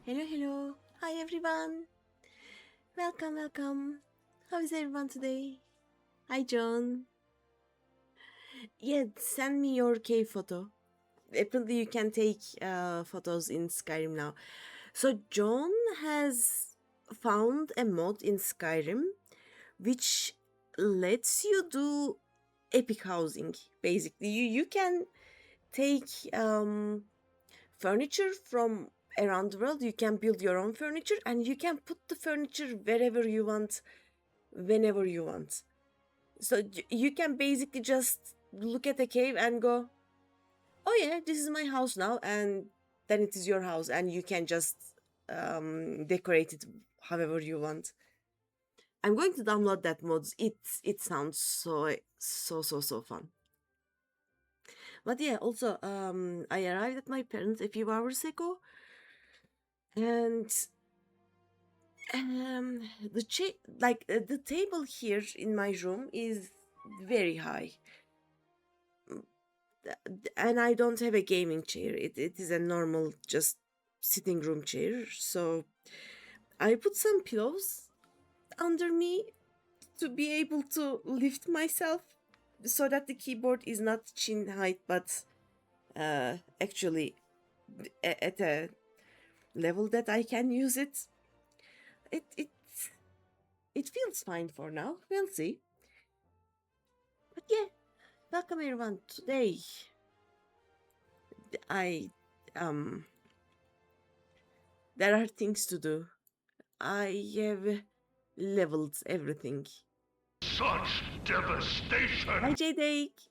Hello, hello. Hi, everyone. Welcome, welcome. How is everyone today? Hi, John. Yeah, send me your cave photo. Apparently, you can take photos in Skyrim now. So, John has found a mod in Skyrim which lets you do epic housing. Basically, you can take furniture from around the world. You can build your own furniture and you can put the furniture wherever you want, whenever you want. So you can basically just look at a cave and go, oh yeah, this is my house now, and then it is your house, and you can just decorate it however you want. I'm going to download that mod. It sounds so fun. But yeah, also I arrived at my parents a few hours ago, and the table here in my room is very high. And I don't have a gaming chair. It is a normal, just sitting room chair. So I put some pillows under me to be able to lift myself so that the keyboard is not chin height, but actually at a level that I can use it. It it it feels fine for now. We'll see. But yeah, welcome everyone. Today I um there are things to do. I have leveled everything. Such devastation! Hi J-Dake!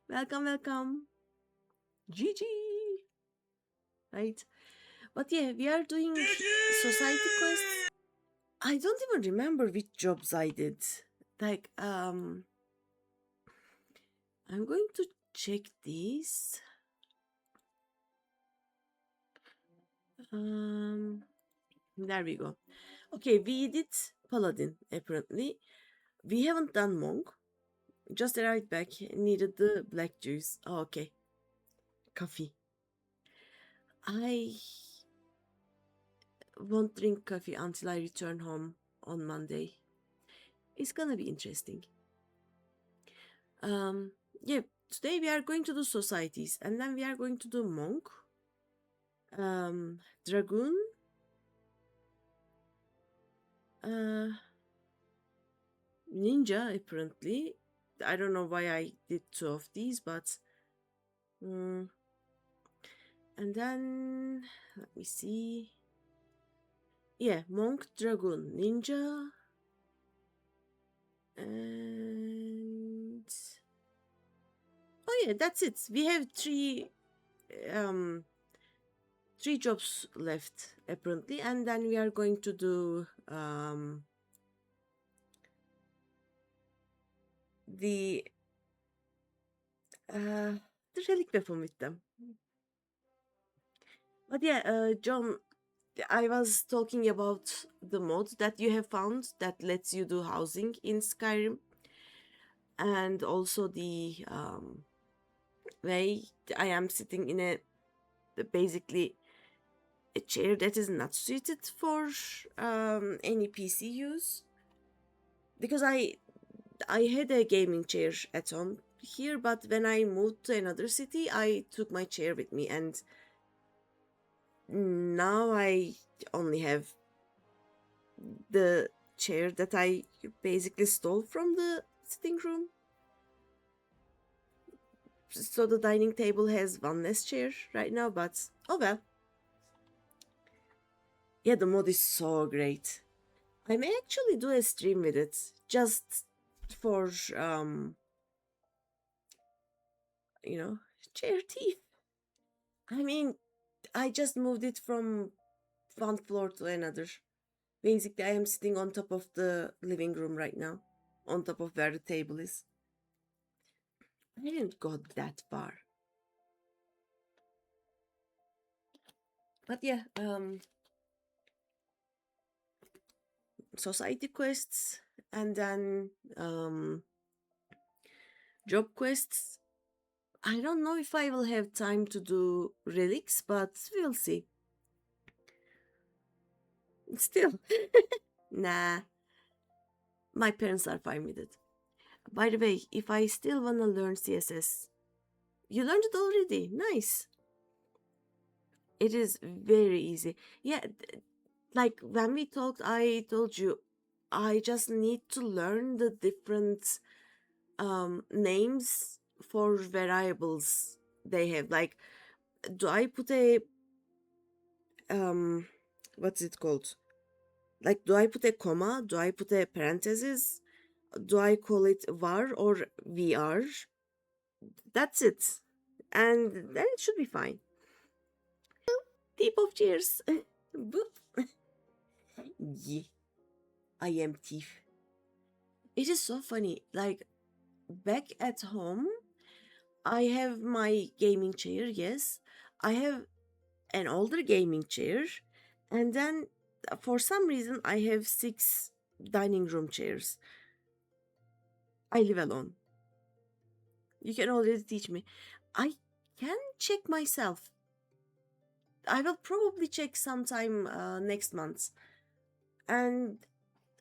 Welcome, welcome. GG! Right? But yeah, we are doing society quests. I don't even remember which jobs I did. Like, I'm going to check these. There we go. Okay, we did Paladin, apparently. We haven't done Monk. Just arrived back. Needed the black juice. Oh, okay. Coffee. I won't drink coffee until I return home on Monday. It's gonna be interesting. Yeah, today we are going to do societies and then we are going to do monk, dragoon, ninja apparently. I don't know why I did two of these, but and then let me see. Yeah, monk, dragoon, ninja, and oh yeah, that's it. We have um three jobs left apparently, and then we are going to do the the relic weapon with them. But yeah, John, I was talking about the mod that you have found that lets you do housing in Skyrim, and also the way I am sitting in a basically a chair that is not suited for any PC use, because I had a gaming chair at home here, but when I moved to another city, I took my chair with me, and now I only have the chair that I basically stole from the sitting room. So the dining table has one less chair right now, but oh well. Yeah, the mod is so great. I may actually do a stream with it just for you know, chair thief. I mean, I just moved it from one floor to another. Basically, I am sitting on top of the living room right now, on top of where the table is. I didn't go that far. But yeah, society quests and then job quests. I don't know if I will have time to do relics, but we'll see. Still. Nah, my parents are fine with it. By the way, if I still wanna learn CSS, you learned it already. Nice. It is very easy. Yeah, like when we talked, I told you I just need to learn the different names for variables they have. Like, do I put a um what's it called? Like, do I put a comma? Do I put a parenthesis? Do I call it var or vr? That's it. And then it should be fine. Tip of cheers. Boop. Yeah, I am thief. It is so funny. Like, back at home, I have my gaming chair, yes. I have an older gaming chair. And then for some reason, I have 6 dining room chairs. I live alone. You can already teach me. I can check myself. I will probably check sometime next month. And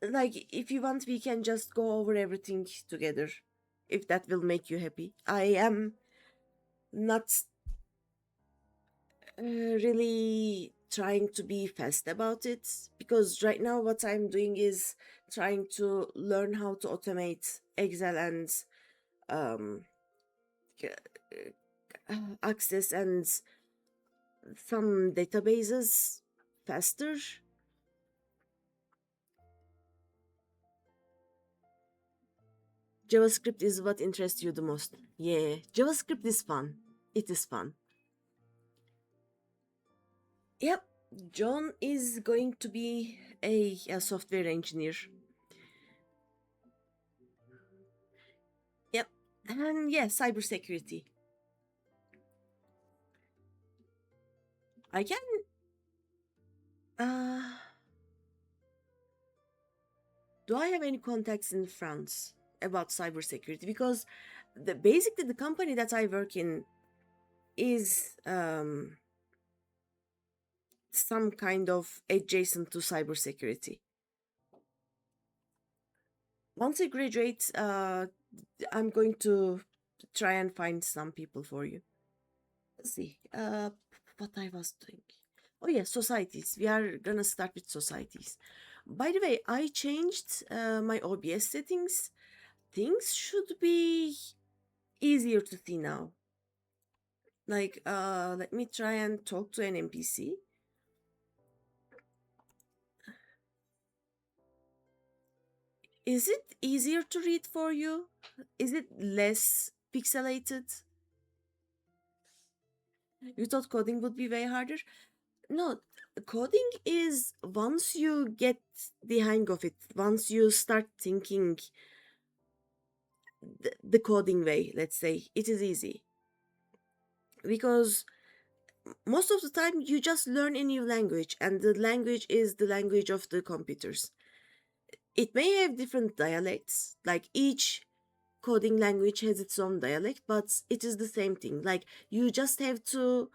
like, if you want, we can just go over everything together. If that will make you happy. I am not really trying to be fast about it, because right now what I'm doing is trying to learn how to automate Excel and um, Access and some databases faster. JavaScript is what interests you the most. Yeah, JavaScript is fun. It is fun. Yep, John is going to be a software engineer. Yep, and yeah, cybersecurity. I can. Uh, do I have any contacts in France about cybersecurity? Because basically the company that I work in is some kind of adjacent to cybersecurity. Once I graduate, I'm going to try and find some people for you. Let's see. What I was doing. Oh yeah, societies. We are gonna start with societies. By the way, I changed my OBS settings. Things should be easier to see now. Like, let me try and talk to an NPC. Is it easier to read for you? Is it less pixelated? You thought coding would be way harder? No, coding is, once you get the hang of it, once you start thinking the coding way, let's say, it is easy. Because most of the time you just learn a new language, and the language is the language of the computers. It may have different dialects, like each coding language has its own dialect, but it is the same thing. Like, you just have to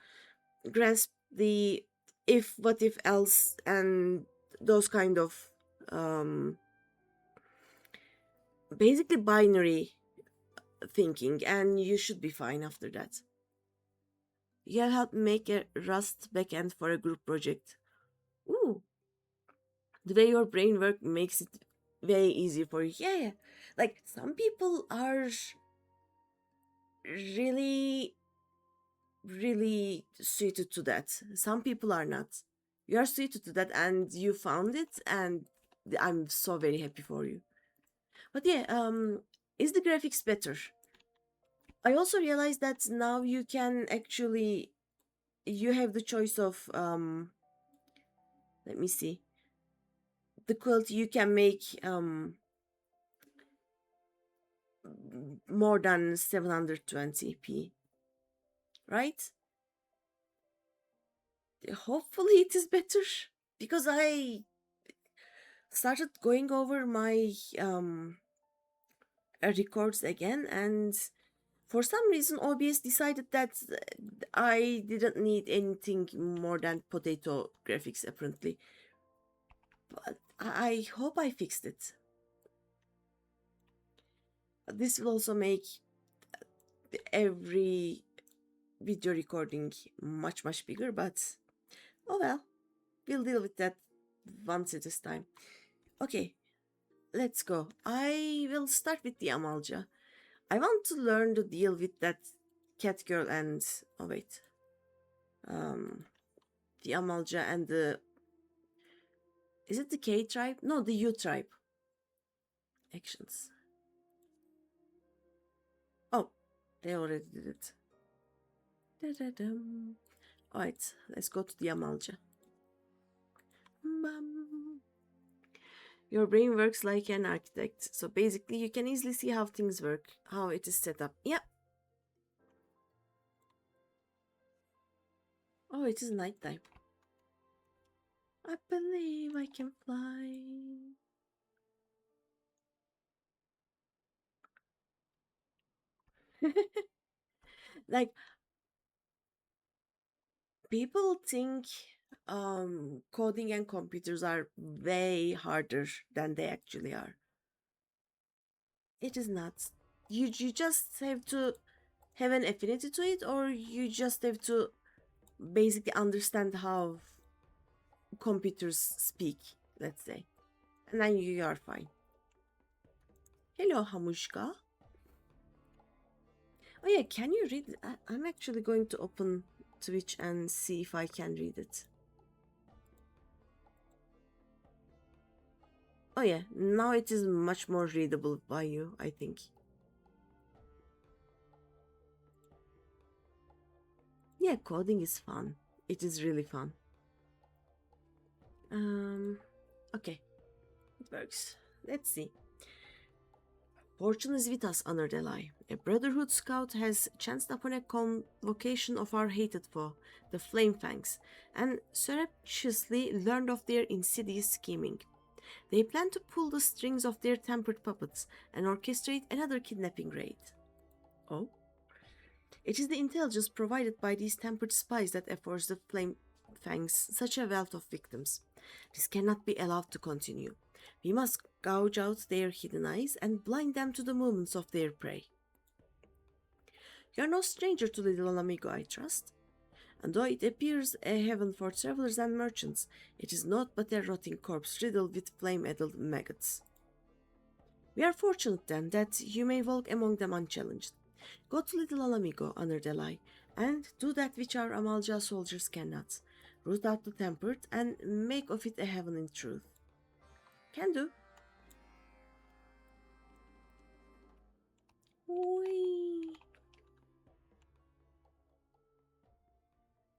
grasp the if, what if, else, and those kind of basically binary thinking, and you should be fine after that. You have helped make a Rust backend for a group project. Ooh, the way your brain works makes it way easier for you. Yeah. Like, some people are really, really suited to that. Some people are not. You are suited to that, and you found it, and I'm so very happy for you. But yeah, is the graphics better? I also realized that now you can actually, you have the choice of let me see, the quality. You can make more than 720p, right? Hopefully it is better, because I started going over my records again, and for some reason OBS decided that I didn't need anything more than potato graphics, apparently. But I hope I fixed it. This will also make every video recording much bigger, but oh well, we'll deal with that once at this time. Okay, let's go. I will start with the Amalja. I want to learn to deal with that cat girl and oh wait, the Amalja and the, is it the K tribe? No, the U tribe. Actions. Oh, they already did it. Da-da-dum. Alright, let's go to the Amalja. Your brain works like an architect, so basically you can easily see how things work, how it is set up. Yeah. Oh, it is nighttime. I believe I can fly. Like, people think coding and computers are way harder than they actually are. It is not. You just have to have an affinity to it, or you just have to basically understand how computers speak, let's say. And then you are fine. Hello, Hamushka. Oh yeah, can you read? I'm actually going to open Twitch and see if I can read it. Oh yeah, now it is much more readable by you, I think. Yeah, coding is fun. It is really fun. Okay, it works. Let's see. Fortune is with us, Honored Ally. A Brotherhood scout has chanced upon a convocation of our hated foe, the Flame Fangs, and surreptitiously learned of their insidious scheming. They plan to pull the strings of their tempered puppets and orchestrate another kidnapping raid. Oh? It is the intelligence provided by these tempered spies that affords the Flame Fangs such a wealth of victims. This cannot be allowed to continue. We must gouge out their hidden eyes and blind them to the movements of their prey. You are no stranger to little amigo, I trust. And though it appears a heaven for travelers and merchants, it is naught but a rotting corpse riddled with flame-addled maggots. We are fortunate, then, that you may walk among them unchallenged. Go to little Alamigo, honored ally, and do that which our Amalja soldiers cannot. Root out the tempered and make of it a heaven in truth. Can do. Whee!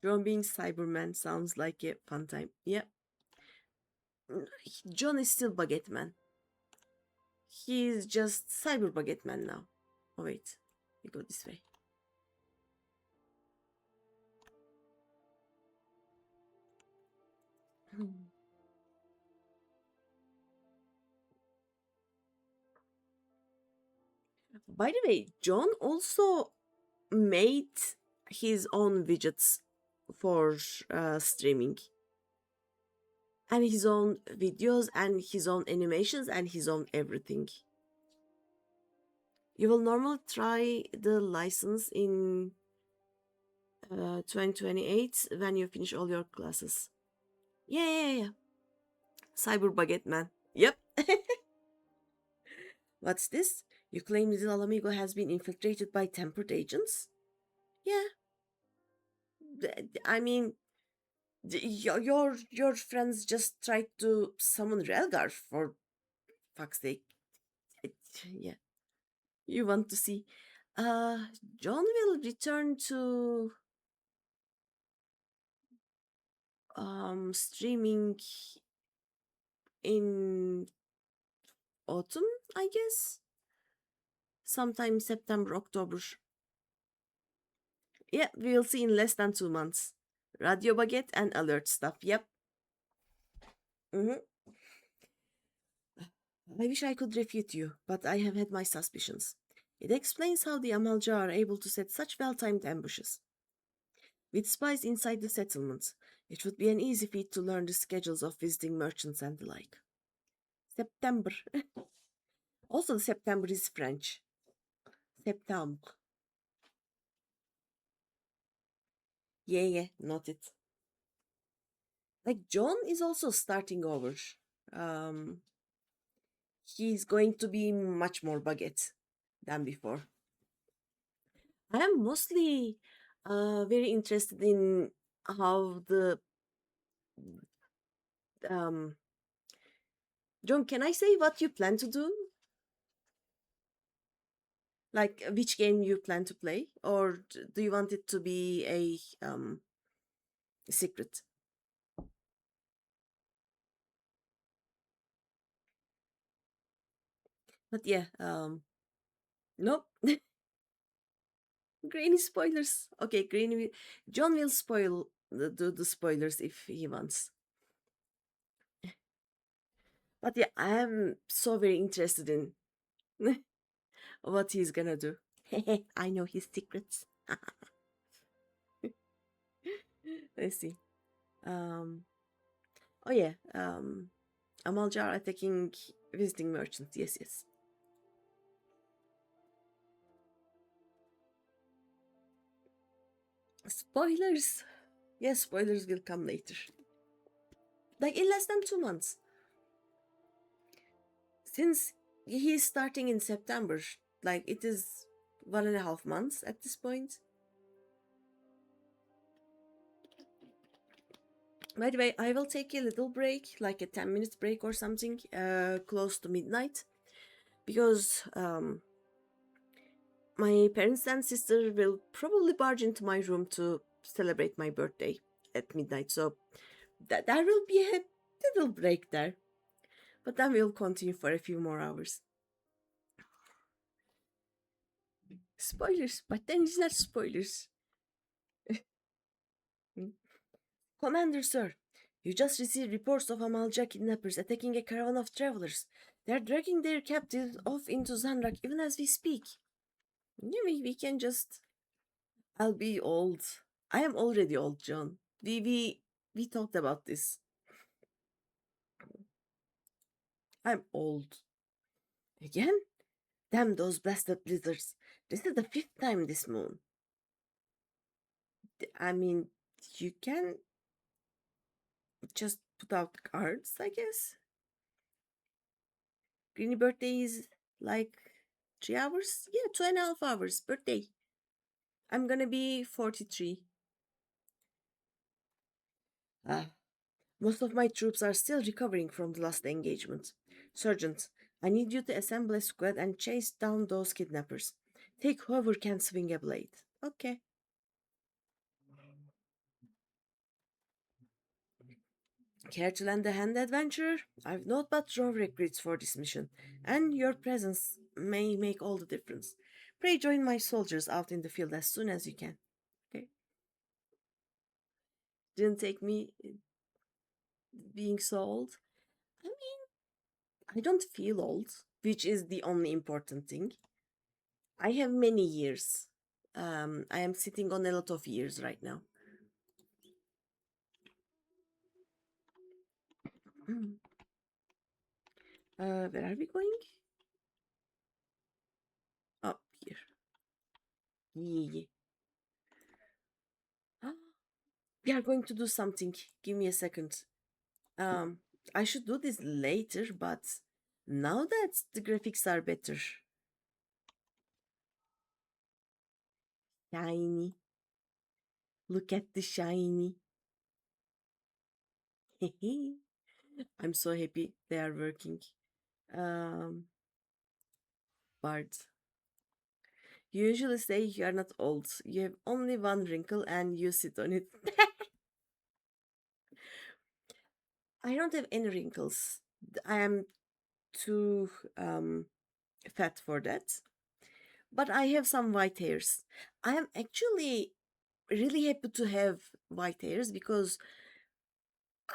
John being Cyberman sounds like a fun time. Yep. John is still Baguette Man. He is just Cyber Baguette Man now. Oh wait, we go this way. By the way, John also made his own widgets for streaming, and his own videos and his own animations and his own everything. You will normally try the license in 2028 when you finish all your classes. Yeah. Cyber Baguette Man. Yep. What's this? You claim little Amigo has been infiltrated by tempered agents? Yeah. I mean, your friends just tried to summon Relgar, for fuck's sake. Yeah. You want to see? John will return to streaming in autumn, I guess. Sometime September, October. Yeah, we'll see in less than 2 months. Radio Baguette and alert stuff. Yep. I wish I could refute you, but I have had my suspicions. It explains how the Amalja are able to set such well-timed ambushes. With spies inside the settlement, it would be an easy feat to learn the schedules of visiting merchants and the like. September. Also, September is French. Septembre. Yeah, yeah, noted. Like, John is also starting over. Um, he's going to be much more baguette than before. I am mostly very interested in how the um John, can I say what you plan to do? Like which game you plan to play, or do you want it to be a secret? But yeah, nope. Grainy spoilers. Okay, John will spoil the spoilers if he wants. But yeah, I am so very interested in what he's gonna do. I know his secrets. Let's see. Um. Oh yeah. Amaljar attacking visiting merchants. Yes, yes. Spoilers. Yes, spoilers will come later. Like in less than 2 months. Since he's starting in September, like it is 1.5 months at this point. By the way, I will take a little break, like a 10 minutes break or something, close to midnight, because my parents and sister will probably barge into my room to celebrate my birthday at midnight. So there will be a little break there, but then we'll continue for a few more hours. Spoilers, but then it's not spoilers. Commander, sir, you just received reports of Amalja kidnappers attacking a caravan of travelers. They're dragging their captives off into Zanrak even as we speak. Yeah, we can just. I'll be old. I am already old, John. We talked about this. I'm old. Again? Damn those blasted blizzards. This is the fifth time this moon. I mean, you can just put out cards, I guess. Greeny birthday is like 3 hours? Yeah, 2.5 hours. Birthday. I'm gonna be 43. Ah, most of my troops are still recovering from the last engagement. Sergeant, I need you to assemble a squad and chase down those kidnappers. Take whoever can swing a blade. Okay. Care to lend a hand, adventurer? I've not but raw regrets for this mission, and your presence may make all the difference. Pray join my soldiers out in the field as soon as you can. Okay? Didn't take me being so old. I mean, I don't feel old, which is the only important thing. I have many years. I am sitting on a lot of years right now. Where are we going? Up here. Yeah. Ah, we are going to do something. Give me a second. Um, I should do this later, but now that the graphics are better. Shiny. Look at the shiny. I'm so happy they are working. Um, Bard. You usually say you are not old. You have only one wrinkle and you sit on it. I don't have any wrinkles. I am too fat for that. But I have some white hairs. I am actually really happy to have white hairs because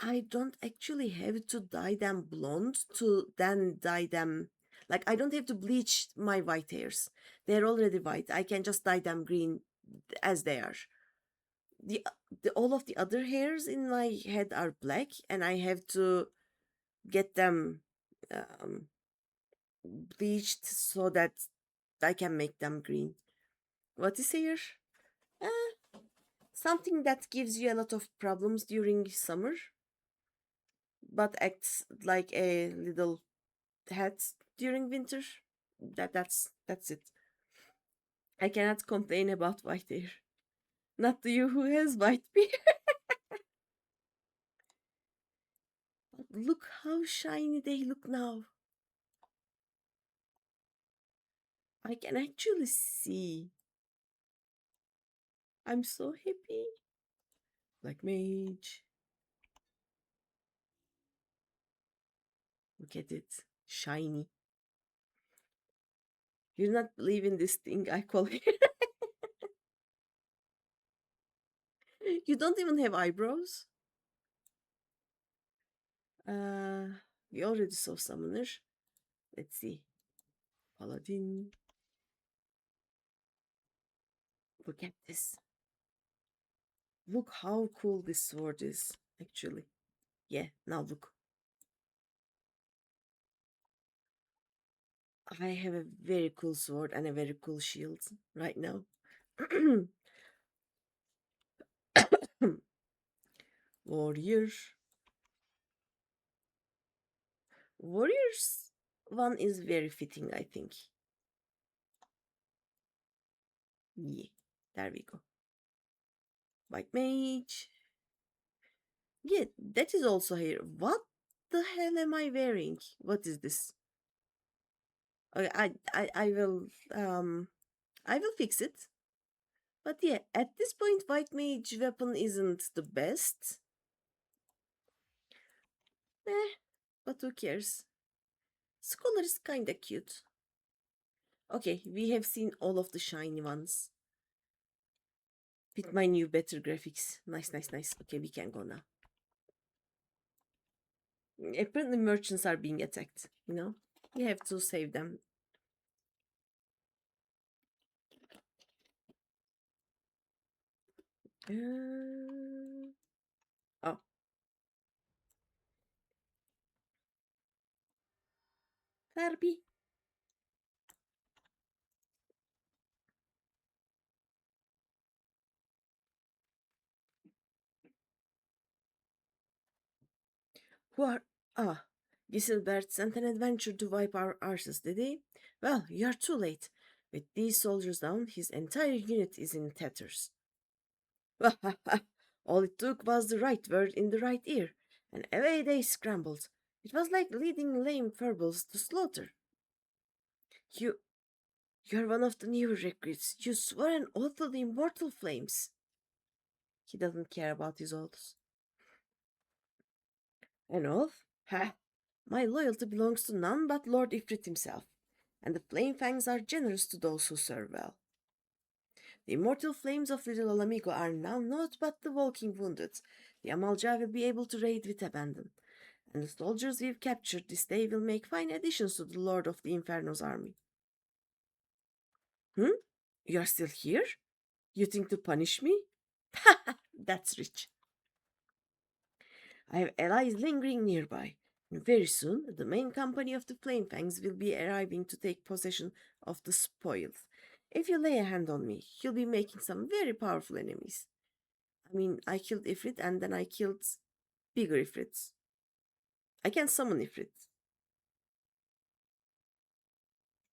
I don't actually have to dye them blonde to then dye them. Like, I don't have to bleach my white hairs. They're already white. I can just dye them green as they are. the all of the other hairs in my head are black, and I have to get them um, bleached so that I can make them green. What is hair? Uh, Something that gives you a lot of problems during summer, but acts like a little hat during winter. That's it. I cannot complain about white hair. Not to you who has white beard. But look how shiny they look now. I can actually see. I'm so happy. Like mage. Look at it. Shiny. You'll not believe in this thing I call hair. You don't even have eyebrows. Uh, we already saw summoner. Let's see. Paladin. Look at this. Look how cool this sword is, actually. Yeah, now look. I have a very cool sword and a very cool shield right now. Warrior. Warriors one is very fitting, I think. Yeah, there we go. White mage. Yeah, that is also here. What the hell am I wearing? What is this? I will I will fix it. But yeah, at this point, white mage weapon isn't the best. Eh, but who cares? Scholar is kinda cute. Okay, we have seen all of the shiny ones. With my new better graphics. Nice, nice, nice. Okay, we can go now. Apparently merchants are being attacked, you know? We have to save them. Oh, Barbie. Who are... Ah, Giselbert sent an adventure to wipe our arses, did he? Well, you're too late. With these soldiers down, his entire unit is in tatters. All it took was the right word in the right ear, and away they scrambled. It was like leading lame furbles to slaughter. You, you're one of the newer recruits. You swore an oath to the immortal flames. He doesn't care about his oaths. An oath? Ha! My loyalty belongs to none but Lord Ifrit himself, and the flame fangs are generous to those who serve well. The immortal flames of little Alamigo are now naught but the walking wounded. The Amalja will be able to raid with abandon, and the soldiers we've captured this day will make fine additions to the Lord of the Inferno's army. You're still here? You think to punish me? That's rich. I have allies lingering nearby, and very soon the main company of the Flamefangs will be arriving to take possession of the spoils. If you lay a hand on me, you'll be making some very powerful enemies. I mean, I killed Ifrit and then I killed bigger Ifrits. I can summon Ifrit.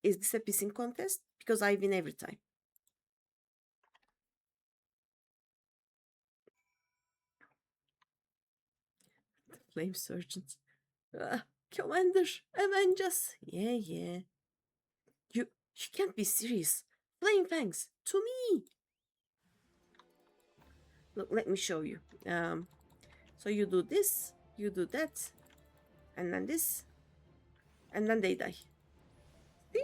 Is this a pissing contest? Because I win every time. The Flame Surgeons. Commander, avenge us. Yeah. You can't be serious. Flame Fangs, to me. Look, let me show you. So you do this, you do that, and then this, and then they die. See?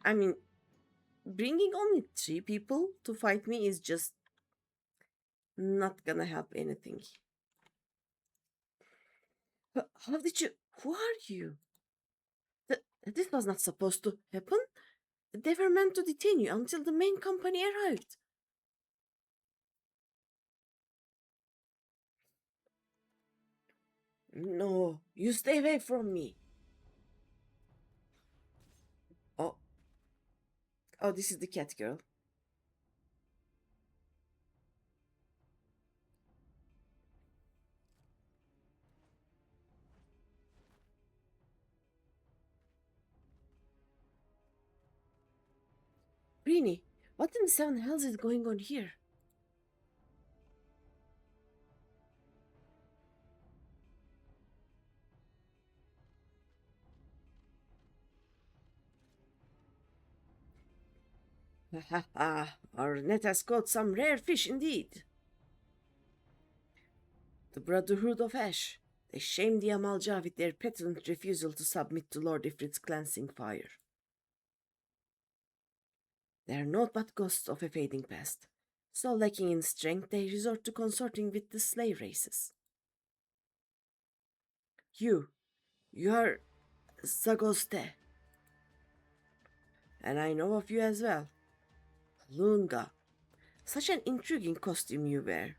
I mean, bringing only 3 people to fight me is just not gonna help anything. How did you? Who are you? This was not supposed to happen. They were meant to detain you until the main company arrived. No, you stay away from me. Oh, oh, this is the cat girl. Greeny, what in the seven hells is going on here? Ha ha ha, our net has caught some rare fish indeed. The Brotherhood of Ash. They shamed the Amalja with their petulant refusal to submit to Lord Ifrit's cleansing fire. They are naught but ghosts of a fading past. So lacking in strength, they resort to consorting with the slave races. You are Zagoste. And I know of you as well. Lunga. Such an intriguing costume you wear.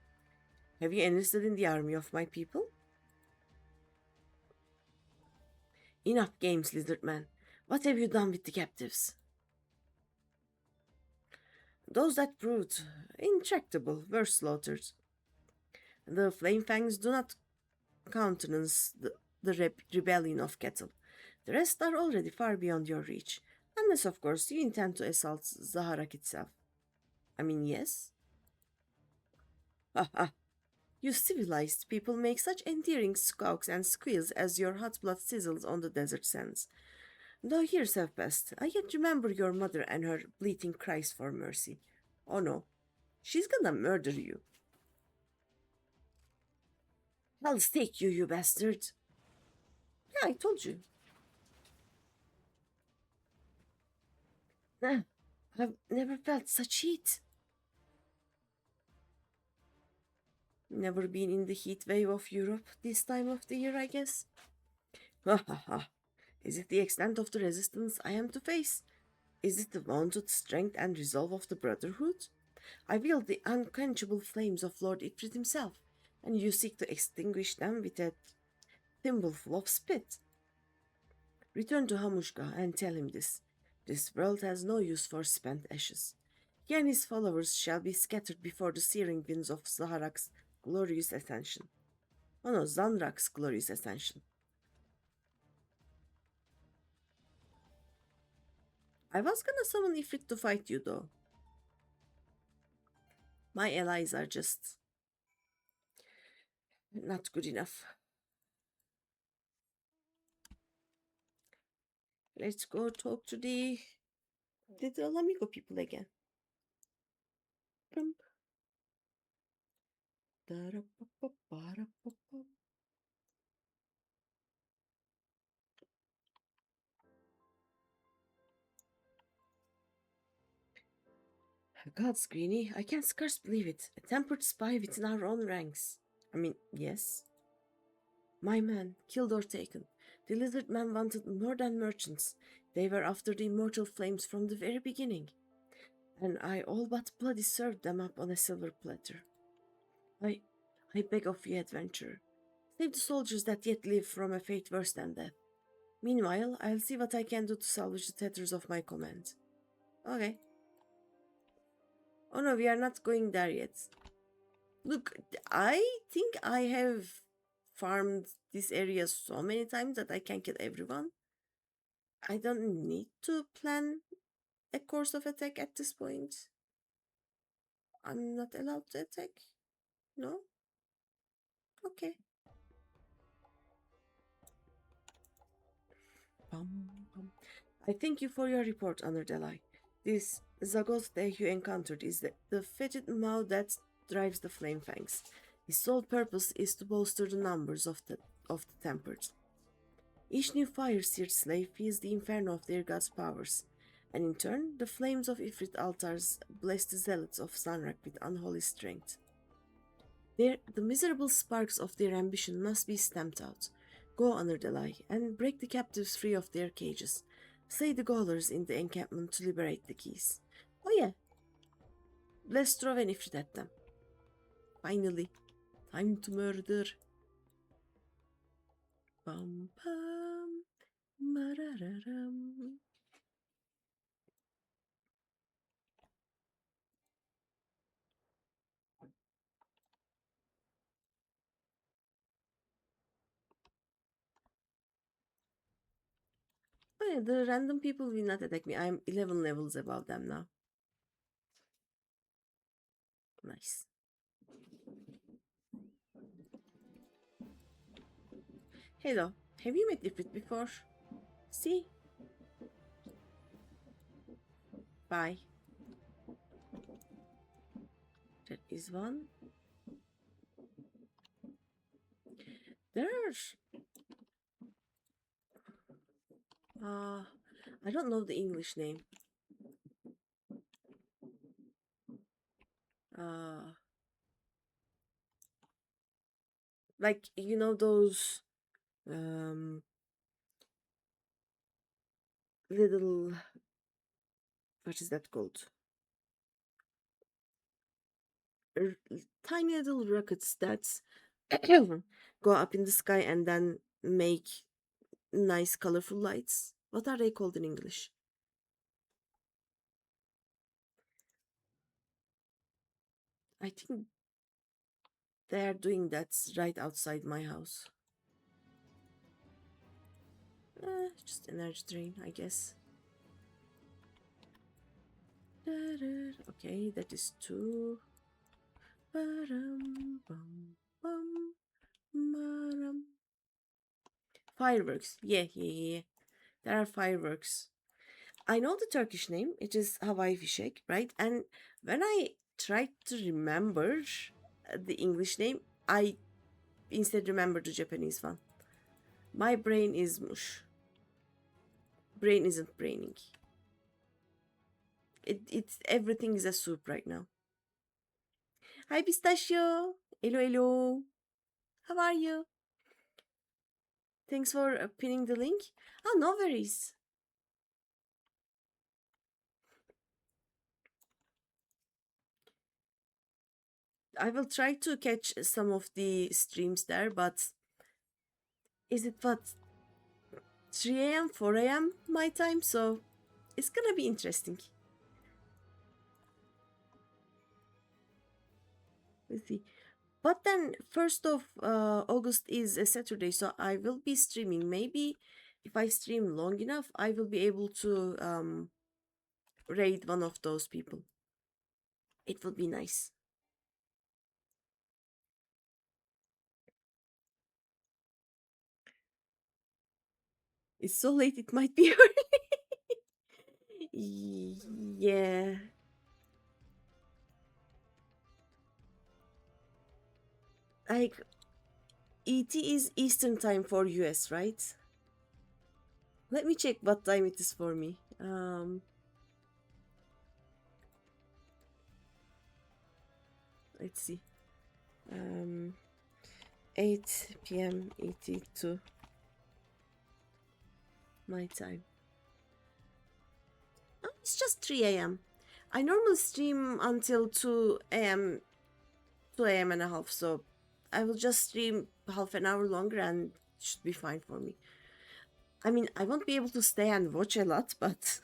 Have you enlisted in the army of my people? Enough games, lizard man. What have you done with the captives? Those that proved intractable were slaughtered. The flame fangs do not countenance the rebellion of cattle. The rest are already far beyond your reach, unless, of course, you intend to assault Zaharak itself. I mean, yes? Ha ha! You civilized people make such endearing squawks and squeals as your hot blood sizzles on the desert sands. Though years have passed, I yet remember your mother and her bleating cries for mercy. Oh no, she's gonna murder you. I'll stake you, you bastard. Yeah, I told you. Ah, I've never felt such heat. Never been in the heat wave of Europe this time of the year, I guess. Ha ha ha. Is it the extent of the resistance I am to face? Is it the vaunted strength and resolve of the Brotherhood? I wield the unquenchable flames of Lord Ifrit himself, and you seek to extinguish them with a thimbleful of spit. Return to Hamushka and tell him this. This world has no use for spent ashes. He and his followers shall be scattered before the searing winds of Zaharak's glorious ascension. Oh no, Zanrak's glorious ascension. I was gonna summon Ifrit to fight you though. My allies are just not good enough. Let's go talk to the little amigo people again. Gods, Greeny, I can scarce believe it. A tempered spy within our own ranks. I mean, yes. My men, killed or taken. The lizard men wanted more than merchants. They were after the immortal flames from the very beginning. And I all but bloody served them up on a silver platter. I beg of you, adventurer. Save the soldiers that yet live from a fate worse than death. Meanwhile, I'll see what I can do to salvage the tatters of my command. Okay. Oh no, we are not going there yet. Look, I think I have farmed this area so many times that I can kill everyone. I don't need to plan a course of attack at this point. I'm not allowed to attack? No? Okay. I thank you for your report, Honored Ally. This Zagoste you encountered is the fetid maw that drives the Flame Fangs. His sole purpose is to bolster the numbers of the tempered. Each new fire-seared slave feels the inferno of their god's powers, and in turn, the flames of Ifrit altars bless the zealots of Sanrak with unholy strength. The miserable sparks of their ambition must be stamped out. Go, Honored Ally, and break the captives free of their cages. Slay the Gaulers in the encampment to liberate the keys. Oh yeah. Let's throw an ifrit at them. Finally. Time to murder. Bum bum. Marararam. Oh yeah, the random people will not attack me. I'm 11 levels above them now. Nice. Hello. Have you met Ifrit before? See? Bye. There is one. There's... I don't know the English name. Like, you know those... little... What is that called? Tiny little rockets that go up in the sky and then make nice colorful lights. What are they called in English? I think they are doing that right outside my house. Just energy drain, I guess. Okay, that is 2. Fireworks. Yeah. There are fireworks. I know the Turkish name. It is Havai Fişek, right? And when I tried to remember the English name, I instead remember the Japanese one. My brain is mush. Brain isn't braining. It's everything is a soup right now. Hi Pistachio. Hello. How are you? Thanks for pinning the link. Oh, no worries. I will try to catch some of the streams there, but is it what 3 a.m., 4 a.m. my time? So it's gonna be interesting. Let's see. But then 1st of August is a Saturday, so I will be streaming. Maybe if I stream long enough, I will be able to raid one of those people. It would be nice. It's so late, it might be early. Yeah. Like, ET is Eastern time for US, right? Let me check what time it is for me. Let's see. 8 p.m. ET2 my time. Oh, it's just 3 a.m. I normally stream until 2 a.m. 2 a.m. and a half, so I will just stream half an hour longer and it should be fine for me. I mean, I won't be able to stay and watch a lot, but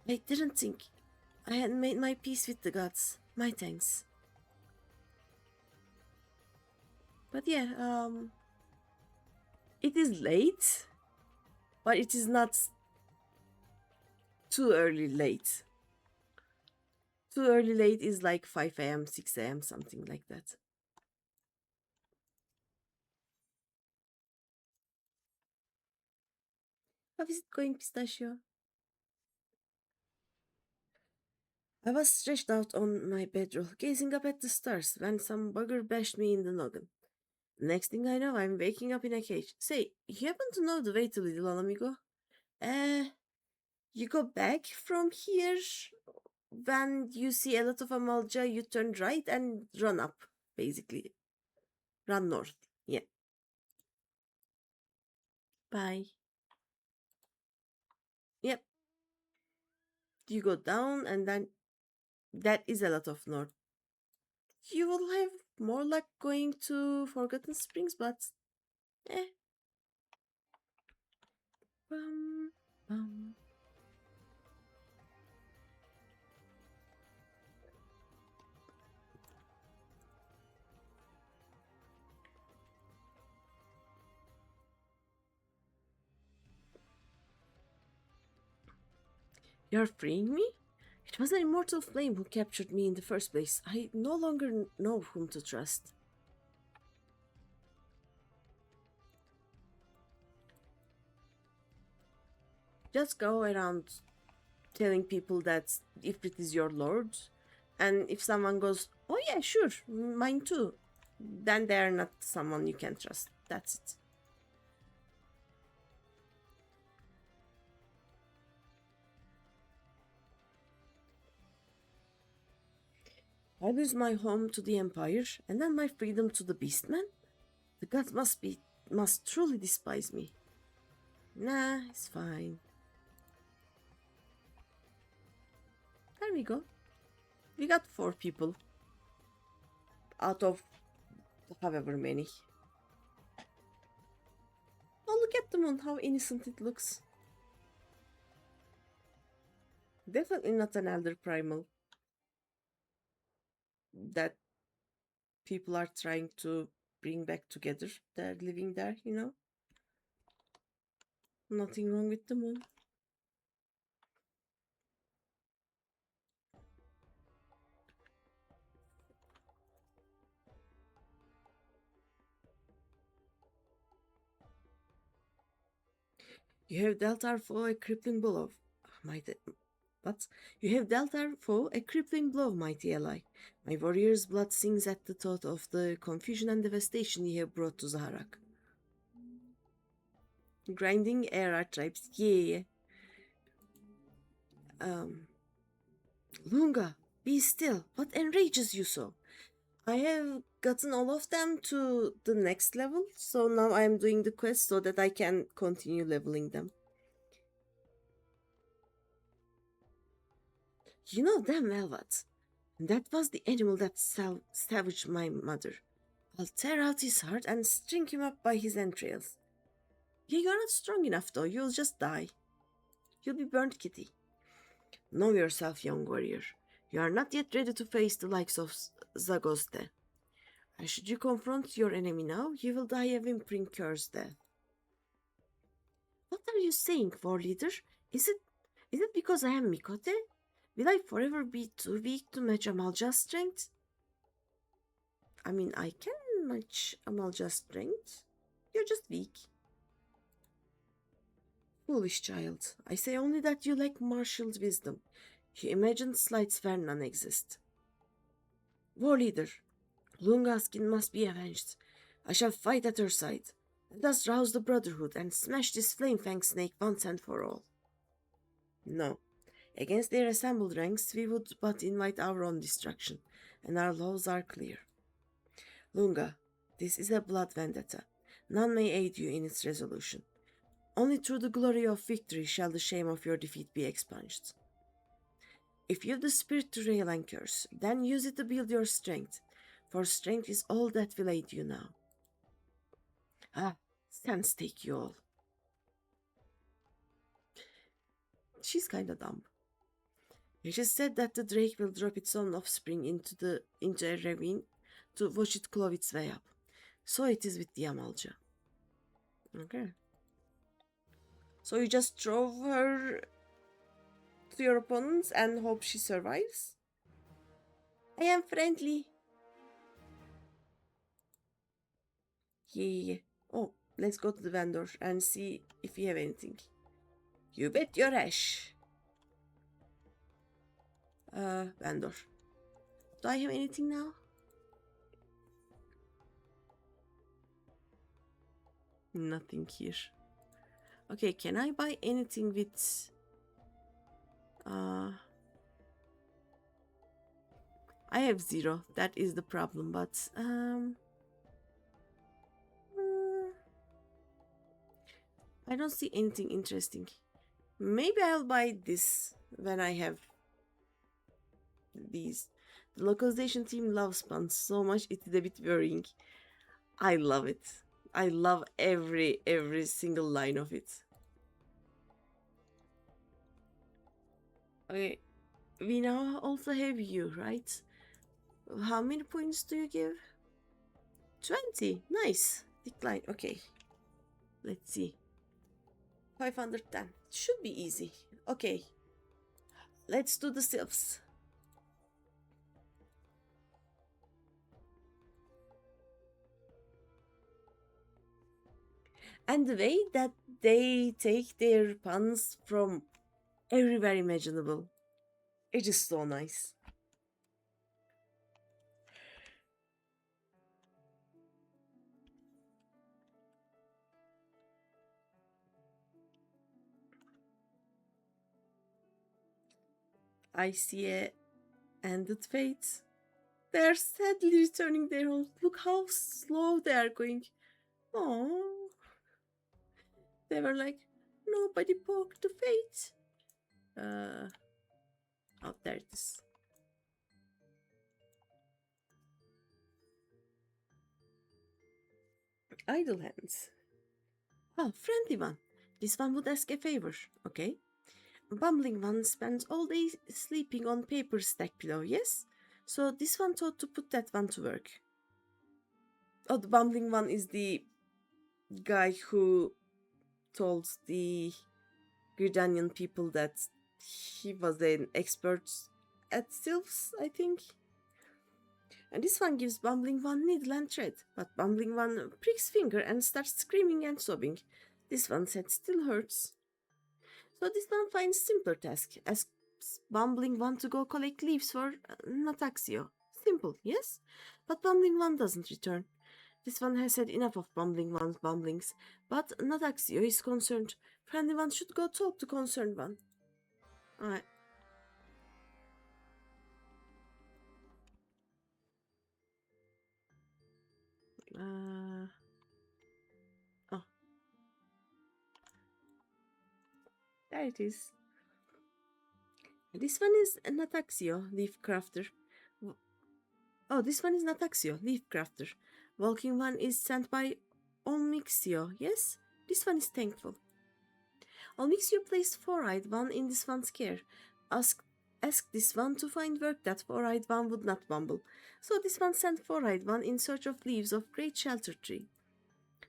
I didn't think I had made my peace with the gods. My thanks. But yeah, it is late, but it is not too early late. Too early late is like 5 a.m., 6 a.m., something like that. How is it going, Pistachio? I was stretched out on my bedroll, gazing up at the stars, when some bugger bashed me in the noggin. Next thing I know, I'm waking up in a cage. Say, you happen to know the way to Little Amigo? You go back from here. When you see a lot of Amalja, you turn right and run up, basically. Run north. Yeah. Bye. you go down, and then that is a lot of north. You will have more luck going to Forgotten Springs, but eh. Bum, bum. You're freeing me? It was an immortal flame who captured me in the first place. I no longer know whom to trust. Just go around telling people that Ifrit is your lord, and if someone goes, "Oh yeah, sure, mine too," then they are not someone you can trust. That's it. I lose my home to the Empire, and then my freedom to the Beastman? The gods must truly despise me. Nah, it's fine. There we go. We got 4 people. Out of however many. Oh, look at the moon, how innocent it looks. Definitely not an elder primal that people are trying to bring back together. They're living there, you know. Nothing wrong with the moon. You have dealt our foe a crippling blow. Mighty, but you have dealt our foe a crippling blow, mighty ally. My warrior's blood sings at the thought of the confusion and devastation you have brought to Zaharak. Grinding air archetypes, yeah. Lunga, be still. What enrages you so? I have gotten all of them to the next level, so now I am doing the quest so that I can continue leveling them. You know damn well what. That was the animal that savaged my mother. I'll tear out his heart and string him up by his entrails. Yeah, you're not strong enough though, you'll just die. You'll be burnt, kitty. Know yourself, young warrior. You are not yet ready to face the likes of Zagoste. And should you confront your enemy now, you will die a whimpering curse death. What are you saying, war leader? Is it because I am Mikote? Will I forever be too weak to match Amalja's strength? I mean, I can match Amalja's strength. You're just weak. Foolish child. I say only that you lack martial wisdom. You imagine slights where none exist. War leader, Lunga's skin must be avenged. I shall fight at her side. Let us rouse the Brotherhood and smash this flame-fang snake once and for all. No. Against their assembled ranks, we would but invite our own destruction, and our laws are clear. Lunga, this is a blood vendetta. None may aid you in its resolution. Only through the glory of victory shall the shame of your defeat be expunged. If you have the spirit to rail and curse, then use it to build your strength, for strength is all that will aid you now. Ah, sense take you all. She's kinda dumb. It is said that the drake will drop its own offspring into a ravine to watch it claw its way up. So it is with the Amalja. Okay. So you just throw her to your opponents and hope she survives? I am friendly. Yeah. Oh, let's go to the vendor and see if we have anything. You bet your ash. Vendor. Do I have anything now? Nothing here. Okay, can I buy anything with... I have 0. That is the problem, but... I don't see anything interesting. Maybe I'll buy this when I have these. The localization team loves puns so much it is a bit worrying. I love it. I love every single line of it. Okay, we now also have you, right? How many points do you give? 20. Nice. Decline. Okay. Let's see. 510. Should be easy. Okay. Let's do the sylphs. And the way that they take their puns from everywhere imaginable. It is so nice. I see a ended fate. They are sadly returning their homes. Look how slow they are going. Oh, they were like, nobody poked the fate. Oh, there it is. Idle hands. Oh, friendly one. This one would ask a favor, okay? Bumbling one spends all day sleeping on paper stack pillow, yes? So this one thought to put that one to work. Oh, the bumbling one is the guy who told the Gridanian people that he was an expert at sylphs, I think. And this one gives Bumbling One needle and thread, but Bumbling One pricks finger and starts screaming and sobbing. This one's head still hurts. So this one finds simpler task, asks Bumbling One to go collect leaves for Nataxio. Simple, yes? But Bumbling One doesn't return. This one has had enough of Bumbling One's bumblings, but Nataxio is concerned. Friendly One should go talk to Concerned One. Alright. Oh, there it is. This one is Nataxio, Leaf Crafter. Oh, this one is Nataxio, Leaf Crafter. Walking one is sent by Olmixio, yes? This one is thankful. Olmixio placed Four-Eyed One in this one's care. Ask this one to find work that Four-Eyed One would not bumble. So this one sent Four-Eyed One in search of leaves of Great Shelter Tree.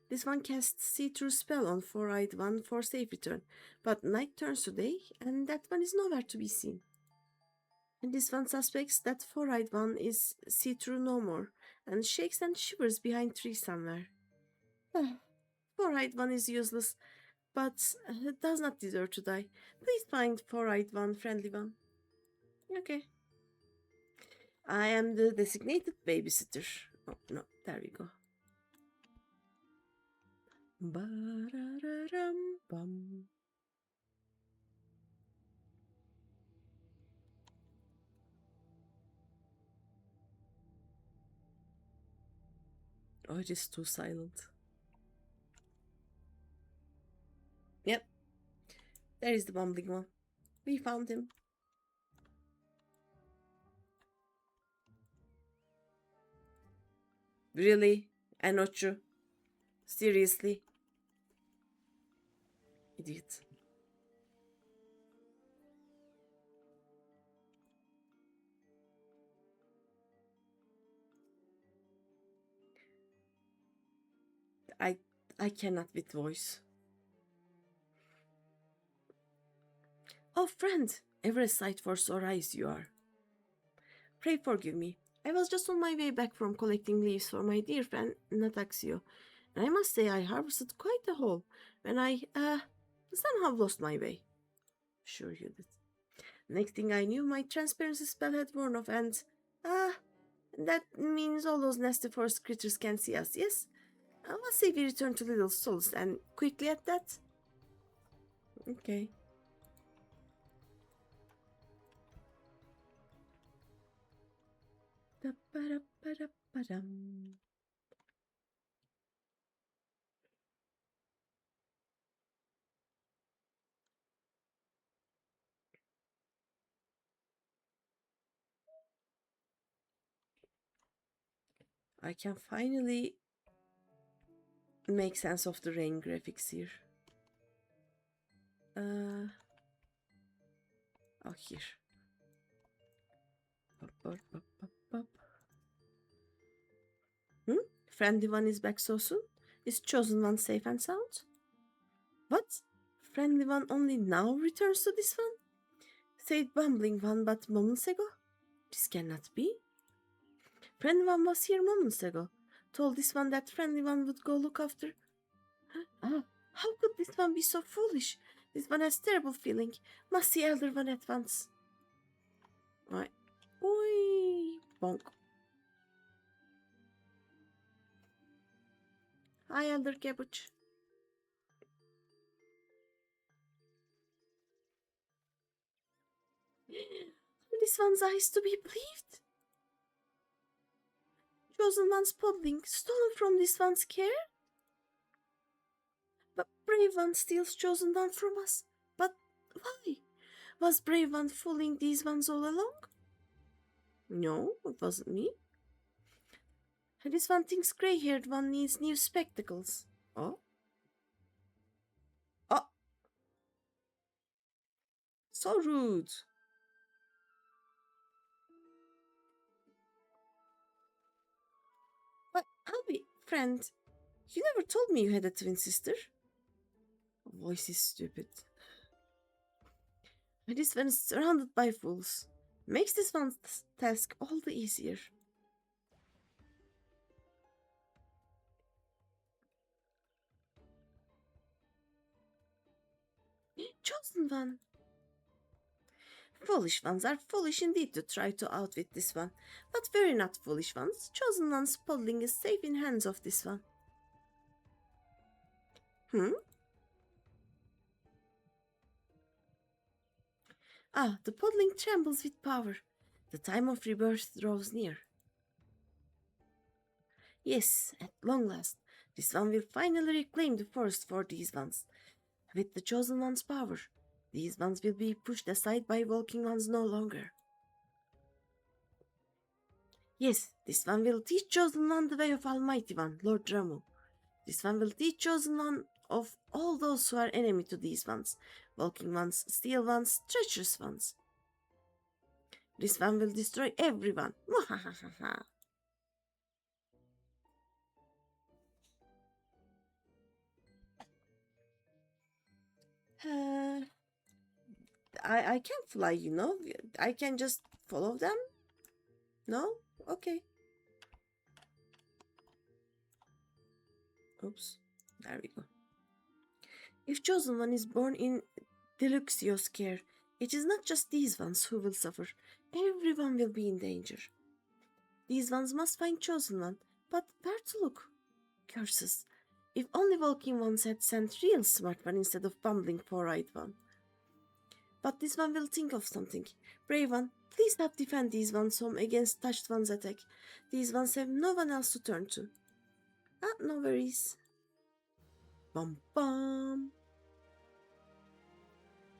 This one casts see-through spell on Four-Eyed One for safe return, but night turns to day, and that one is nowhere to be seen. And this one suspects that Four-Eyed One is see-through no more, and shakes and shivers behind tree somewhere. Four-Eyed One is useless, but does not deserve to die. Please find Four-Eyed One, friendly one. Okay. I am the designated babysitter. Oh, no, there we go. Ba-da-da-dum-bum. Oh, it is too silent. Yep. There is the bumbling one. We found him. Really? Enochu? Seriously? Idiot. I cannot with voice. Oh, friend! Ever a sight for sore eyes you are. Pray forgive me. I was just on my way back from collecting leaves for my dear friend Nataxio, and I must say I harvested quite a haul when I, somehow lost my way. Sure you did. Next thing I knew, my transparency spell had worn off, and, that means all those nasty forest creatures can see us, yes? Let's say we return to Little Solace, and quickly at that. Okay. Da-ba-da-ba-da-ba-dum. I can finally make sense of the rain graphics here. Oh, here. Friendly one is back so soon? Is chosen one safe and sound? What? Friendly one only now returns to this one? Said bumbling one but moments ago? This cannot be. Friendly one was here moments ago. Told this one that friendly one would go look after. Ah, how could this one be so foolish? This one has terrible feeling. Must see elder one at once. Right. Oi, bonk. Hi, elder cabbage. This one's eyes to be believed. Chosen one's pudding stolen from this one's care. But brave one steals chosen one from us. But why? Was brave one fooling these ones all along? No, it wasn't me. This one thinks grey-haired one needs new spectacles. Oh? Oh! So rude. But Abby, friend, you never told me you had a twin sister. Voice is stupid. This one is surrounded by fools. Makes this one's task all the easier. Chosen one. Foolish ones are foolish indeed to try to outwit this one, but very not foolish ones. Chosen one's pudding is safe in hands of this one. Ah, the pudding trembles with power. The time of rebirth draws near. Yes, at long last, this one will finally reclaim the forest for these ones. With the chosen one's power, these ones will be pushed aside by walking ones no longer. Yes, this one will teach chosen one the way of Almighty One, Lord Ramu. This one will teach chosen one of all those who are enemy to these ones, walking ones, steel ones, treacherous ones. This one will destroy everyone. Mwahahaha. I can't fly, you know. I can just follow them. No? Okay. Oops. There we go. If chosen one is born in Deluxio's care, it is not just these ones who will suffer. Everyone will be in danger. These ones must find chosen one, but where to look? Curses. If only walking ones had sent real smart one instead of bumbling four-eyed one. But this one will think of something. Brave one, please help defend these ones home against touched one's attack. These ones have no one else to turn to. Ah, no worries. Bum bum.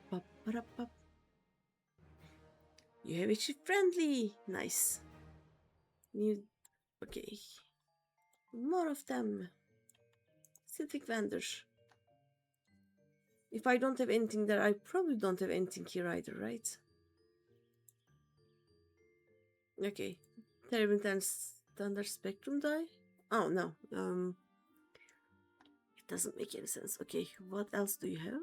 Pop, pop, pop. You have it friendly. Nice. New. Okay. More of them. Synthetic vendors. If I don't have anything there, I probably don't have anything here either, right? Okay. Terrible standard spectrum die? Oh, no. It doesn't make any sense. Okay, what else do you have?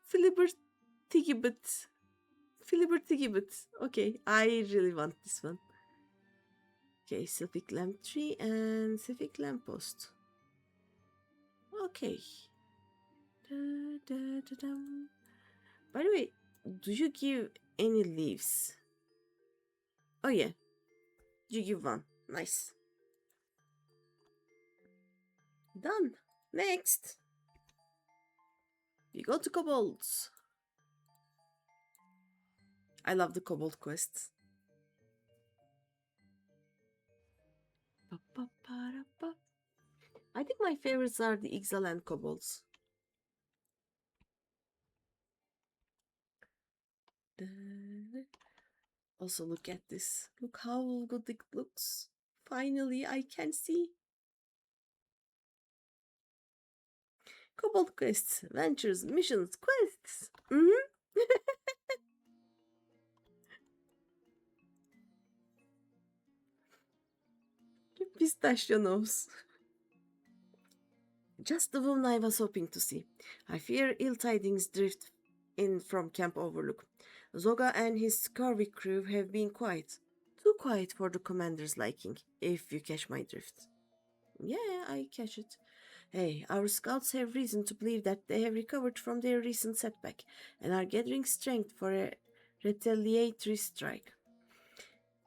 Filibert Tigibit. Filibert Tigibit. Okay, I really want this one. Okay, Sylphic Lamp Tree and Sylphic Lamppost. Okay. By the way, do you give any leaves? Oh yeah, you give one. Nice. Done. Next. We go to kobolds. I love the kobold quests. I think my favorites are the Ixal and kobolds. Also, look at this. Look how good it looks. Finally, I can see. Cobalt quests, ventures, missions, quests. Pistachio nose. Just the one I was hoping to see. I fear ill tidings drift in from Camp Overlook. Zoga and his scurvy crew have been quiet. Too quiet for the commander's liking, if you catch my drift. Yeah, I catch it. Hey, our scouts have reason to believe that they have recovered from their recent setback and are gathering strength for a retaliatory strike.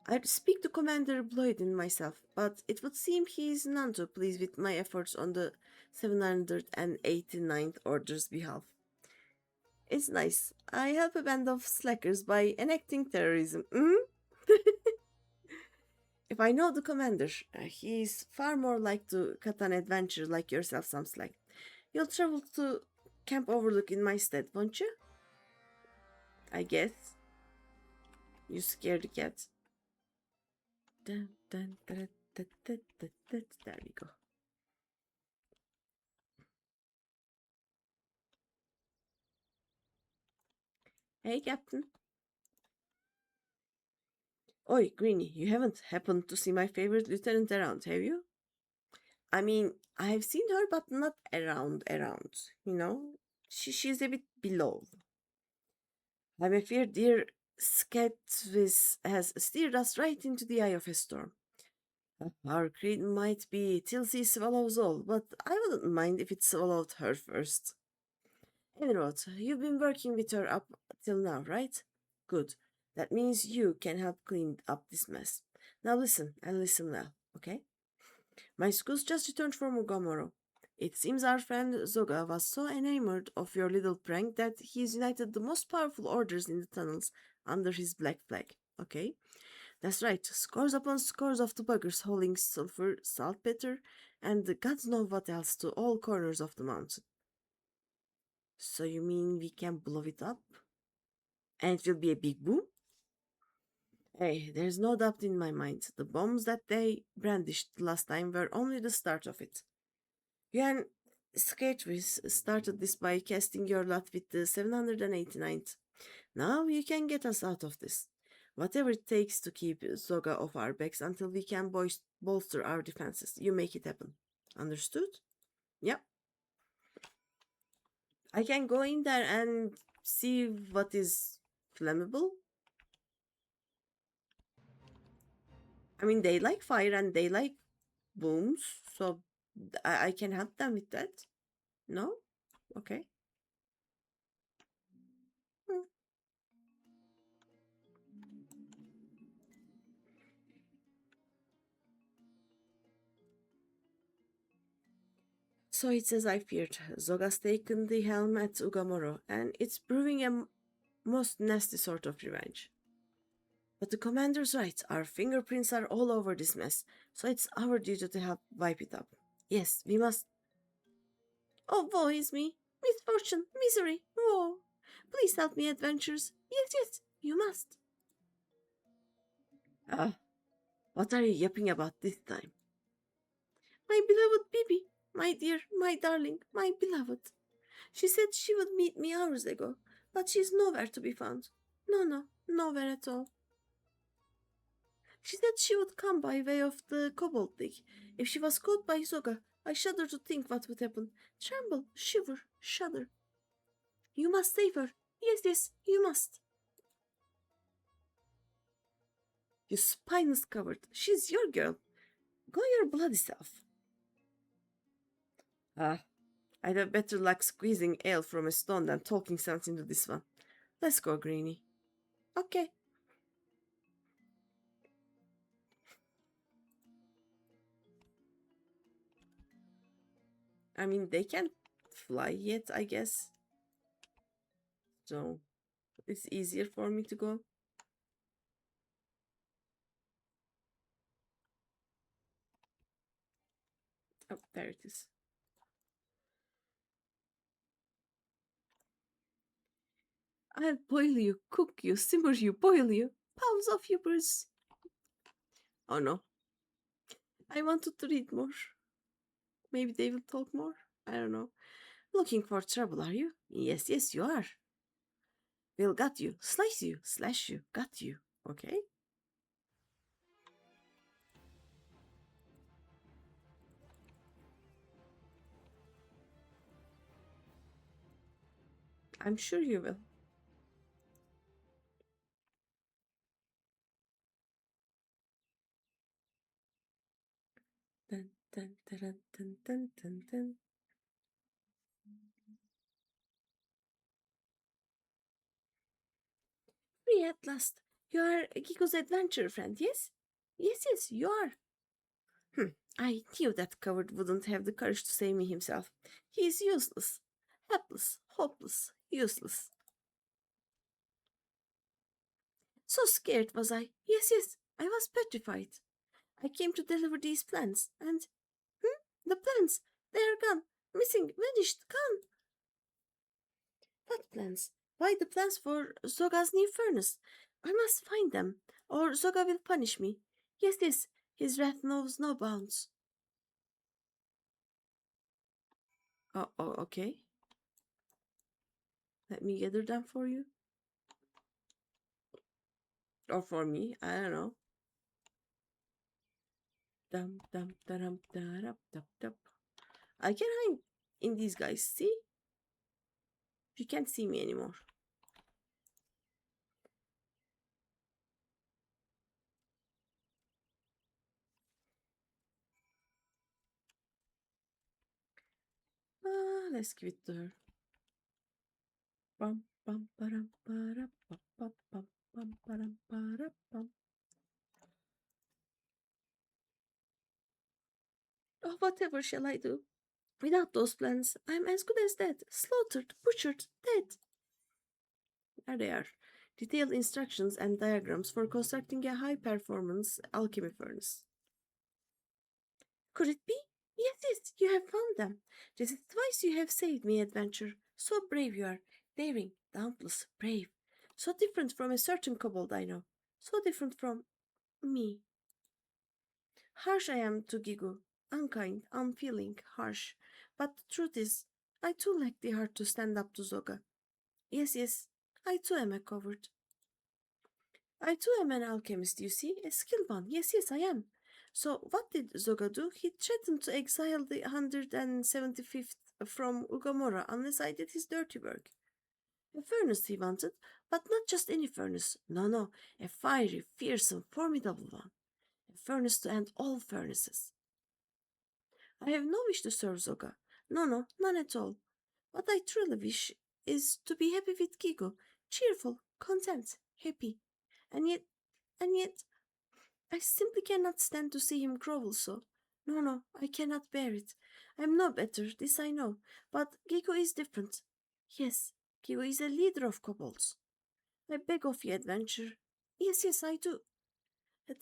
I'd speak to Commander Bloyden myself, but it would seem he is none too pleased with my efforts on the 789th Order's behalf. It's nice. I help a band of slackers by enacting terrorism. If I know the commander, he's far more like to cut an adventure like yourself some slack. You'll travel to Camp Overlook in my stead, won't you? I guess. You scared the cat. Dun, dun, dun, dun, dun, dun, dun. There we go. Hey, Captain. Oi, Greeny, you haven't happened to see my favorite lieutenant around, have you? I mean, I've seen her, but not around, you know? She's a bit below. I'm afraid dear Scatwis has steered us right into the eye of a storm. Our creed might be till she swallows all, but I wouldn't mind if it swallowed her first. Enrod, you've been working with her up till now, right? Good. That means you can help clean up this mess. Now listen, and listen well, okay? My school's just returned from Ugamoro. It seems our friend Zoga was so enamored of your little prank that he's united the most powerful orders in the tunnels under his black flag, okay? That's right, scores upon scores of the buggers hauling sulfur, saltpeter, and the gods know what else to all corners of the mountain. So you mean we can blow it up? And it will be a big boom? Hey, there's no doubt in my mind. The bombs that they brandished last time were only the start of it. You and Skatewis started this by casting your lot with the 789th. Now you can get us out of this. Whatever it takes to keep Zoga off our backs until we can bolster our defenses. You make it happen. Understood? Yep. I can go in there and see what is flammable. I mean, they like fire and they like booms, so I can help them with that. No? Okay. Hmm. So it's as I feared. Zoga's taken the helm at Ugamoro, and it's brewing a most nasty sort of revenge. But the commander's right, our fingerprints are all over this mess, so it's our duty to help wipe it up. Yes, we must. Oh, woe is me! Misfortune, misery, woe! Please help me, adventurers. Yes, yes, you must. Ah, what are you yapping about this time? My beloved Bibi, my dear, my darling, my beloved. She said she would meet me hours ago, but she's nowhere to be found. No, nowhere at all. She said she would come by way of the cobalt dig. If she was caught by Zoga, I shudder to think what would happen. Tremble, shiver, shudder. You must save her. Yes, yes, you must. You spineless coward. She's your girl. Go your bloody self. Ah, I'd have better luck squeezing ale from a stone than talking sense into this one. Let's go, Greeny. Okay. I mean, they can't fly yet, I guess. So, it's easier for me to go. Oh, there it is. I'll boil you, cook you, simmer you, boil you. Pounds of you, Bruce. Oh no. I wanted to read more. Maybe they will talk more. I don't know. Looking for trouble, are you? Yes, yes, you are. We'll got you, slice you, slash you, got you. Okay? I'm sure you will. Dun, dun, dun, dun, dun, dun, dun. Free at last. You are Kiko's adventure friend, yes? Yes, yes, you are. I knew that coward wouldn't have the courage to save me himself. He is useless. Helpless, hopeless, useless. So scared was I. Yes, yes, I was petrified. I came to deliver these plans, and the plans, they are gone, missing, vanished, gone. What plans? Why the plans for Zoga's new furnace? I must find them, or Zoga will punish me. Yes, yes, his wrath knows no bounds. Oh, okay. Let me gather them for you. Or for me, I don't know. Dum dum dum dum dum dum. I can hide in these guys, see? You can't see me anymore. Let's give it to her. Bum bum param para bum bum bum bum param para bum. Oh, whatever shall I do? Without those plans, I'm as good as dead, slaughtered, butchered, dead. There they are. Detailed instructions and diagrams for constructing a high-performance alchemy furnace. Could it be? Yes, yes, you have found them. This is twice you have saved me, adventure. So brave you are, daring, dauntless, brave. So different from a certain kobold I know. So different from me. Harsh I am to Gigu, unkind, unfeeling, harsh. But the truth is, I too lack the heart to stand up to Zoga. Yes, yes, I too am a coward. I too am an alchemist, you see, a skilled one. Yes, yes, I am. So what did Zoga do? He threatened to exile the 175th from Ugamora unless I did his dirty work. A furnace he wanted, but not just any furnace. No, no, a fiery, fearsome, formidable one. A furnace to end all furnaces. I have no wish to serve Zoga. No, no, none at all. What I truly wish is to be happy with Gigo, cheerful, content, happy. And yet, and yet, I simply cannot stand to see him grovel so. No, no, I cannot bear it. I am no better, this I know, but Gigo is different. Yes, Gigo is a leader of kobolds. I beg of you, adventure. Yes, yes, I do.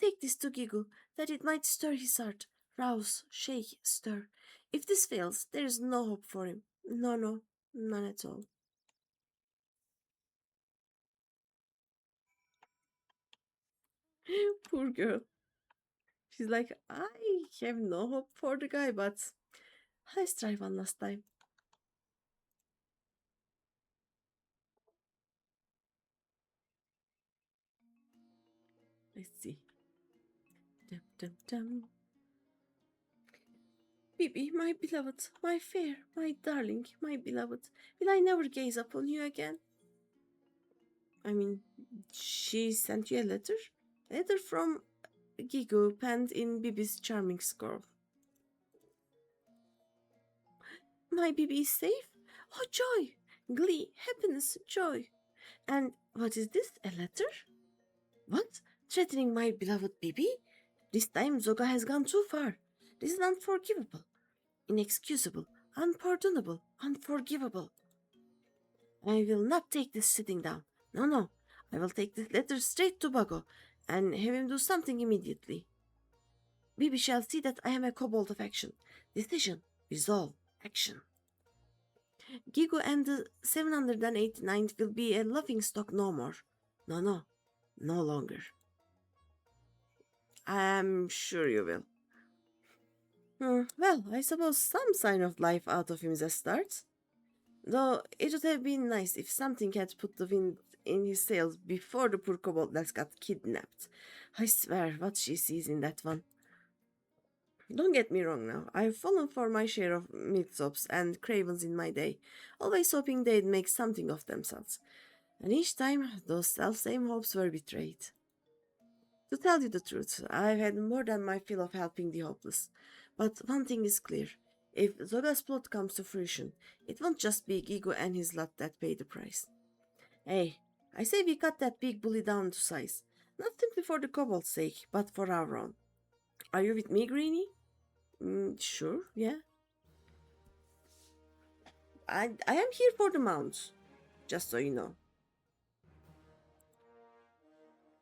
Take this to Gigo, that it might stir his heart. Rouse, shake, stir. If this fails, there is no hope for him. No, no, none at all. Poor girl. She's like, I have no hope for the guy, but let's try one last time. Let's see. Dum, dum, dum. Bibi, my beloved, my fair, my darling, my beloved, will I never gaze upon you again? I mean, she sent you a letter? A letter from Gigo penned in Bibi's charming scroll. My Bibi is safe? Oh, joy! Glee, happiness, joy! And what is this? A letter? What? Threatening my beloved Bibi? This time Zoga has gone too far. This is unforgivable, inexcusable, unpardonable, unforgivable. I will not take this sitting down. No, no. I will take this letter straight to Bago and have him do something immediately. Bibi shall see that I am a kobold of action. Decision, resolve, action. Gigo and the 789th will be a laughing stock no more. No, no. No longer. I'm sure you will. Well, I suppose some sign of life out of him is a start. Though it would have been nice if something had put the wind in his sails before the poor koboldess got kidnapped. I swear, what she sees in that one. Don't get me wrong now. I've fallen for my share of milksops and cravens in my day, always hoping they'd make something of themselves. And each time, those self-same hopes were betrayed. To tell you the truth, I've had more than my fill of helping the hopeless. But one thing is clear. If Zoga's plot comes to fruition, it won't just be Gigo and his lot that pay the price. Hey, I say we cut that big bully down to size. Not simply for the kobold's sake, but for our own. Are you with me, Greeny? Sure, yeah. I am here for the mount, just so you know.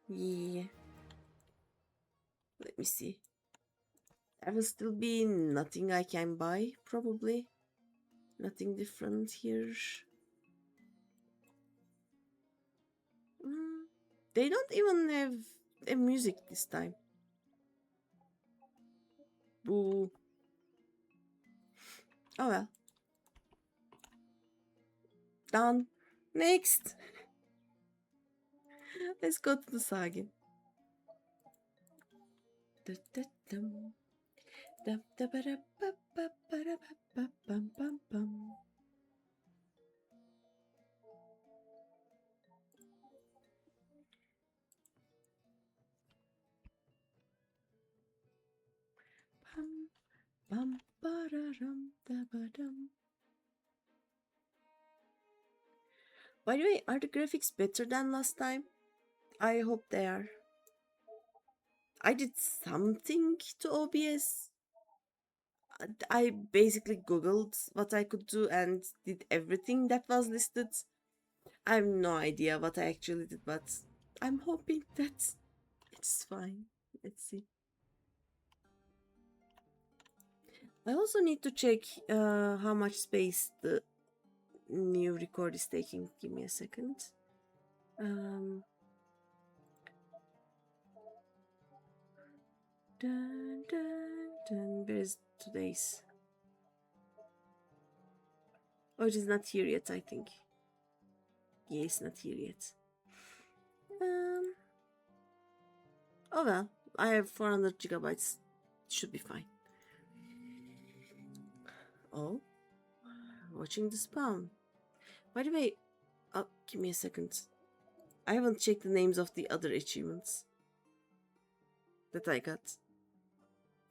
Yeah. Let me see. There will still be nothing I can buy, probably. Nothing different here. They don't even have a music this time. Boo. Oh well. Done. Next. Let's go to the Sagin. By the way, are the graphics better than last time? I hope they are. I did something to OBS. I basically googled what I could do and did everything that was listed. I have no idea what I actually did, but I'm hoping that it's fine. Let's see. I also need to check how much space the new record is taking. Give me a second. Dun, dun, dun. Where's today's? Oh, it is not here yet, I think. Yeah, it's not here yet. Oh well, I have 400 gigabytes. Should be fine. Oh, watching the spawn. By the way, oh, give me a second. I haven't checked the names of the other achievements that I got.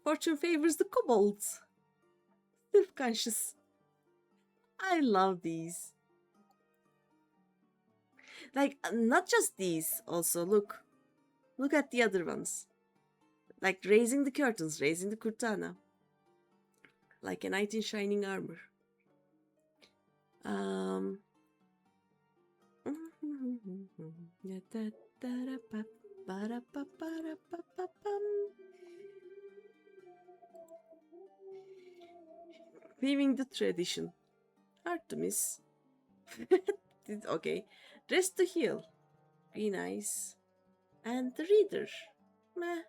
Fortune favors the kobolds. Self-conscious. I love these. Like, not just these, also, look. Look at the other ones. Like raising the curtains, raising the kurtana. Like a knight in shining armor. Leaving the tradition. Hard to miss. Okay. Dress to heal. Green eyes. And the reader. Meh.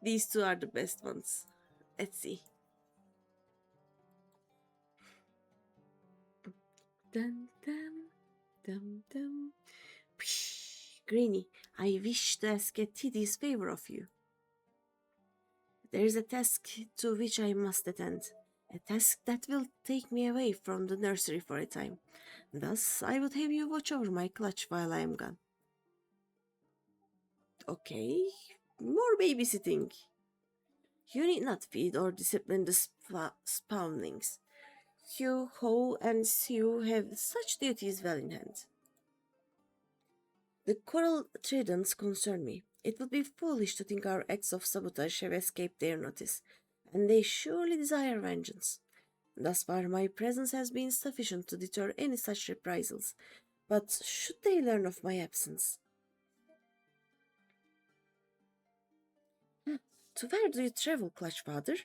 These two are the best ones. Let's see. Dum dum dum dum. Psh, Greeny, I wish to ask a tedious favor of you. There is a task to which I must attend. A task that will take me away from the nursery for a time. Thus, I would have you watch over my clutch while I am gone. Okay, more babysitting. You need not feed or discipline the spawnlings. Hugh, Ho, and Sue have such duties well in hand. The coral tridents concern me. It would be foolish to think our acts of sabotage have escaped their notice, and they surely desire vengeance. Thus far, my presence has been sufficient to deter any such reprisals, but should they learn of my absence? To where do you travel, Clutch Father?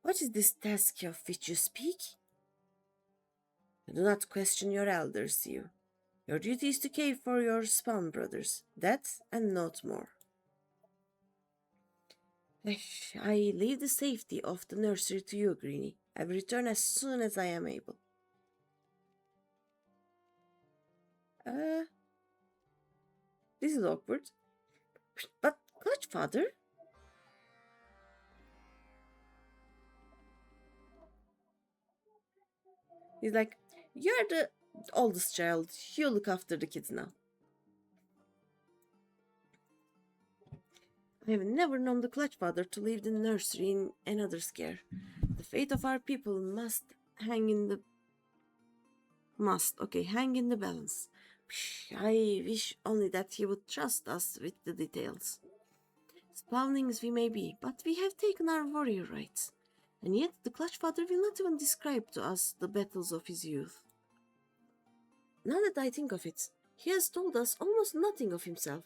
What is this task of which you speak? Do not question your elders, you. Your duty is to care for your spawn brothers. That and not more. I leave the safety of the nursery to you, Greeny. I will return as soon as I am able. This is awkward. But Clutch Father? He's like, you're the oldest child. You look after the kids now. I have never known the Clutch Father to leave the nursery in another's care. The fate of our people hang in the hang in the balance. I wish only that he would trust us with the details. Spawnings we may be, but we have taken our warrior rights. And yet the Clutch Father will not even describe to us the battles of his youth. Now that I think of it, he has told us almost nothing of himself.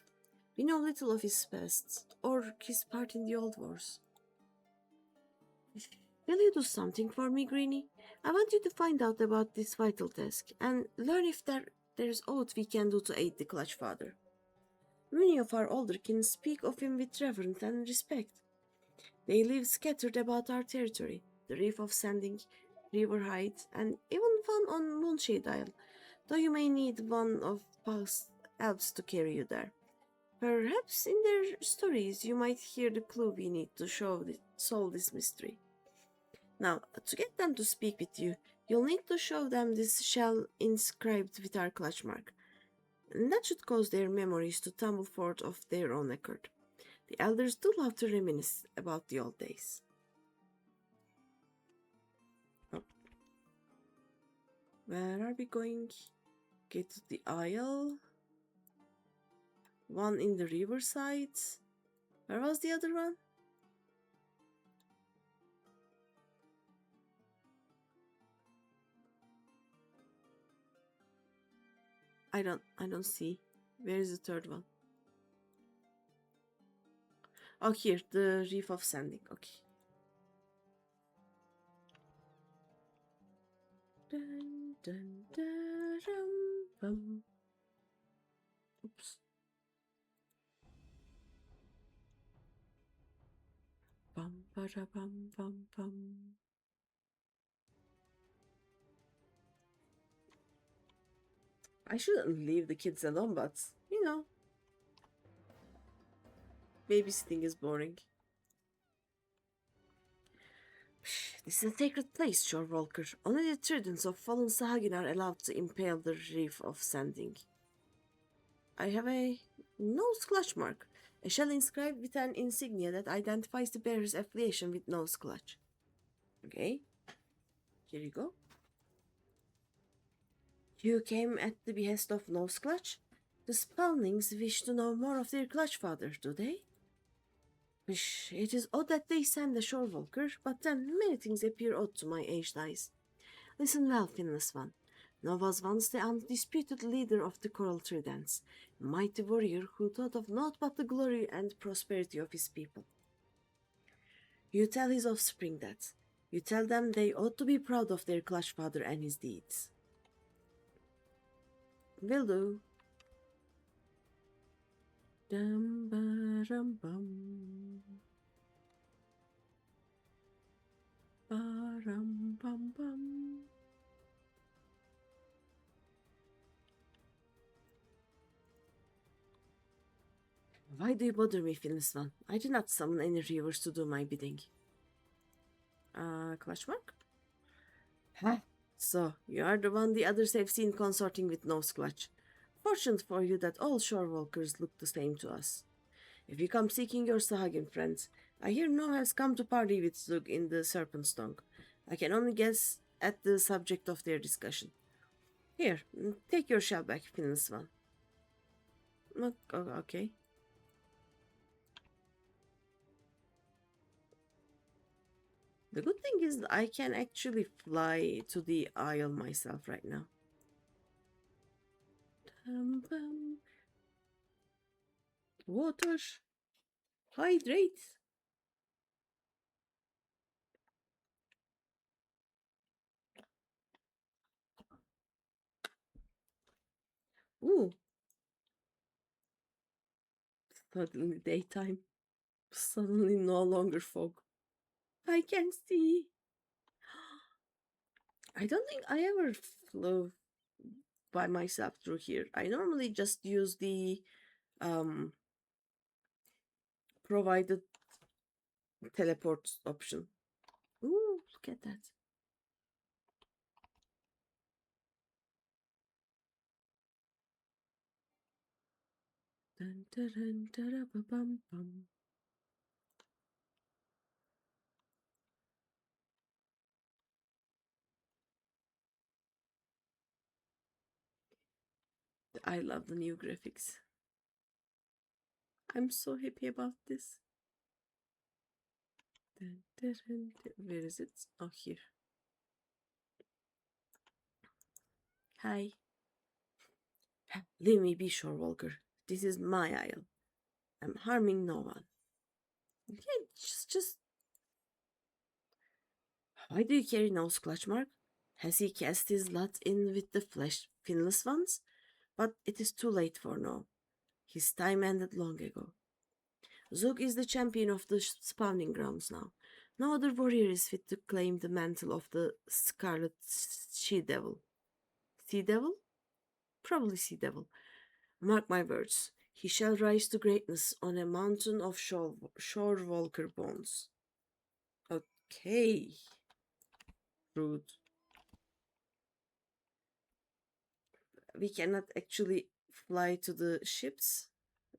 We know little of his past, or his part in the old wars. Will you do something for me, Greeny? I want you to find out about this vital task, and learn if there's aught we can do to aid the Clutch Father. Many of our older kin speak of him with reverence and respect. They live scattered about our territory, the Reef of Sanding, River Heights, and even one on Moonshade Isle, though you may need one of past elves to carry you there. Perhaps in their stories you might hear the clue we need to solve this mystery. Now, to get them to speak with you, you'll need to show them this shell inscribed with our clutch mark. And that should cause their memories to tumble forth of their own accord. The elders do love to reminisce about the old days. Oh. Where are we going? Get to the Isle. One in the riverside. Where was the other one? I don't see. Where is the third one? Oh, here, the Reef of Sanding. Okay. Dun, dun, dun, bum. Oops. Bum, ba, bum, bum, bum. I shouldn't leave the kids alone, but, you know, babysitting is boring. This is a sacred place, Shorewalker. Only the tridents of fallen Sahagin are allowed to impale the Reef of Sanding. I have a nose clutch mark, a shell inscribed with an insignia that identifies the bearer's affiliation with nose clutch. Okay, here you go. You came at the behest of Nose Clutch? The Spawnings wish to know more of their Clutch Father, do they? It is odd that they send a Shorewalker, but then many things appear odd to my aged eyes. Listen well, Finless One. Nova was once the undisputed leader of the Coral Tridents, a mighty warrior who thought of naught but the glory and prosperity of his people. You tell his offspring that. You tell them they ought to be proud of their Clutch Father and his deeds. Will do. Dum ba dum bum. Ba dum bum bum. Why do you bother me, Finless One? I do not summon any rivers to do my bidding. Clutch mark? Huh? So, you are the one the others have seen consorting with Nose Clutch. Fortunate for you that all shorewalkers look the same to us. If you come seeking your Sahagin friends, I hear no has come to parley with Zug in the Serpent's Tongue. I can only guess at the subject of their discussion. Here, take your shell back, Finless One. Okay. The good thing is I can actually fly to the Isle myself right now. Water. Hydrate. Ooh. Suddenly daytime. Suddenly no longer fog. I can see. I don't think I ever flew by myself through here. I normally just use the um provided teleport option. Ooh, look at that. Dun, dun, dun, dun, dun, bum, bum, bum. I love the new graphics. I'm so happy about this. Dun, dun, dun, dun. Where is it? Oh, here. Hi. Leave me be, Shore Walker. This is my isle. I'm harming no one. Yeah, just. Why do you carry nose clutch mark? Has he cast his lot in with the flesh finless ones? But it is too late for now. His time ended long ago. Zug is the champion of the spawning grounds now. No other warrior is fit to claim the mantle of the Scarlet She-Devil. Sea-Devil? Probably Sea-Devil. Mark my words. He shall rise to greatness on a mountain of shore walker bones. Okay. Rude. We cannot actually fly to the ships,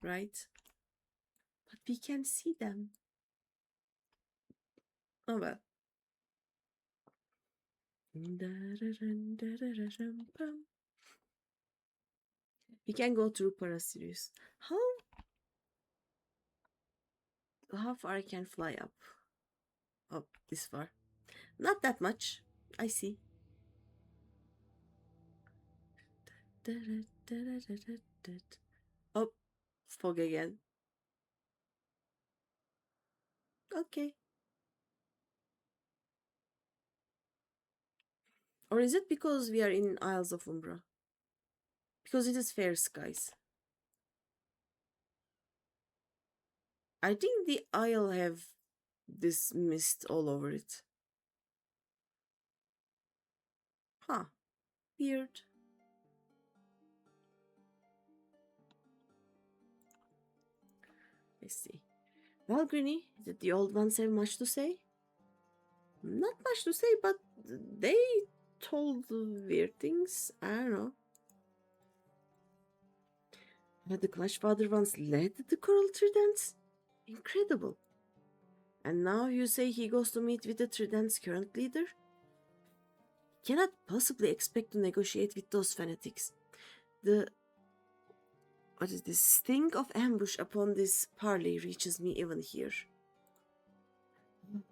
right? But we can see them. Oh well. We can go through Parasirius. How far I can fly up? Up this far. Not that much. I see. Oh, fog again. Okay. Or is it because we are in Isles of Umbra? Because it is fair skies. I think the Isle have this mist all over it. Huh. Weird. I see. Well, Greeny, did the old ones have much to say? Not much to say, but they told weird things. I don't know. But the Clashfather once led the Coral Tridents? Incredible. And now you say he goes to meet with the Trident's current leader? Cannot possibly expect to negotiate with those fanatics. What is this? Sting of ambush upon this parley reaches me even here.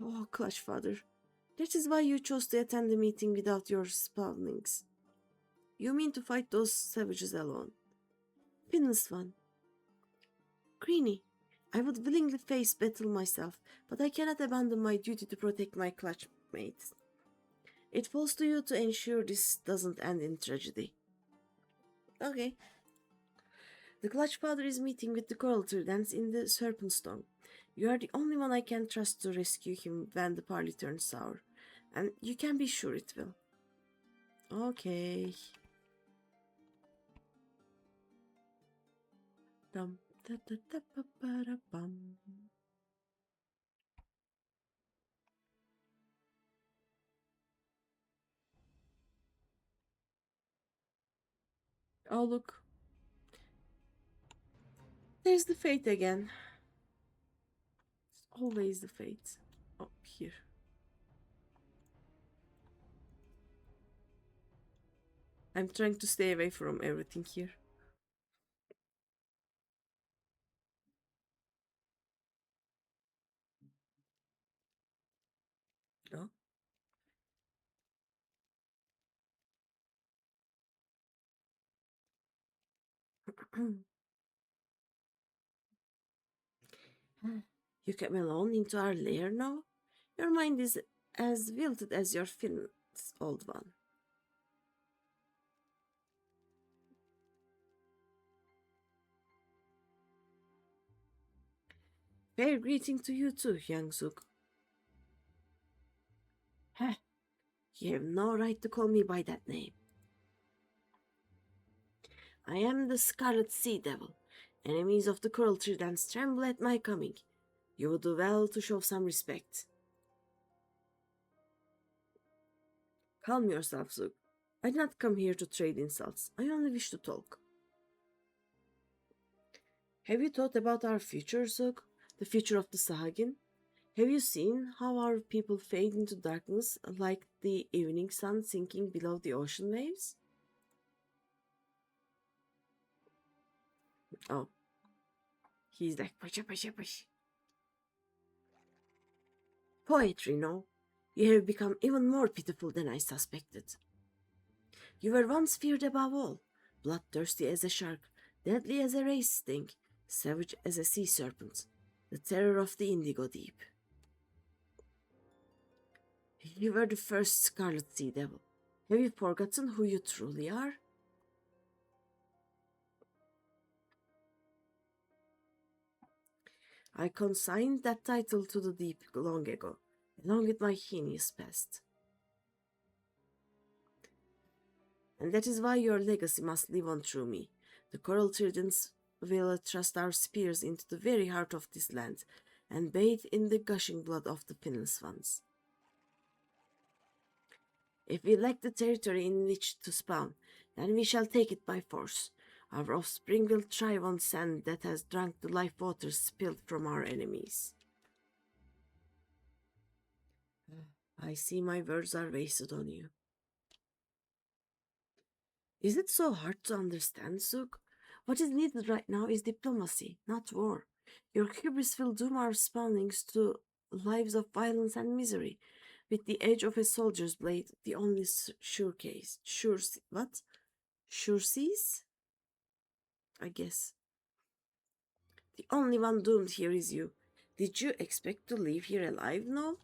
Oh, Clashfather. That is why you chose to attend the meeting without your spawnings. You mean to fight those savages alone? Finless one. Greeny, I would willingly face battle myself, but I cannot abandon my duty to protect my clutchmates. It falls to you to ensure this doesn't end in tragedy. Okay. The Clutchfather is meeting with the Coral Tridents in the Serpent Storm. You are the only one I can trust to rescue him when the parley turns sour. And you can be sure it will. Okay. Dum, da, da, da, ba, ba, da, bum. Oh, look. There's the fate again. It's always the fate. Oh, here. I'm trying to stay away from everything here. No? You came alone into our lair now? Your mind is as wilted as your fins, old one. Fair greeting to you too, young Zook. Heh, you have no right to call me by that name. I am the Scarlet Sea Devil. Enemies of the Coral Tree Dance tremble at my coming. You would do well to show some respect. Calm yourself, Zook. I did not come here to trade insults. I only wish to talk. Have you thought about our future, Zook? The future of the Sahagin? Have you seen how our people fade into darkness like the evening sun sinking below the ocean waves? Oh, he's like, pasha, pasha, pasha. Poetry, no? You have become even more pitiful than I suspected. You were once feared above all, bloodthirsty as a shark, deadly as a race sting, savage as a sea serpent, the terror of the Indigo Deep. You were the first Scarlet Sea Devil. Have you forgotten who you truly are? I consigned that title to the deep long ago, along with my heinous past. And that is why your legacy must live on through me. The coral tridents will thrust our spears into the very heart of this land, and bathe in the gushing blood of the finless ones. If we lack the territory in which to spawn, then we shall take it by force. Our offspring will thrive on sand that has drunk the life waters spilled from our enemies. I see my words are wasted on you. Is it so hard to understand, Zook? What is needed right now is diplomacy, not war. Your hubris will doom our spawnings to lives of violence and misery, with the edge of a soldier's blade the only sure case. Sure seas? I guess. The only one doomed here is you. Did you expect to leave here alive, no?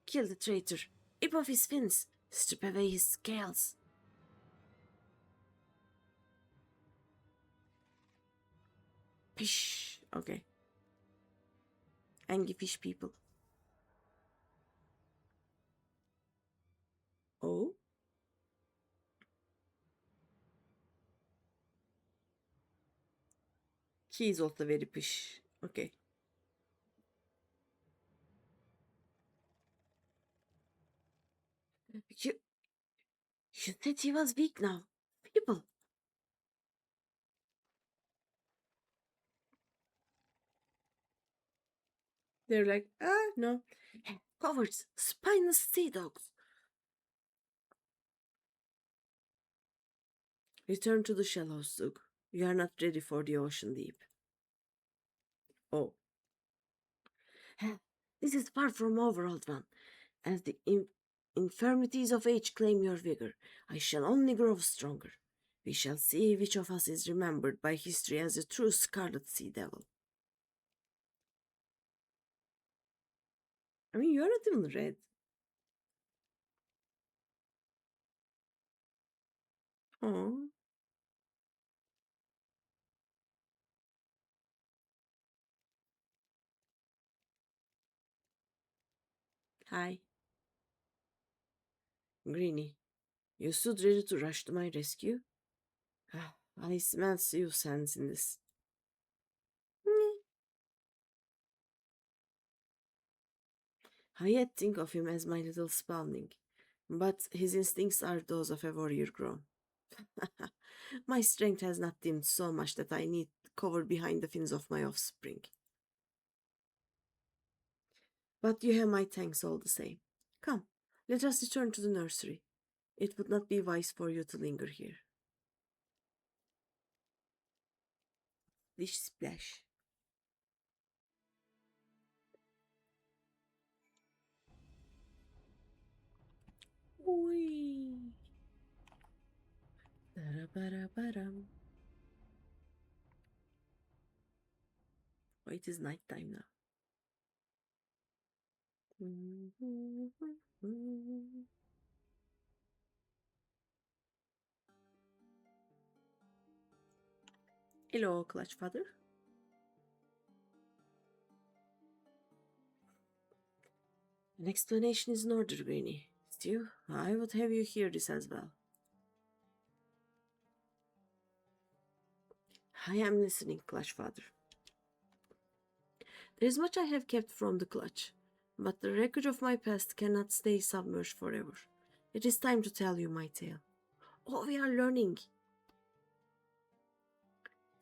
Kill the traitor. Rip off his fins. Strip away his scales. Pish. Okay. Angry fish people. Oh? He is also very pish. Okay. You said he was weak now. People. They're like, no. Cowards, spineless sea dogs. Return to the shallows, Zug. You are not ready for the ocean deep. Oh. This is far from over, old one. As the infirmities of age claim your vigor, I shall only grow stronger. We shall see which of us is remembered by history as a true Scarlet Sea Devil. I mean, you're not even red. Oh. Hi. Greeny, you stood ready to rush to my rescue? I smell you sense in this. I yet think of him as my little spawning, but his instincts are those of a warrior grown. My strength has not dimmed so much that I need cover behind the fins of my offspring. But you have my thanks all the same. Come, let us return to the nursery. It would not be wise for you to linger here. Dish splash. Oi. Ba-da-ba-da-ba-dum. Oh, it is night time now. Hello, Clutch Father. An explanation is in order, Greeny. Still, I would have you hear this as well. I am listening, Clutch Father. There is much I have kept from the Clutch, but the wreckage of my past cannot stay submerged forever. It is time to tell you my tale. Oh, we are learning.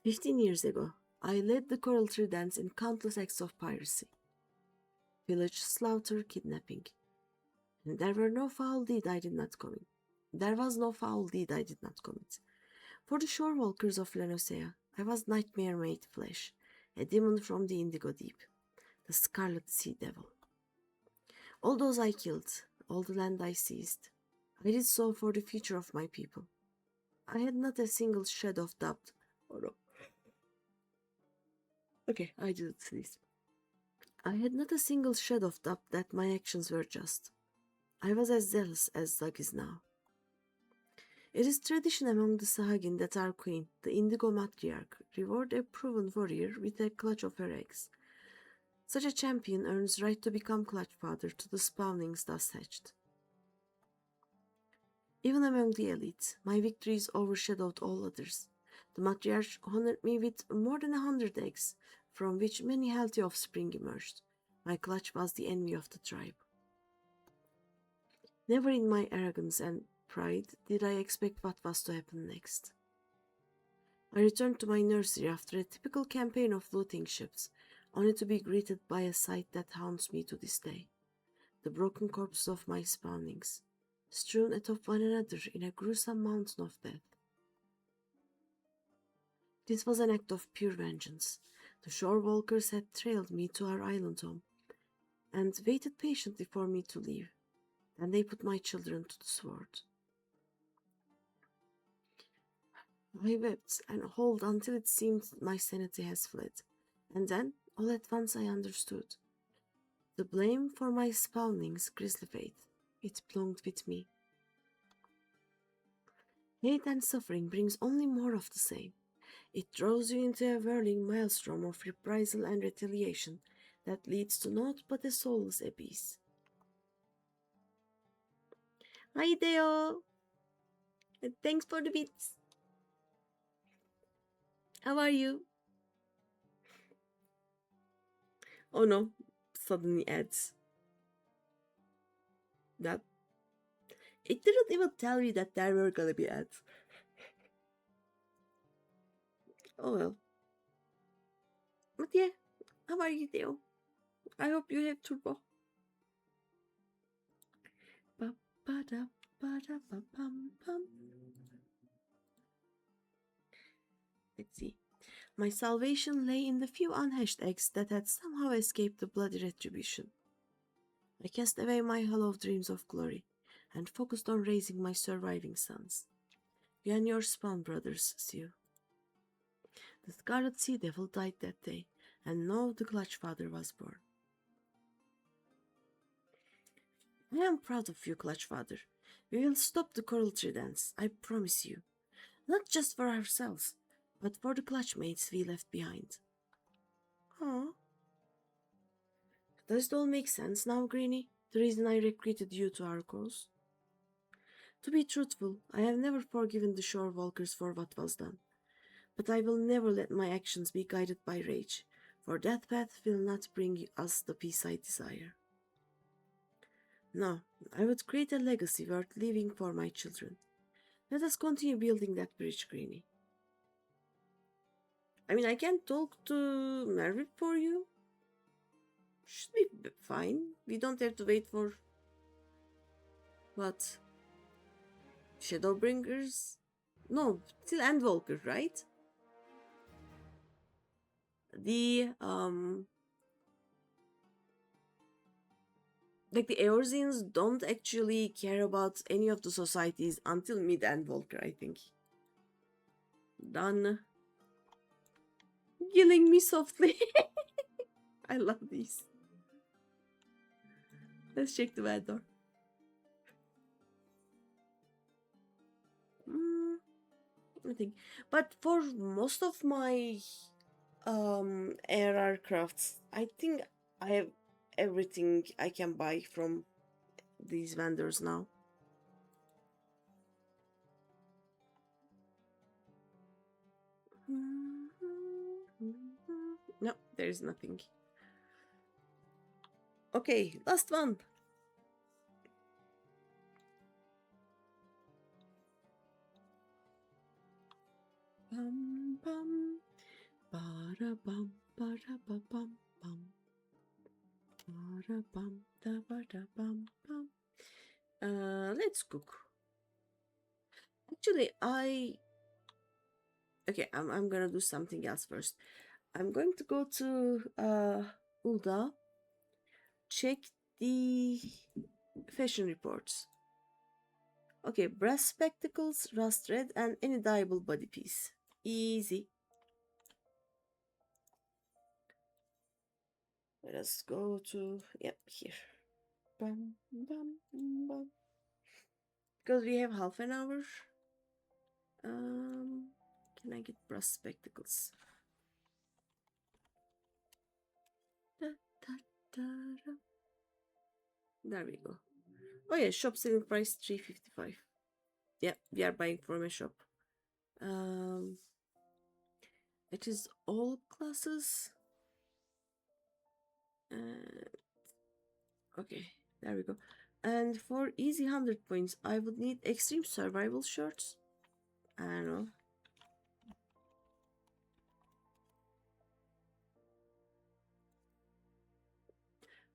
15 years ago, I led the Coral Tree Dance in countless acts of piracy. Pillage, slaughter, kidnapping. And there was no foul deed I did not commit. For the shore walkers of Lanosea, I was nightmare made flesh, a demon from the Indigo Deep, the Scarlet Sea Devil. All those I killed, all the land I seized, I did so for the future of my people. I had not a single shred of doubt. Okay, I did this. I had not a single shred of doubt that my actions were just. I was as zealous as Zug is now. It is tradition among the Sahagin that our queen, the Indigo Matriarch, reward a proven warrior with a clutch of her eggs. Such a champion earns right to become clutch father to the spawnings thus hatched. Even among the elite, my victories overshadowed all others. The matriarch honored me with more than 100 eggs, from which many healthy offspring emerged. My clutch was the envy of the tribe. Never in my arrogance and pride did I expect what was to happen next. I returned to my nursery after a typical campaign of looting ships, only to be greeted by a sight that haunts me to this day. The broken corpses of my spawnings, strewn atop one another in a gruesome mountain of death. This was an act of pure vengeance. The shore walkers had trailed me to our island home, and waited patiently for me to leave. Then they put my children to the sword. I wept and howled until it seemed my sanity has fled, and then, all at once, I understood. The blame for my spawning's grisly fate, it belonged with me. Hate and suffering brings only more of the same. It throws you into a whirling maelstrom of reprisal and retaliation that leads to naught but a soulless abyss. Hi, Deo! Thanks for the bits. How are you? Oh no, suddenly ads. That it didn't even tell me that there were gonna be ads. Oh well. But yeah, how are you, Theo? I hope you have turbo. Let's see. My salvation lay in the few unhatched eggs that had somehow escaped the bloody retribution. I cast away my hollow dreams of glory and focused on raising my surviving sons. You and your spawn brothers, Sue. The Scarlet Sea Devil died that day, and now the Clutch Father was born. I am proud of you, Clutch Father. We will stop the Coral Tree Dance, I promise you. Not just for ourselves, but for the clutch mates we left behind. Aww. Does it all make sense now, Greeny? The reason I recruited you to our cause? To be truthful, I have never forgiven the shore walkers for what was done. But I will never let my actions be guided by rage, for that path will not bring us the peace I desire. No, I would create a legacy worth leaving for my children. Let us continue building that bridge, Greeny. I mean, I can talk to Mervyn for you. Should be fine. We don't have to wait for... What? Shadowbringers? No, still Endwalker, right? The, like the Eorzeans don't actually care about any of the societies until mid-Endwalker, I think. Done. Killing me softly. I love these. Let's check the bad door. Nothing. But for most of my ARR crafts, I think I have everything I can buy from these vendors now. No, there is nothing. Okay, last one. Bum bum, bada bum, bada ba bum bum, bada bum, da bada bum bum. Let's cook. Actually, okay, I'm gonna do something else first. I'm going to go to Ulda, check the fashion reports. Okay, brass spectacles, rust red, and any dyeable body piece. Easy. Let us go to, yep, here. Bum, bum, bum. Because we have half an hour. Can I get brass spectacles? Da, da, da, da. There we go. Oh yeah, shop selling price 355. Yeah, we are buying from a shop. It is all classes. Okay, there we go. And for easy 100 points, I would need extreme survival shirts. I don't know.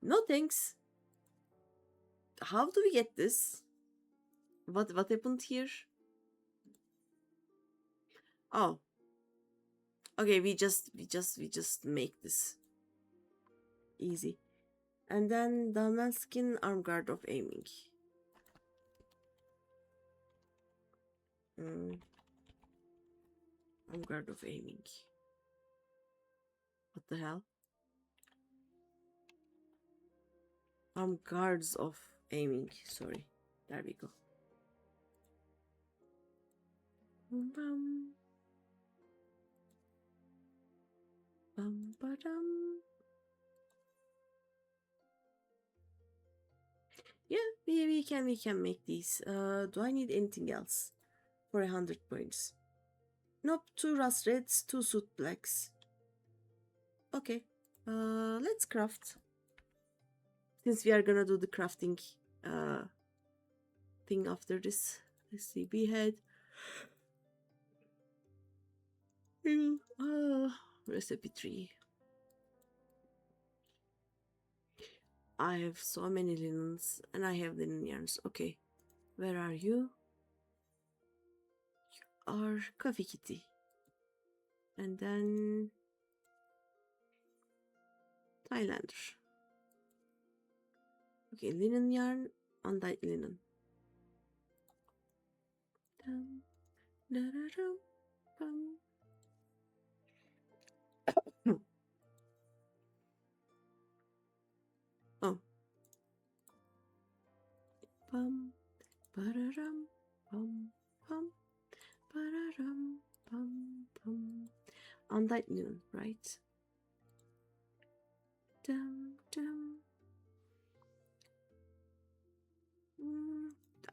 No thanks. How do we get this? What happened here? Oh. Okay, we just make this. Easy. And then Diamond Skin Arm Guard of Aiming. Arm Guard of Aiming. What the hell? Arm Guards of Aiming. Sorry. There we go. Bum, bum, ba-dum. Yeah, we can make these. Do I need anything else for 100 points? Nope, 2 rust reds, 2 suit blacks. Okay, let's craft. Since we are gonna do the crafting thing after this. Let's see, we had recipe 3. I have so many linens and I have linen yarns. Okay, where are you? You are Coffee Kitty. And then Thailander. Okay, linen yarn, undyed linen. Oh. Pum, pararam, pum, pum, pararam, pum, pum. Undyed linen, right? Dum, dum.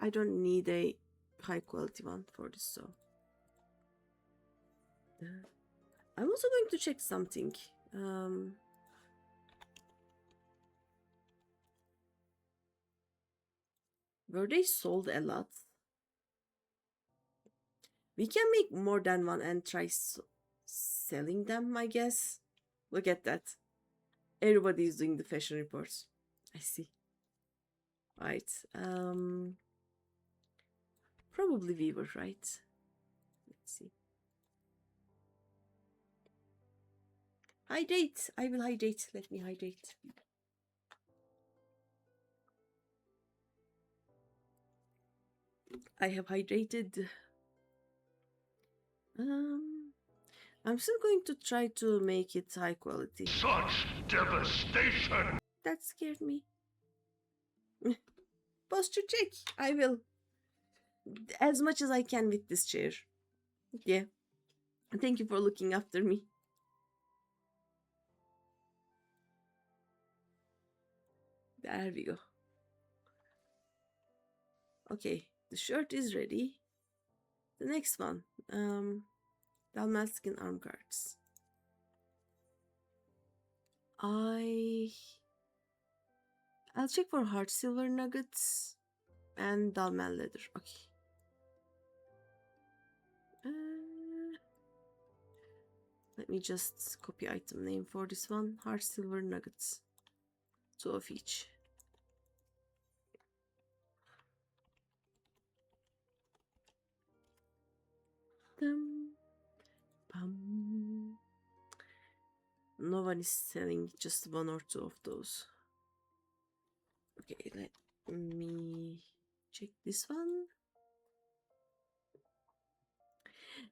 I don't need a high quality one for this, so I'm also going to check something. Were they sold a lot? We can make more than one and try selling them, I guess. Look at that. Everybody is doing the fashion reports. I see. Right. Probably Weaver, right? Let's see. Hydrate. I will hydrate. Let me hydrate. I have hydrated. I'm still going to try to make it high quality. Such devastation! That scared me. Posture check. I will. As much as I can with this chair. Yeah. Thank you for looking after me. There we go. Okay, the shirt is ready. The next one, Dalmaskin arm cards. I'll check for hard silver nuggets and Dalman leather. Okay. Let me just copy item name for this one. Hard silver nuggets. 2 of each. Bum. No one is selling just 1 or 2 of those. Okay, let me check this one.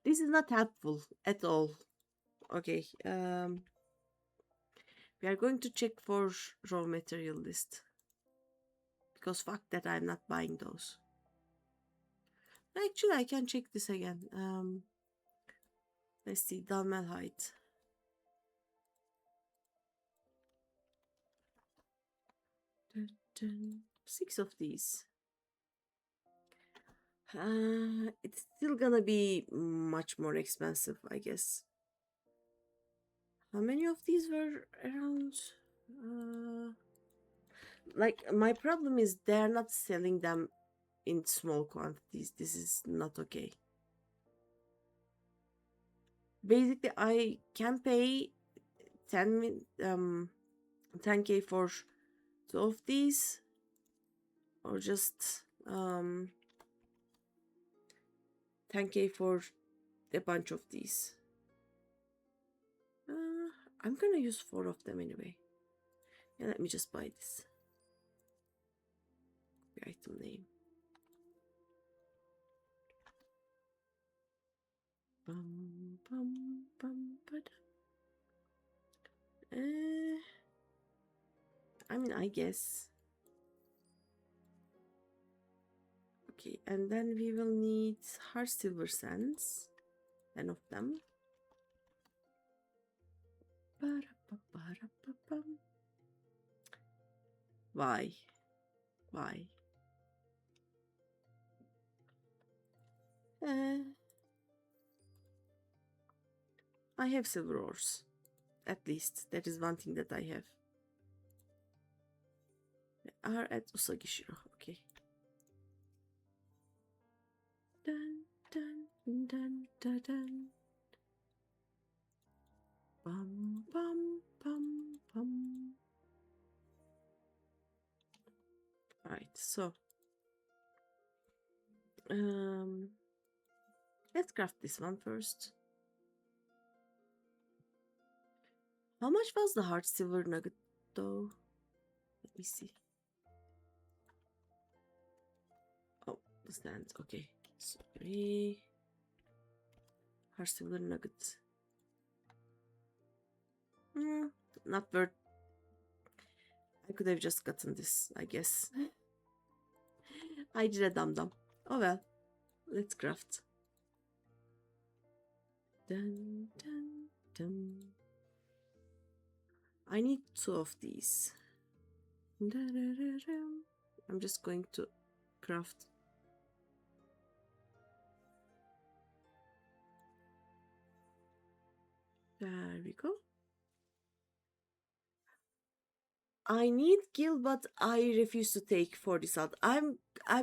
This is not helpful at all. Okay, we are going to check for raw material list. Because fuck that, I'm not buying those. Actually, I can check this again. Let's see, Dalmel height. Dun, dun. 6 of these. It's still gonna be much more expensive, I guess. How many of these were around? Like, my problem is they're not selling them in small quantities. This is not okay. Basically, I can pay 10k for 2 of these, or just 10k for a bunch of these. I'm gonna use 4 of them anyway. Yeah, let me just buy this. The item name. Bum, bum, bum, I mean, I guess. Okay, and then we will need hard silver sands. 10 of them. Why? Why? I have silver ores. At least. That is one thing that I have. Are at Usagishiro. Okay. Dun, dun, dun, dun, dun. Bum, bum, bum, bum. Alright, so let's craft this one first. How much was the hard silver nugget though? Let me see. Oh, the stands. Okay. Sorry. Hard silver nuggets. Not worth. I could have just gotten this, I guess. I did a dum-dum. Oh well. Let's craft. Dun, dun, dun. I need 2 of these. I'm just going to craft. There we go. I need gil, but I refuse to take for this out. I'm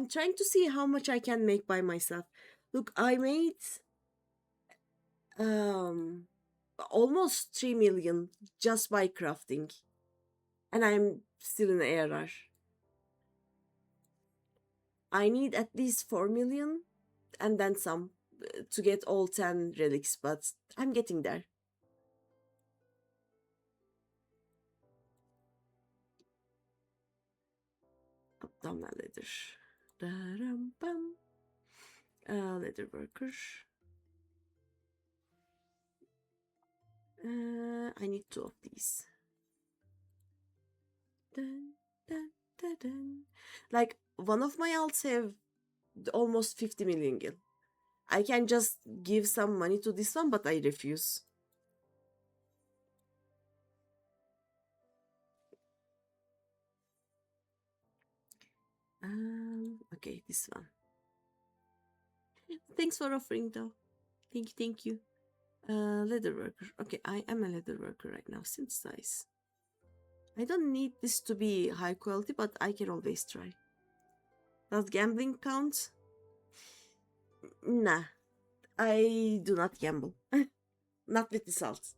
trying to see how much I can make by myself. Look, I made almost 3 million just by crafting. And I'm still in error. I need at least 4 million and then some to get all 10 relics, but I'm getting there. Abdominal leather. Leather worker. I need 2 of these. Dun, dun, dun, dun. Like, one of my alts have almost 50 million gil. I can just give some money to this one, but I refuse. Okay, this one. Thanks for offering though. Thank you. Leather worker. Okay, I am a leather worker right now. Synthesize. I don't need this to be high quality, but I can always try. Does gambling count? Nah, I do not gamble. Not with the salt.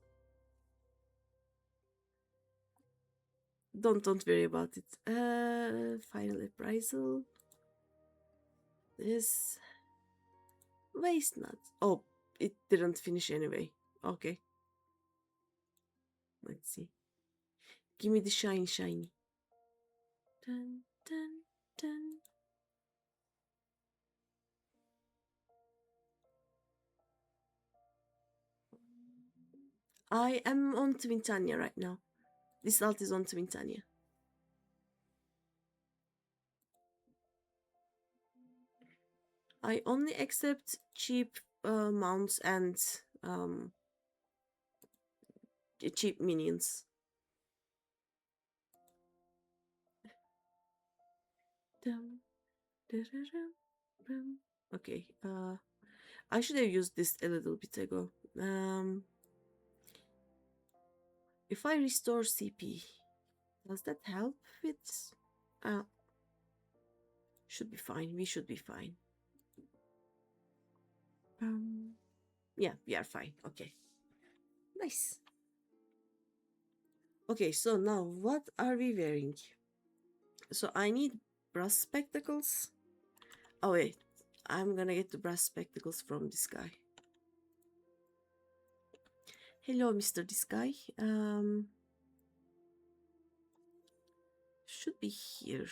Don't worry about it. Final appraisal. This waste nut. Oh, it didn't finish anyway. Okay. Let's see. Give me the shiny. Dun, dun, dun. I am on Twintania right now. This salt is on Twintania. I only accept cheap mounts and cheap minions. Okay, I should have used this a little bit ago. If I restore CP, does that help with... should be fine. We should be fine. Yeah, we are fine. Okay. Nice. Okay, so now what are we wearing? So I need brass spectacles. Oh wait, I'm gonna get the brass spectacles from this guy. Hello, Mr. This guy. Should be here.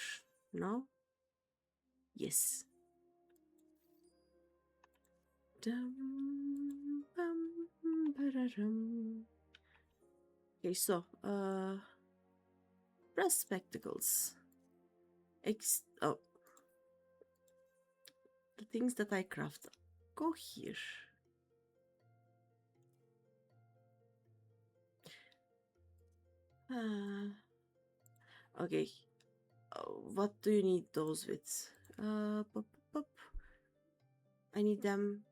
No? Yes. Okay, so brass spectacles. Oh, the things that I craft go here. Okay. What do you need those with? Pop, pop. I need them.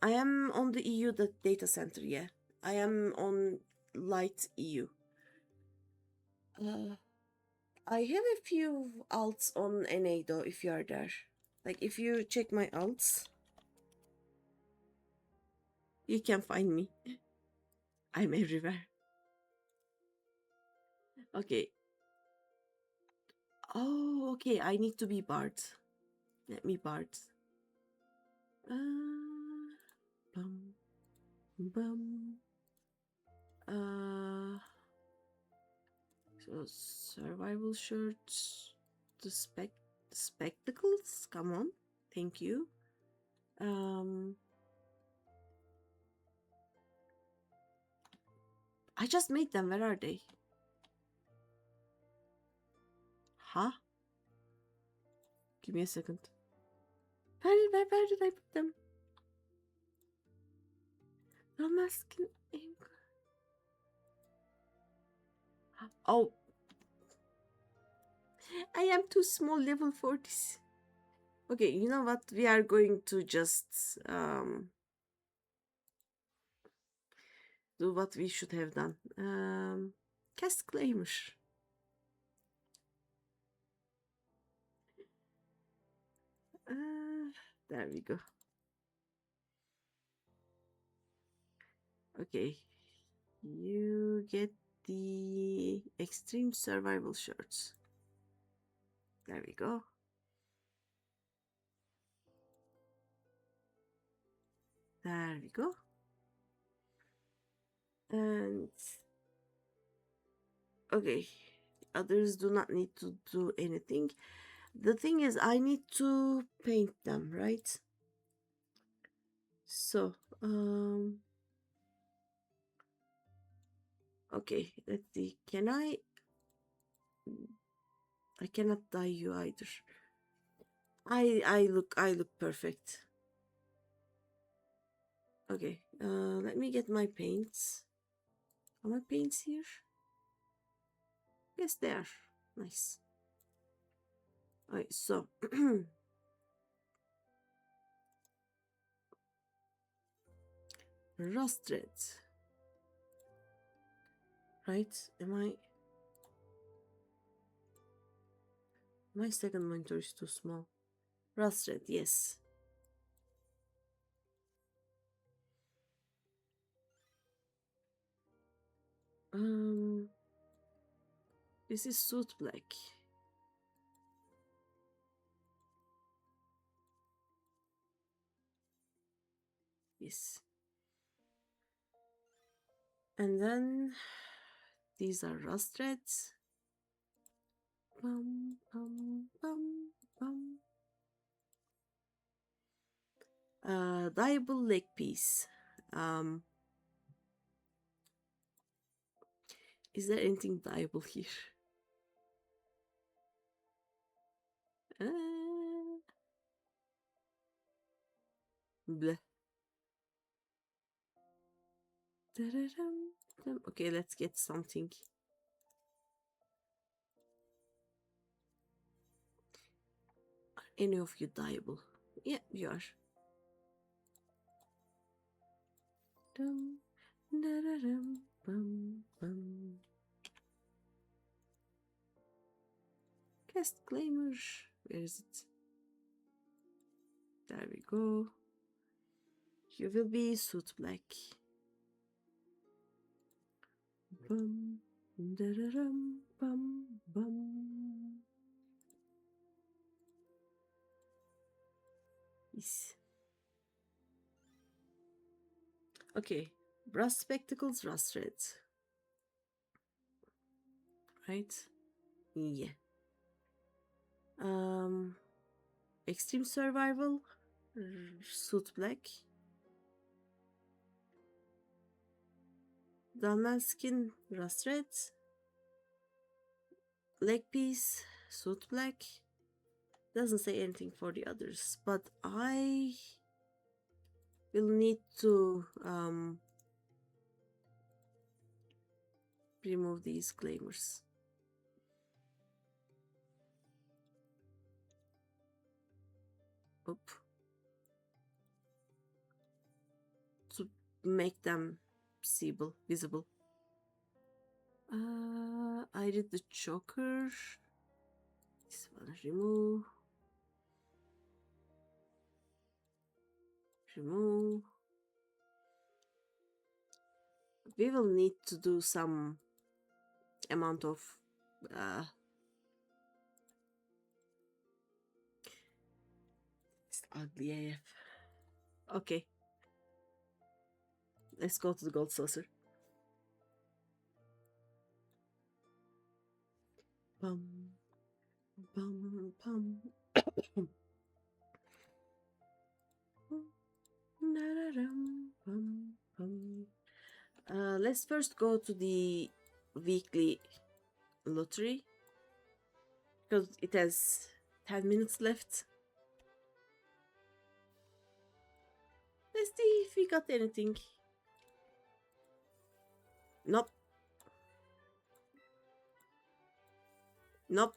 I am on the EU data center, yeah. I am on light EU. I have a few alts on NA though, if you are there. Like, if you check my alts, you can find me. I'm everywhere. Okay. Oh, okay, I need to be Bard. Let me Bard. Bum, bum. So survival shirts, the spectacles. Come on, thank you. I just made them. Where are they? Huh? Give me a second. Where did I put them? No mask and ink. Oh, I am too small level for this. Okay, you know what? We are going to just do what we should have done. Cast Claimer. There we go. Okay, you get the extreme survival shirts. There we go. There we go. And okay, others do not need to do anything. The thing is, I need to paint them, right? So, okay, let's see. Can I cannot dye you either. I look perfect. Okay, let me get my paints. Are my paints here? Yes, they are. Nice. Alright, so rust red. Right? My second monitor is too small. Rust red, yes. This is soot black. Yes. And then these are rust reds. Bum, bum, bum, bum. Dyeable leg piece. Is there anything dyeable here? Bleh. Okay, let's get something. Are any of you dyeable? Yeah, you are. Dum, da-da-dum, bum, bum. Cast Claimer. Where is it? There we go. You will be soot black. Bum, da-da-dum, bum, bum. Yes. Okay. Brass spectacles, rust red. Right? Yeah. Extreme survival, suit black. Dunman skin, rust red. Leg piece, suit black. Doesn't say anything for the others, but I will need to remove these claimers. Up. To make them visible. I did the choker. This one remove. Remove. We will need to do some amount of it's ugly AF. Okay. Let's go to the gold saucer. Bum, bum, bum. Let's first go to the weekly lottery because it has 10 minutes left. Let's see if we got anything. Nope. Nope.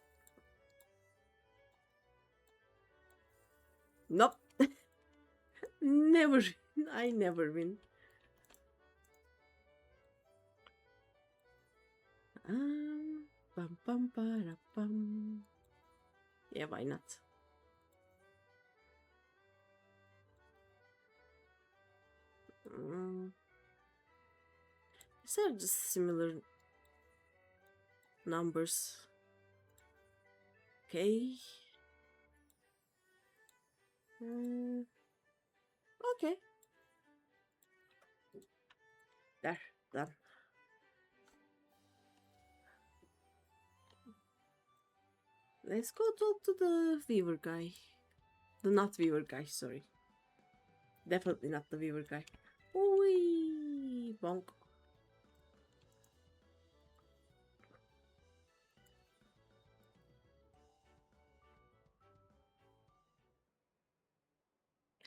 Nope. Never. I never win. Bum, bum, para, bum. Yeah, why not? These are just similar numbers. Okay. Okay. There, done. Let's go talk to the weaver guy. The not weaver guy, sorry. Definitely not the weaver guy. Oi, bonk.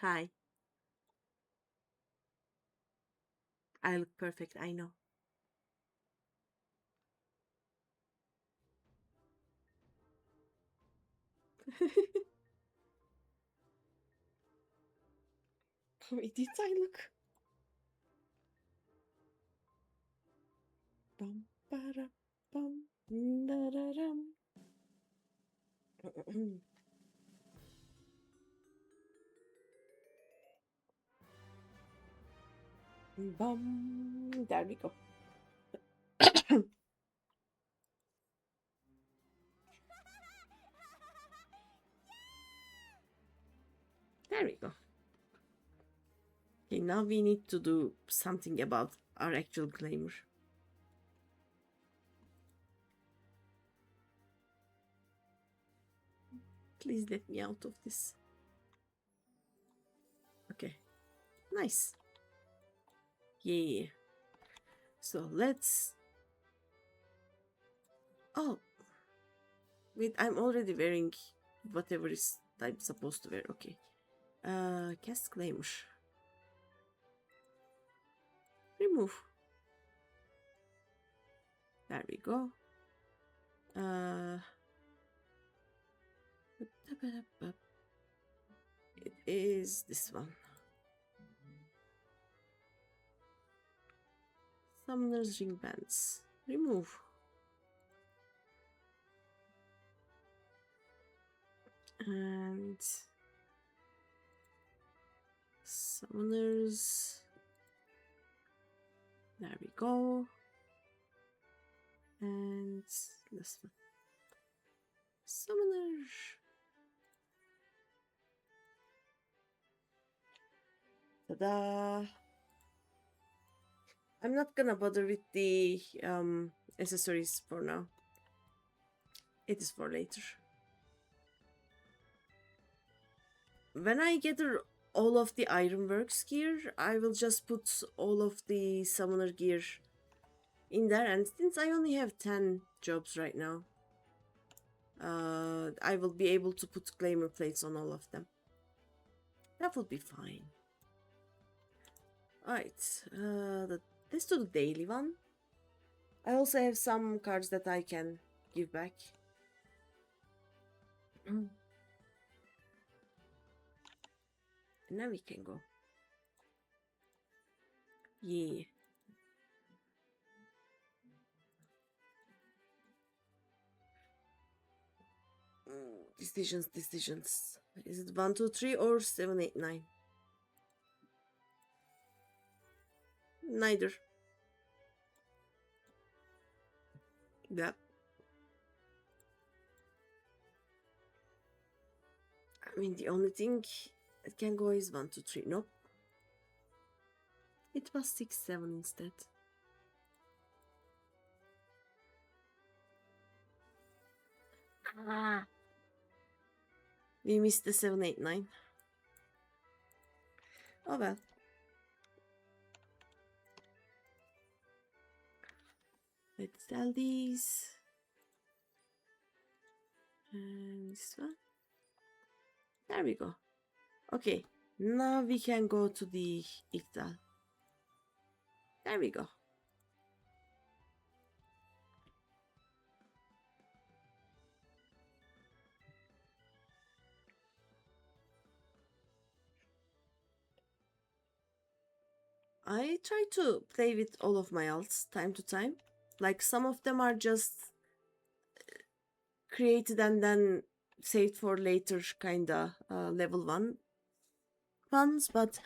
Hi. I look perfect, I know. Wait, did I look? Bum, ba-da, bum, da-da-dum. Bum. There we go. There we go. Okay, now we need to do something about our actual glamour. Please let me out of this. Okay, nice. Yeah. So let's. Oh, wait, I'm already wearing whatever is I'm supposed to wear. Okay. Cast glamour. Remove. There we go. It is this one. Summoner's ring bands. Remove. And summoners. There we go. And this one. Summoner. Ta-da! I'm not gonna bother with the accessories for now. It is for later. When I gather all of the Ironworks gear, I will just put all of the summoner gear in there, and since I only have 10 jobs right now, I will be able to put glamour plates on all of them. That will be fine. Alright, let's do the daily one. I also have some cards that I can give back. And now we can go. Yeah. Decisions. Is it 1, 2, 3 or 7, 8, 9? Neither. Yeah. I mean, the only thing that can go is 1, 2, 3. Nope. It was 6, 7 instead. Ah. We missed the 7, 8, 9. Oh well. Let's sell these. And this one. There we go. Okay. Now we can go to the Iftal. There we go. I try to play with all of my alts time to time. Like some of them are just created and then saved for later kinda level 1 ones, but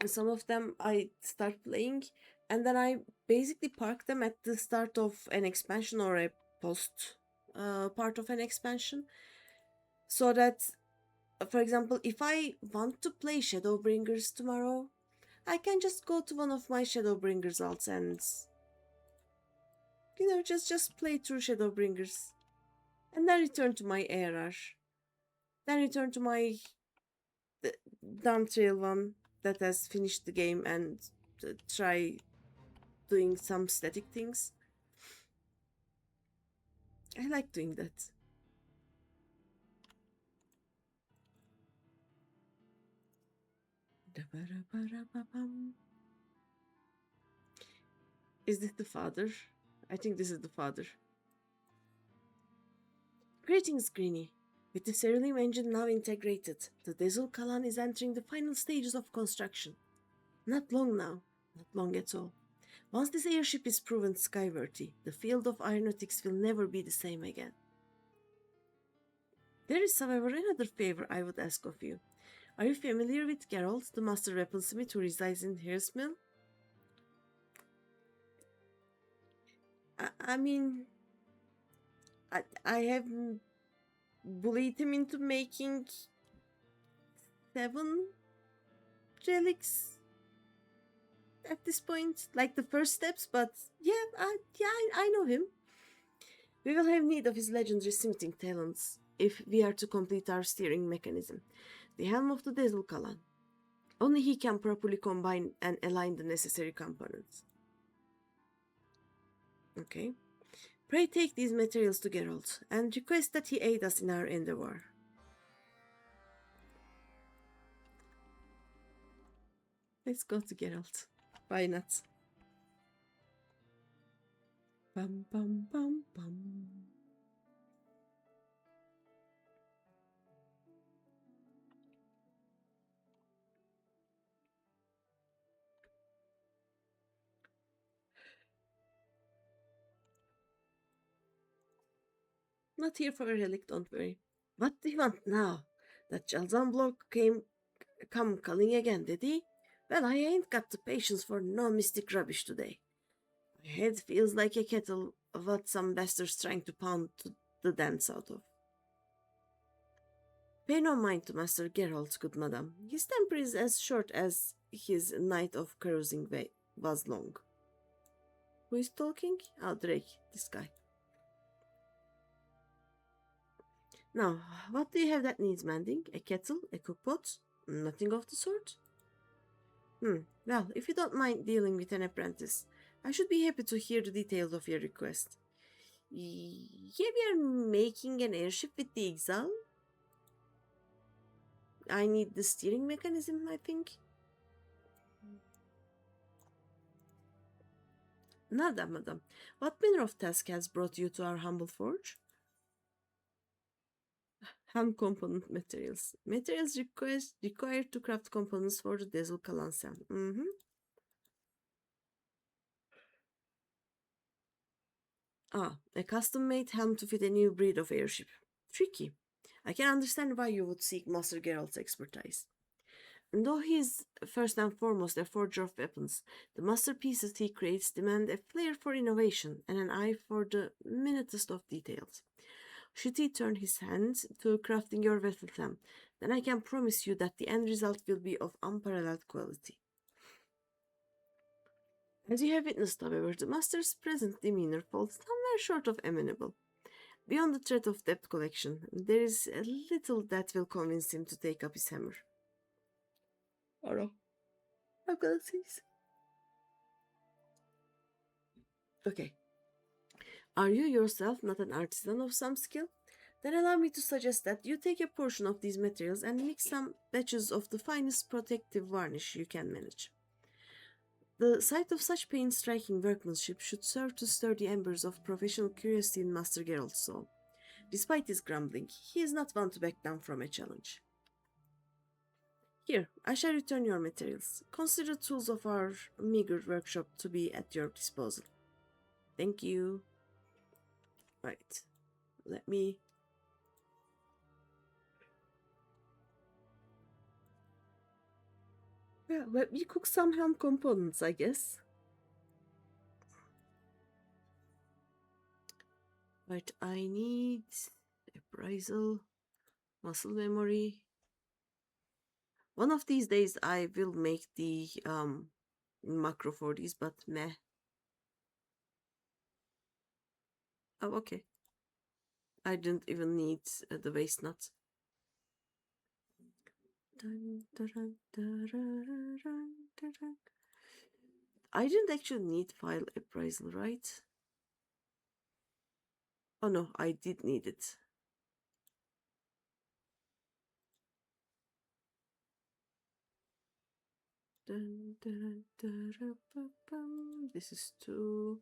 some of them I start playing and then I basically park them at the start of an expansion or a post part of an expansion, so that for example, if I want to play Shadowbringers tomorrow, I can just go to one of my Shadowbringers alts and just play through Shadowbringers, and then return to my ARR, then return to my Down Trail one that has finished the game and try doing some static things. I like doing that. Is this the father? I think this is the father. Greetings, Greeny. With the Cerulean engine now integrated, the Dazzle Kalan is entering the final stages of construction. Not long now, not long at all. Once this airship is proven skyworthy, the field of aeronautics will never be the same again. There is, however, another favor I would ask of you. Are you familiar with Geralt, the master weaponsmith who resides in Harris Mill? I mean, I have bullied him into making 7 relics at this point, like the first steps, but I know him. We will have need of his legendary smithing talents if we are to complete our steering mechanism, the helm of the Dazzle Kalan. Only he can properly combine and align the necessary components. Okay. Pray take these materials to Geralt and request that he aid us in our endeavor. Let's go to Geralt. Why not? Bum bum bum bum. Not here for a relic, don't worry. What do you want now? That Jalzan bloke come calling again, did he? Well, I ain't got the patience for no mystic rubbish today. My head feels like a kettle what some bastard's trying to pound the dance out of. Pay no mind to Master Geralt, good madam. His temper is as short as his night of carousing was long. Who is talking? Oh, Drake, this guy. Now, what do you have that needs mending? A kettle? A cookpot? Nothing of the sort? Well, if you don't mind dealing with an apprentice, I should be happy to hear the details of your request. Yeah, we are making an airship with the Exile. I need the steering mechanism, I think. Nada, madam. What manner of task has brought you to our humble forge? Hand component materials. Materials required to craft components for the Dazzle Kalan. A custom-made helm to fit a new breed of airship. Tricky. I can understand why you would seek Master Geralt's expertise. And though he is first and foremost a forger of weapons, the masterpieces he creates demand a flair for innovation and an eye for the minutest of details. Should he turn his hand to crafting your vessel helm, then I can promise you that the end result will be of unparalleled quality. As you have witnessed, however, the master's present demeanor falls somewhere short of amenable. Beyond the threat of debt collection, there is little that will convince him to take up his hammer. Alright. I've got to see. Okay. Are you yourself not an artisan of some skill? Then allow me to suggest that you take a portion of these materials and mix some batches of the finest protective varnish you can manage. The sight of such painstaking workmanship should serve to stir the embers of professional curiosity in Master Geralt's soul. Despite his grumbling, he is not one to back down from a challenge. Here, I shall return your materials. Consider the tools of our meager workshop to be at your disposal. Thank you. Right. Let me... Yeah, let me cook some ham components, I guess. Right, I need appraisal, muscle memory. One of these days I will make the macro for these, but meh. Oh, okay. I didn't even need the waste nuts. I didn't actually need file appraisal, right? Oh no, I did need it. This is 2.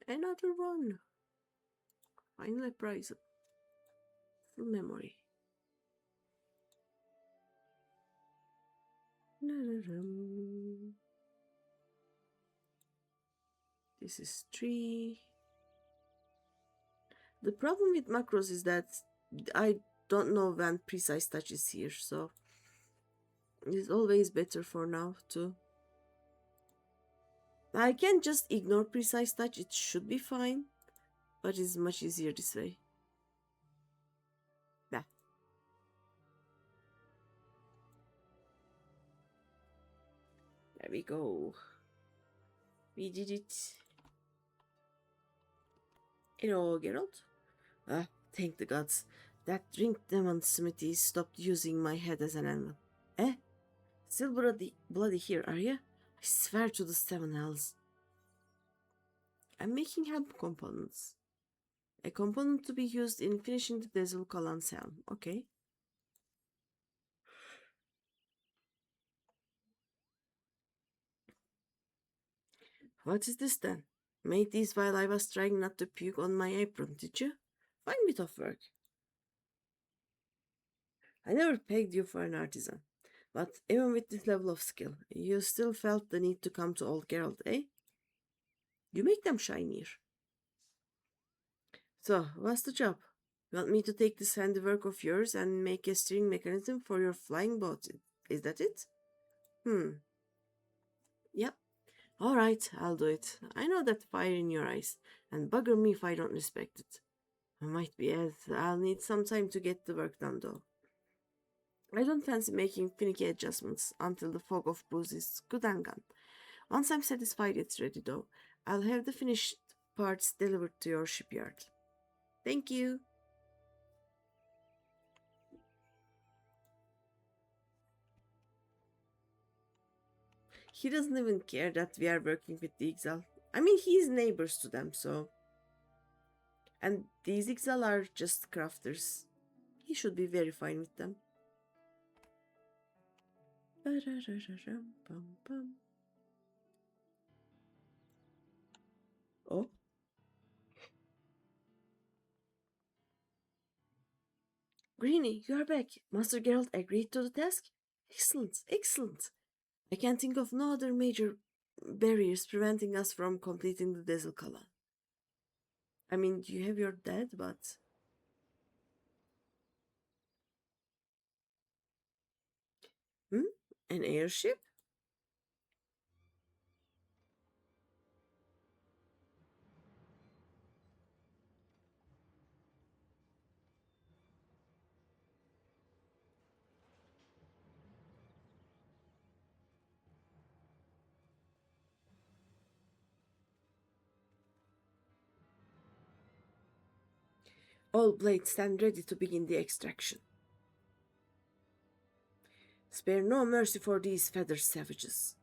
Another one. Finally prize. Full memory. This is 3. The problem with macros is that I don't know when precise touch is here, so it's always better for now to... I can just ignore precise touch, it should be fine, but it's much easier this way. Yeah. There we go. We did it. Hello, Geralt. Ah, thank the gods. That drink demon Smithy stopped using my head as an anvil. Eh? Still bloody here, are you? I swear to the 7 hells. I'm making help components. A component to be used in finishing the Dazzle Kalan's helm. Okay. What is this then? Made these while I was trying not to puke on my apron, did you? Fine bit of work. I never pegged you for an artisan, but even with this level of skill, you still felt the need to come to old Geralt, eh? You make them shinier. So, what's the job? You want me to take this handiwork of yours and make a steering mechanism for your flying boat? Is that it? Yep. Alright, I'll do it. I know that fire in your eyes, and bugger me if I don't respect it. I might be as I'll need some time to get the work done though. I don't fancy making finicky adjustments until the fog of booze is good and gone. Once I'm satisfied it's ready though, I'll have the finished parts delivered to your shipyard. Thank you. He doesn't even care that we are working with the Ixal. I mean, he's neighbors to them, so... And these Ixal are just crafters. He should be very fine with them. Oh. Greeny, you are back. Master Geralt agreed to the task? Excellent, excellent. I can think of no other major barriers preventing us from completing the Dazzle Kalan. I mean, you have your dad, but... An airship? All blades stand ready to begin the extraction. Spare no mercy for these feathered savages.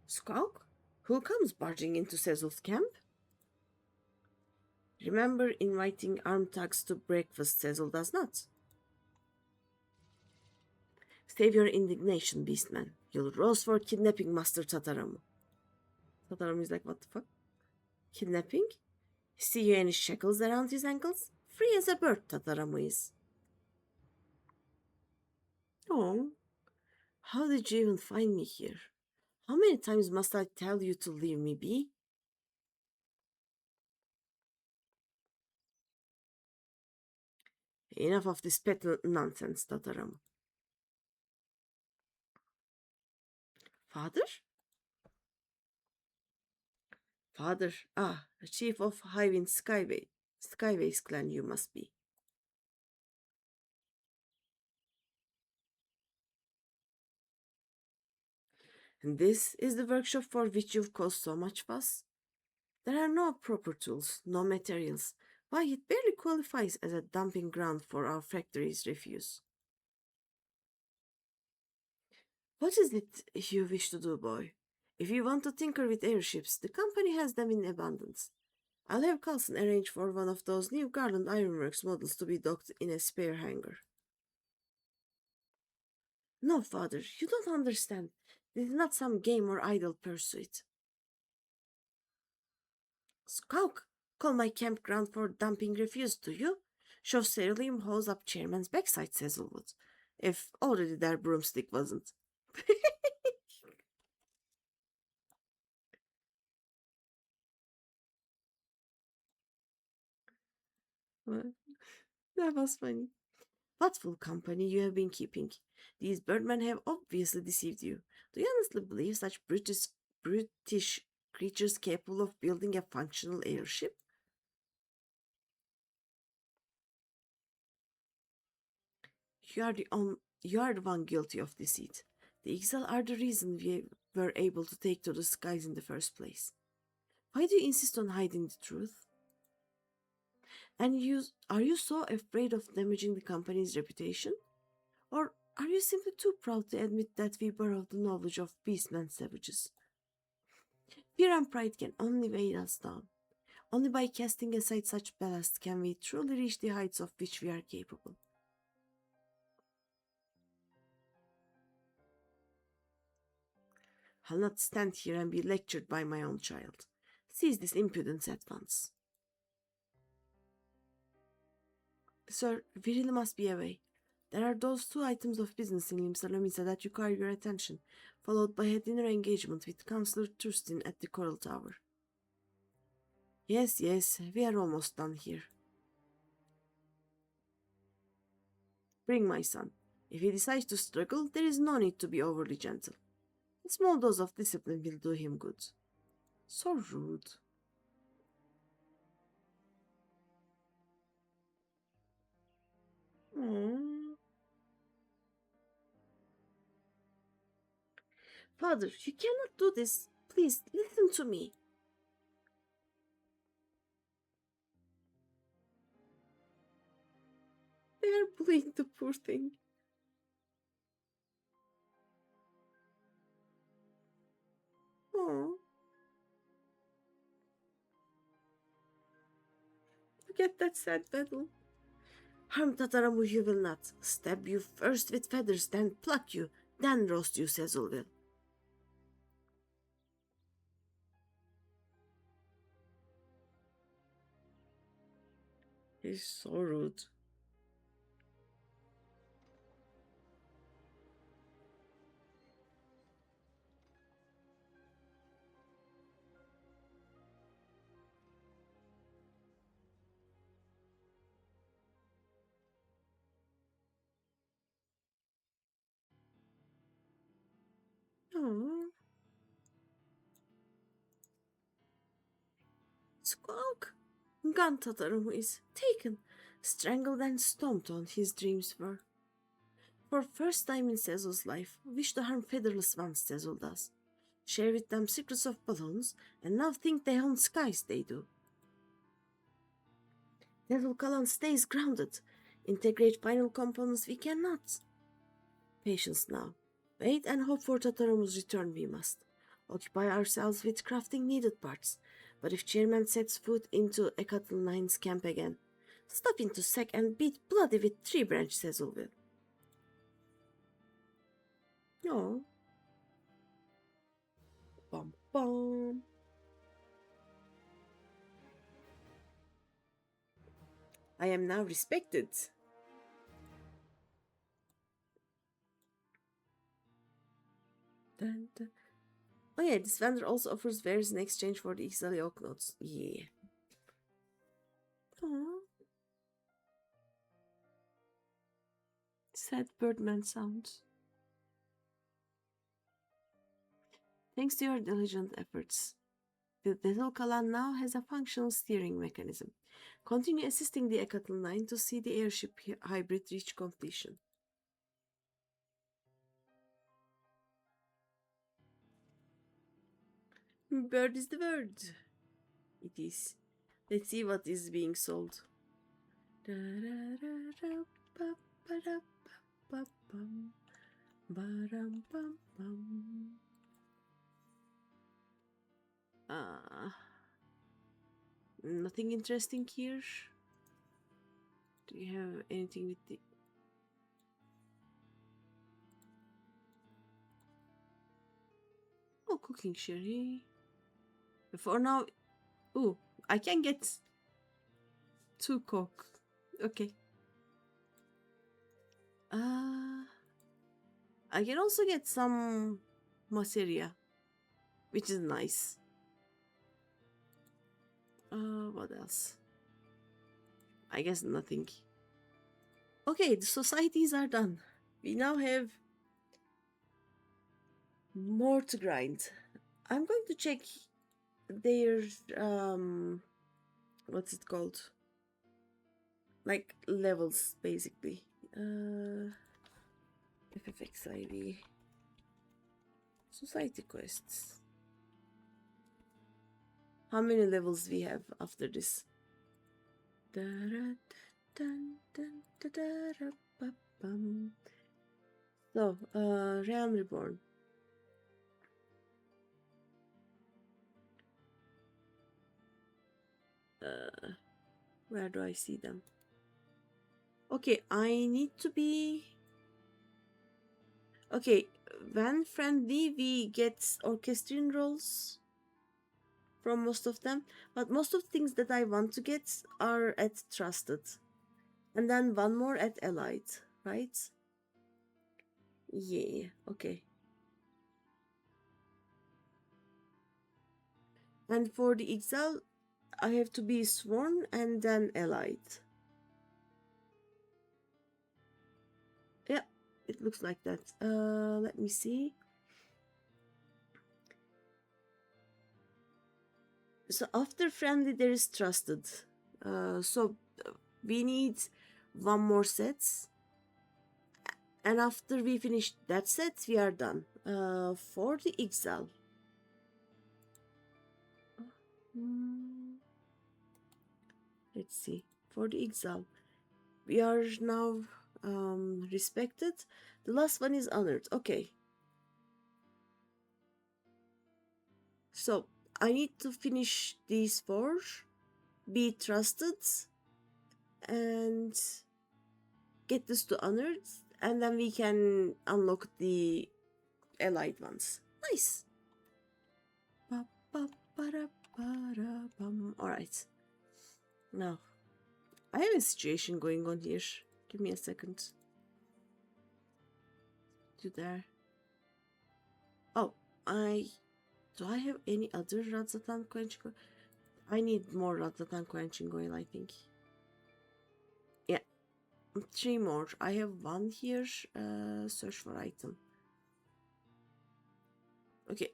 Skunk? Who comes barging into Cecil's camp? Remember inviting armed thugs to breakfast, Cecil does not. Save your indignation, beastman. You'll roast for kidnapping Master Tataramu. Tataramu is like, what the fuck? Kidnapping? See you any shackles around his ankles? Free as a bird, Tataramu is. Oh, how did you even find me here? How many times must I tell you to leave me be? Enough of this pet nonsense, Tataramu. Father? Father, a chief of Highwind Skyway's clan you must be. And this is the workshop for which you've caused so much fuss? There are no proper tools, no materials. Why, it barely qualifies as a dumping ground for our factory's refuse. What is it you wish to do, boy? If you want to tinker with airships, the company has them in abundance. I'll have Carlson arrange for one of those new Garland Ironworks models to be docked in a spare hangar. No, father, you don't understand. This is not some game or idle pursuit. Skulk, call my campground for dumping refuse, do you? Shove ceruleum hose up chairman's backside, says Elwood. If already their broomstick wasn't. Well, that was funny. What fool company you have been keeping? These birdmen have obviously deceived you. Do you honestly believe such brutish creatures capable of building a functional airship? You are the one guilty of deceit. The Ixal are the reason we were able to take to the skies in the first place. Why do you insist on hiding the truth? And are you so afraid of damaging the company's reputation? Or are you simply too proud to admit that we borrowed the knowledge of beastmen savages? Fear and pride can only weigh us down. Only by casting aside such ballast can we truly reach the heights of which we are capable. I'll not stand here and be lectured by my own child. Cease this impudence at once. Sir, we really must be away. There are those 2 items of business in Limsa that require your attention, followed by a dinner engagement with Councillor Thurston at the Coral Tower. Yes, we are almost done here. Bring my son. If he decides to struggle, there is no need to be overly gentle. A small dose of discipline will do him good. So rude. Aww. Father, you cannot do this. Please, listen to me. They are bullying the poor thing. Aww. Look at that sad battle. Harm Tataramu you will not. Stab you first with feathers, then pluck you, then roast you, says Ulvil. He's so rude. Aww. Squawk! Gun Tataramu is taken, strangled and stomped on his dreams were. For first time in Cecil's life, wish to harm featherless ones, Cecil does. Share with them secrets of balloons, and now think they own skies, they do. Devil Kalan stays grounded. Integrate final components we cannot. Patience now. Wait and hope for Tataromu's return we must. Occupy ourselves with crafting needed parts. But if Chairman sets foot into Ekatel 9's camp again, stop into Sec and beat bloody with Tree Branch, says Ulvil. Oh. Bum bum. I am now respected. Dun, dun. Oh yeah, this vendor also offers wares in exchange for the Ixali Oak Notes. Yeah. Aww. Sad birdman sounds. Thanks to your diligent efforts, the Little Kalan now has a functional steering mechanism. Continue assisting the Ekatel 9 to see the airship hybrid reach completion. Bird is the word. It is. Let's see what is being sold. Nothing interesting here. Do you have anything with the... Oh, cooking sherry. For now... Oh, I can get 2 coke. Okay. I can also get some materia, which is nice. What else? I guess nothing. Okay, the societies are done. We now have more to grind. I'm going to check their what's it called? Like levels, basically. FFXIV Society quests. How many levels we have after this? So, Realm Reborn. Where do I see them? Okay, I need to be... Okay, when friendly, we get orchestrion rolls from most of them, but most of the things that I want to get are at trusted, and then one more at allied, right? Yeah, okay. And for the exile, I have to be sworn and then allied. Yeah, it looks like that. Let me see. So after friendly, there is trusted. So we need one more set. And after we finish that set, we are done. For the exile. Let's see. For the exile, we are now respected. The last one is honored. Okay. So I need to finish these 4, be trusted, and get this to honored, and then we can unlock the allied ones. Nice. Alright. Now, I have a situation going on here. Give me a second. To there. Oh, do I have any other Radzatan quenching oil? I need more Radzatan quenching oil, I think. Yeah. 3 more. I have 1 here. Search for item. Okay.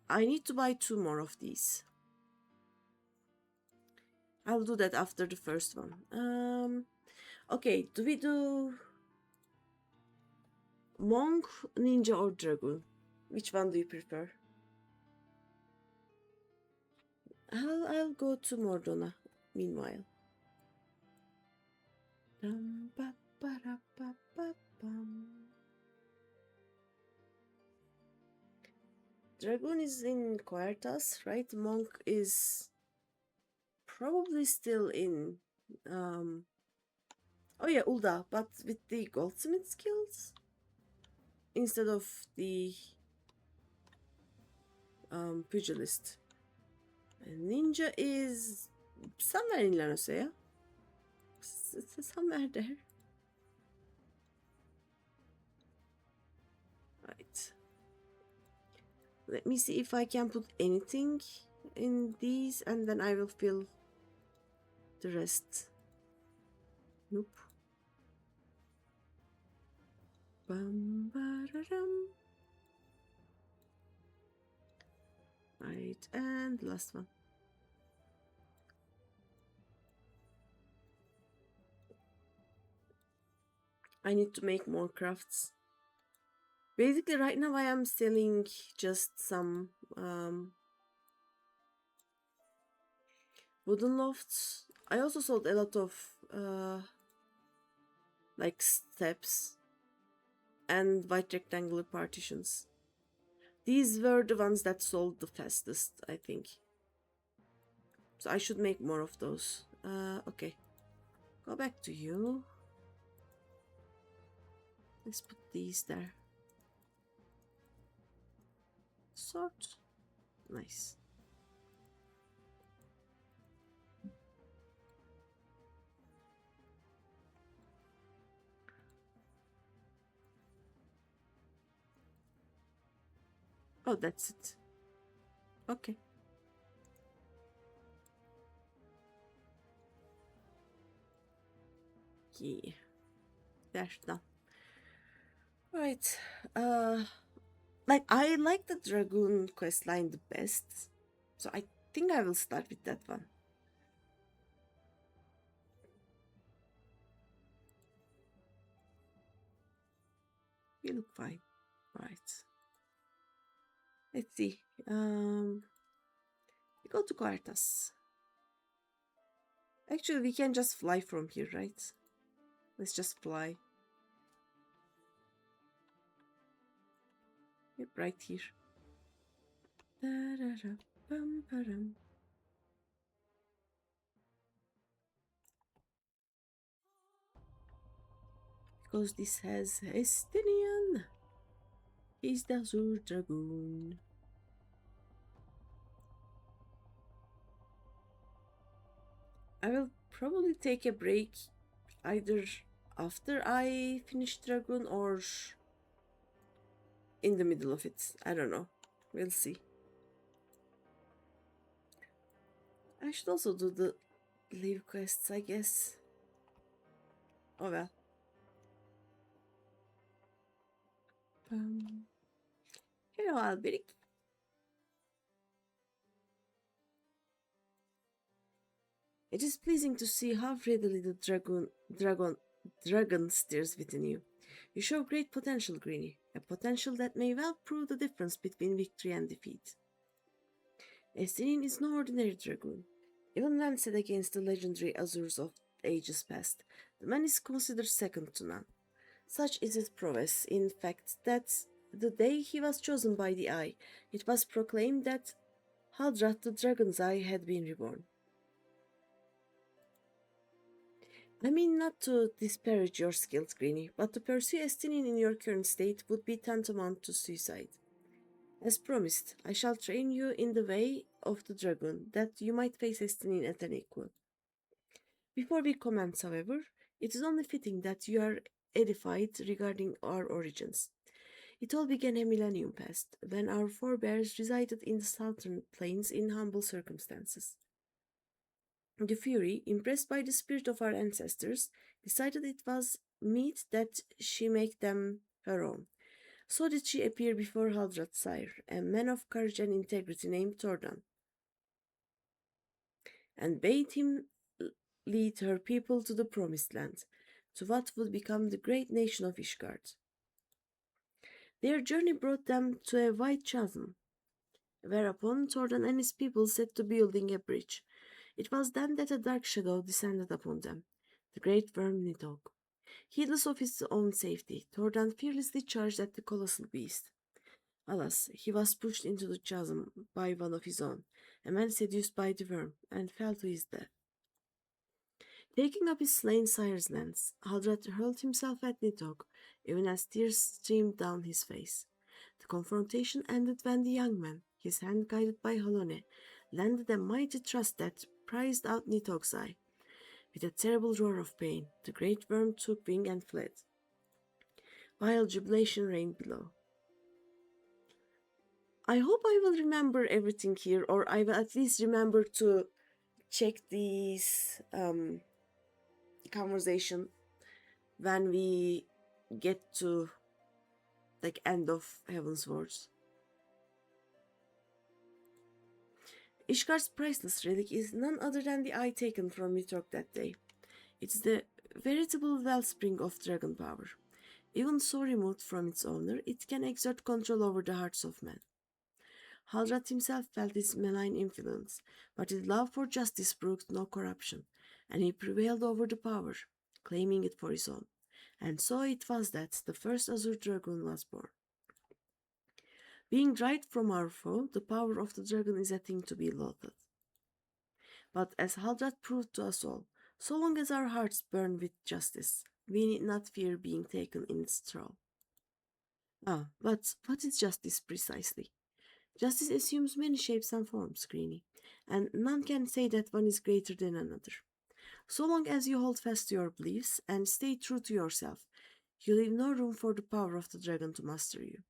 I need to buy 2 more of these. I'll do that after the first one. Okay, do we do monk, ninja, or dragoon? Which one do you prefer? I'll go to Mordona meanwhile. Dragoon is in Quertas, right? Monk is probably still in oh yeah, Ulda, but with the goldsmith skills instead of the pugilist. And ninja is somewhere in Lanosea. Somewhere there. Right. Let me see if I can put anything in these, and then I will fill the rest. Nope. Right, and last one. I need to make more crafts. Basically, right now I am selling just some wooden lofts. I also sold a lot of like steps and white rectangular partitions. These were the ones that sold the fastest, I think. So I should make more of those. Okay. Go back to you. Let's put these there. Sort. Nice. Oh, that's it. Okay. Yeah. That's done. Right. Like I like the Dragoon quest line the best. So I think I will start with that one. You look fine. Right. Let's see. We go to Quartas. Actually, we can just fly from here, right? Let's just fly. Yep, right here. Because this has Estinian. He's the Azure Dragoon. I will probably take a break either after I finish Dragoon or in the middle of it. I don't know. We'll see. I should also do the leave quests, I guess. Oh well. Hello, Alberic. It is pleasing to see how readily the dragon stirs within you. You show great potential, Greeny, a potential that may well prove the difference between victory and defeat. Estinian is no ordinary dragoon. Even when set against the legendary Azures of ages past, the man is considered second to none. Such is his prowess, in fact, that the day he was chosen by the Eye, it was proclaimed that Hadrat the Dragon's Eye had been reborn. I mean not to disparage your skills, Greeny, but to pursue Estinian in your current state would be tantamount to suicide. As promised, I shall train you in the way of the dragon, that you might face Estinian at an equal. Before we commence, however, it is only fitting that you are edified regarding our origins. It all began a millennium past, when our forebears resided in the southern plains in humble circumstances. The Fury, impressed by the spirit of our ancestors, decided it was meet that she make them her own. So did she appear before Haldrat's sire, a man of courage and integrity named Tordan, and bade him lead her people to the promised land, to what would become the great nation of Ishgard. Their journey brought them to a wide chasm, whereupon Tordan and his people set to building a bridge. It was then that a dark shadow descended upon them, the great worm Nidhogg. Heedless of his own safety, Tordan fearlessly charged at the colossal beast. Alas, he was pushed into the chasm by one of his own, a man seduced by the worm, and fell to his death. Taking up his slain sire's lance, Haldrat hurled himself at Nidhogg, even as tears streamed down his face. The confrontation ended when the young man, his hand guided by Halone, landed a mighty thrust that prized out Nidhogg's eye. With a terrible roar of pain, the great worm took wing and fled, while jubilation reigned below. I hope I will remember everything here, or I will at least remember to check these conversation when we get to like end of Heaven's Words. Ishgard's priceless relic is none other than the eye taken from Nidhogg that day. It is the veritable wellspring of dragon power. Even so removed from its owner, it can exert control over the hearts of men. Haldrat himself felt its malign influence, but his love for justice brooked no corruption, and he prevailed over the power, claiming it for his own. And so it was that the first Azure Dragon was born. Being dried from our foe, the power of the dragon is a thing to be lauded. But as Haldrat proved to us all, so long as our hearts burn with justice, we need not fear being taken in its thrall. But what is justice precisely? Justice assumes many shapes and forms, Greeny, and none can say that one is greater than another. So long as you hold fast to your beliefs and stay true to yourself, you leave no room for the power of the dragon to master you.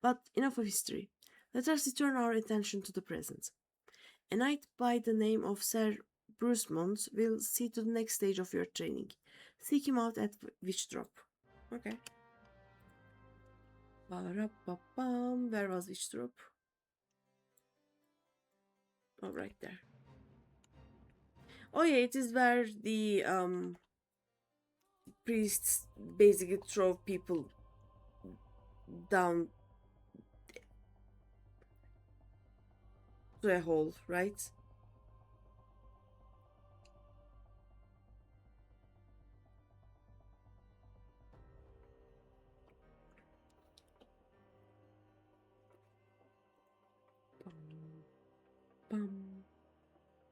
But enough of history. Let us return our attention to the present. A knight by the name of Sir Bruce Mont will see to the next stage of your training. Seek him out at Witch Drop. Okay. Where was Witch Drop? Oh, right there. Oh yeah, it is where the priests basically throw people down to a hole, right? Bum,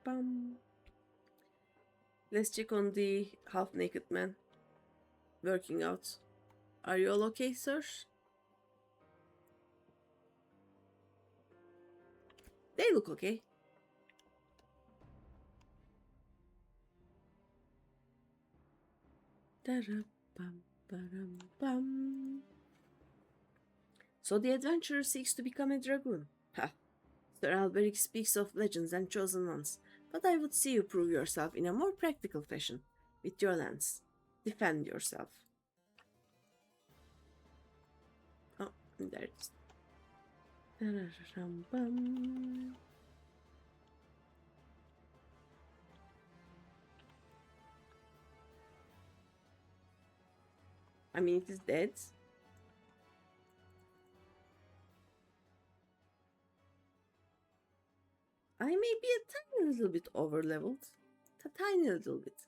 bum. Let's check on the half-naked man working out. Are you all okay, sir? They look okay. So the adventurer seeks to become a dragoon. Ha! Sir Alberic speaks of legends and chosen ones, but I would see you prove yourself in a more practical fashion, with your lance. Defend yourself. Oh, there it is. I mean, it is dead. I may be a tiny little bit over-leveled. A tiny little bit.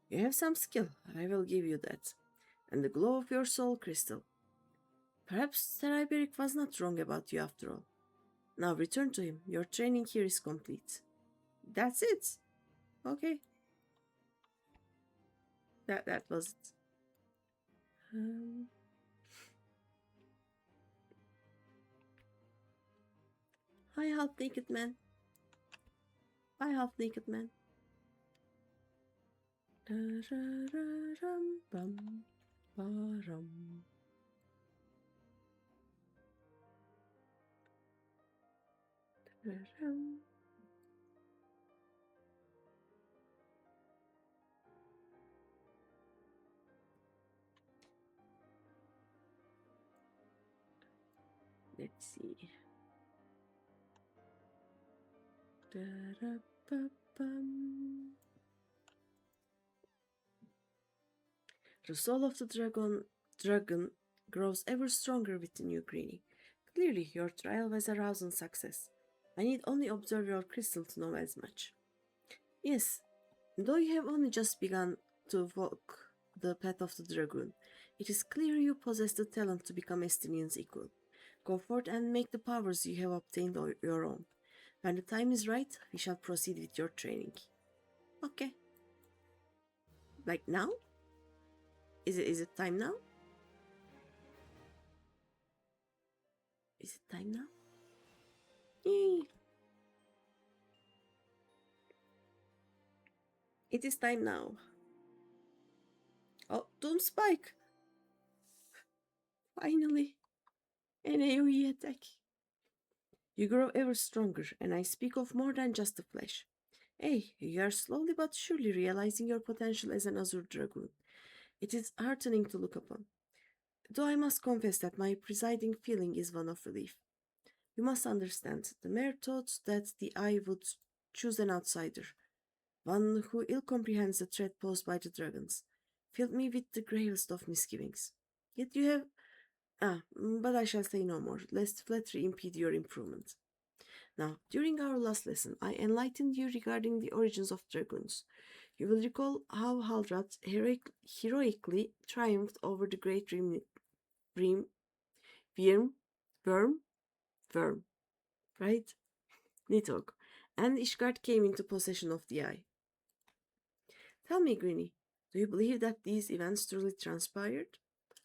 You have some skill, I will give you that. And the glow of your soul crystal. Perhaps Sir Iberic was not wrong about you after all. Now return to him. Your training here is complete. That's it. Okay. That was it. Hi, half-naked man. Bye, half-naked man. Let's see. The soul of the dragon grows ever stronger within you, Greeny. Clearly, your trial was a rousing success. I need only observe your crystal to know as much. Yes, though you have only just begun to walk the path of the dragoon, it is clear you possess the talent to become Estinian's equal. Go forth and make the powers you have obtained your own. When the time is right, we shall proceed with your training. Okay. Like now? Is it time now? Is it time now? Yay! It is time now. Oh, Doom Spike! Finally! An AoE attack. You grow ever stronger, and I speak of more than just the flesh. Hey, you are slowly but surely realizing your potential as an Azure Dragoon. It is heartening to look upon. Though I must confess that my presiding feeling is one of relief. You must understand, the mere thought that the eye would choose an outsider, one who ill comprehends the threat posed by the dragons, filled me with the gravest of misgivings. Yet you have But I shall say no more, lest flattery impede your improvement. Now, during our last lesson, I enlightened you regarding the origins of dragoons. You will recall how Haldrath heroically triumphed over the great Dream, Worm, Worm, Worm, right? Nidhogg, and Ishgard came into possession of the eye. Tell me, Greeny, do you believe that these events truly transpired?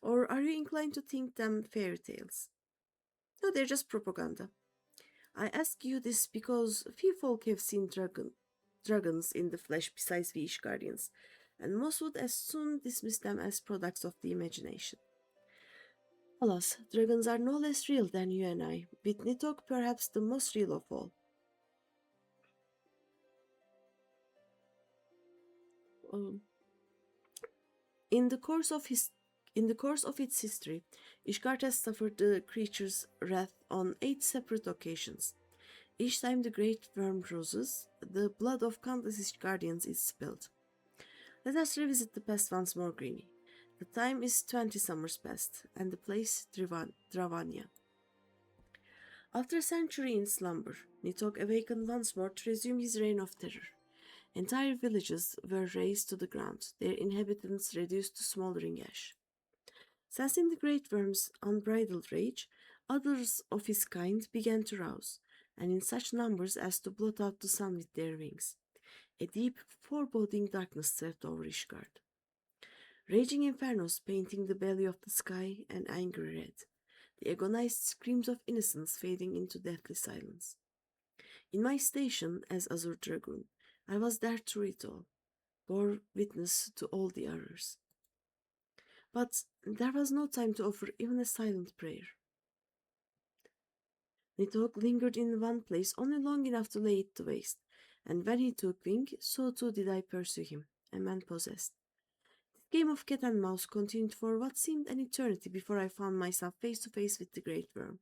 Or are you inclined to think them fairy tales? No, they're just propaganda. I ask you this because few folk have seen dragons in the flesh besides we Ishgardians, and most would as soon dismiss them as products of the imagination. Alas, dragons are no less real than you and I, with Nidhogg perhaps the most real of all. Um, in the course of its history, Ishgard has suffered the creature's wrath on 8 separate occasions. Each time the great worm rises, the blood of countless Ishgardians is spilled. Let us revisit the past once more, Greeny. The time is 20 summers past, and the place Dravania. After a century in slumber, Nidhogg awakened once more to resume his reign of terror. Entire villages were razed to the ground, their inhabitants reduced to smoldering ash. Sensing the great worm's unbridled rage, others of his kind began to rouse, and in such numbers as to blot out the sun with their wings. A deep, foreboding darkness swept over Ishgard. Raging infernos painting the belly of the sky an angry red, the agonized screams of innocence fading into deathly silence. In my station as Azure Dragoon, I was there through it all, bore witness to all the horrors. But there was no time to offer even a silent prayer. Nidhogg lingered in one place only long enough to lay it to waste, and when he took wing, so too did I pursue him, a man possessed. This game of cat and mouse continued for what seemed an eternity before I found myself face to face with the great worm.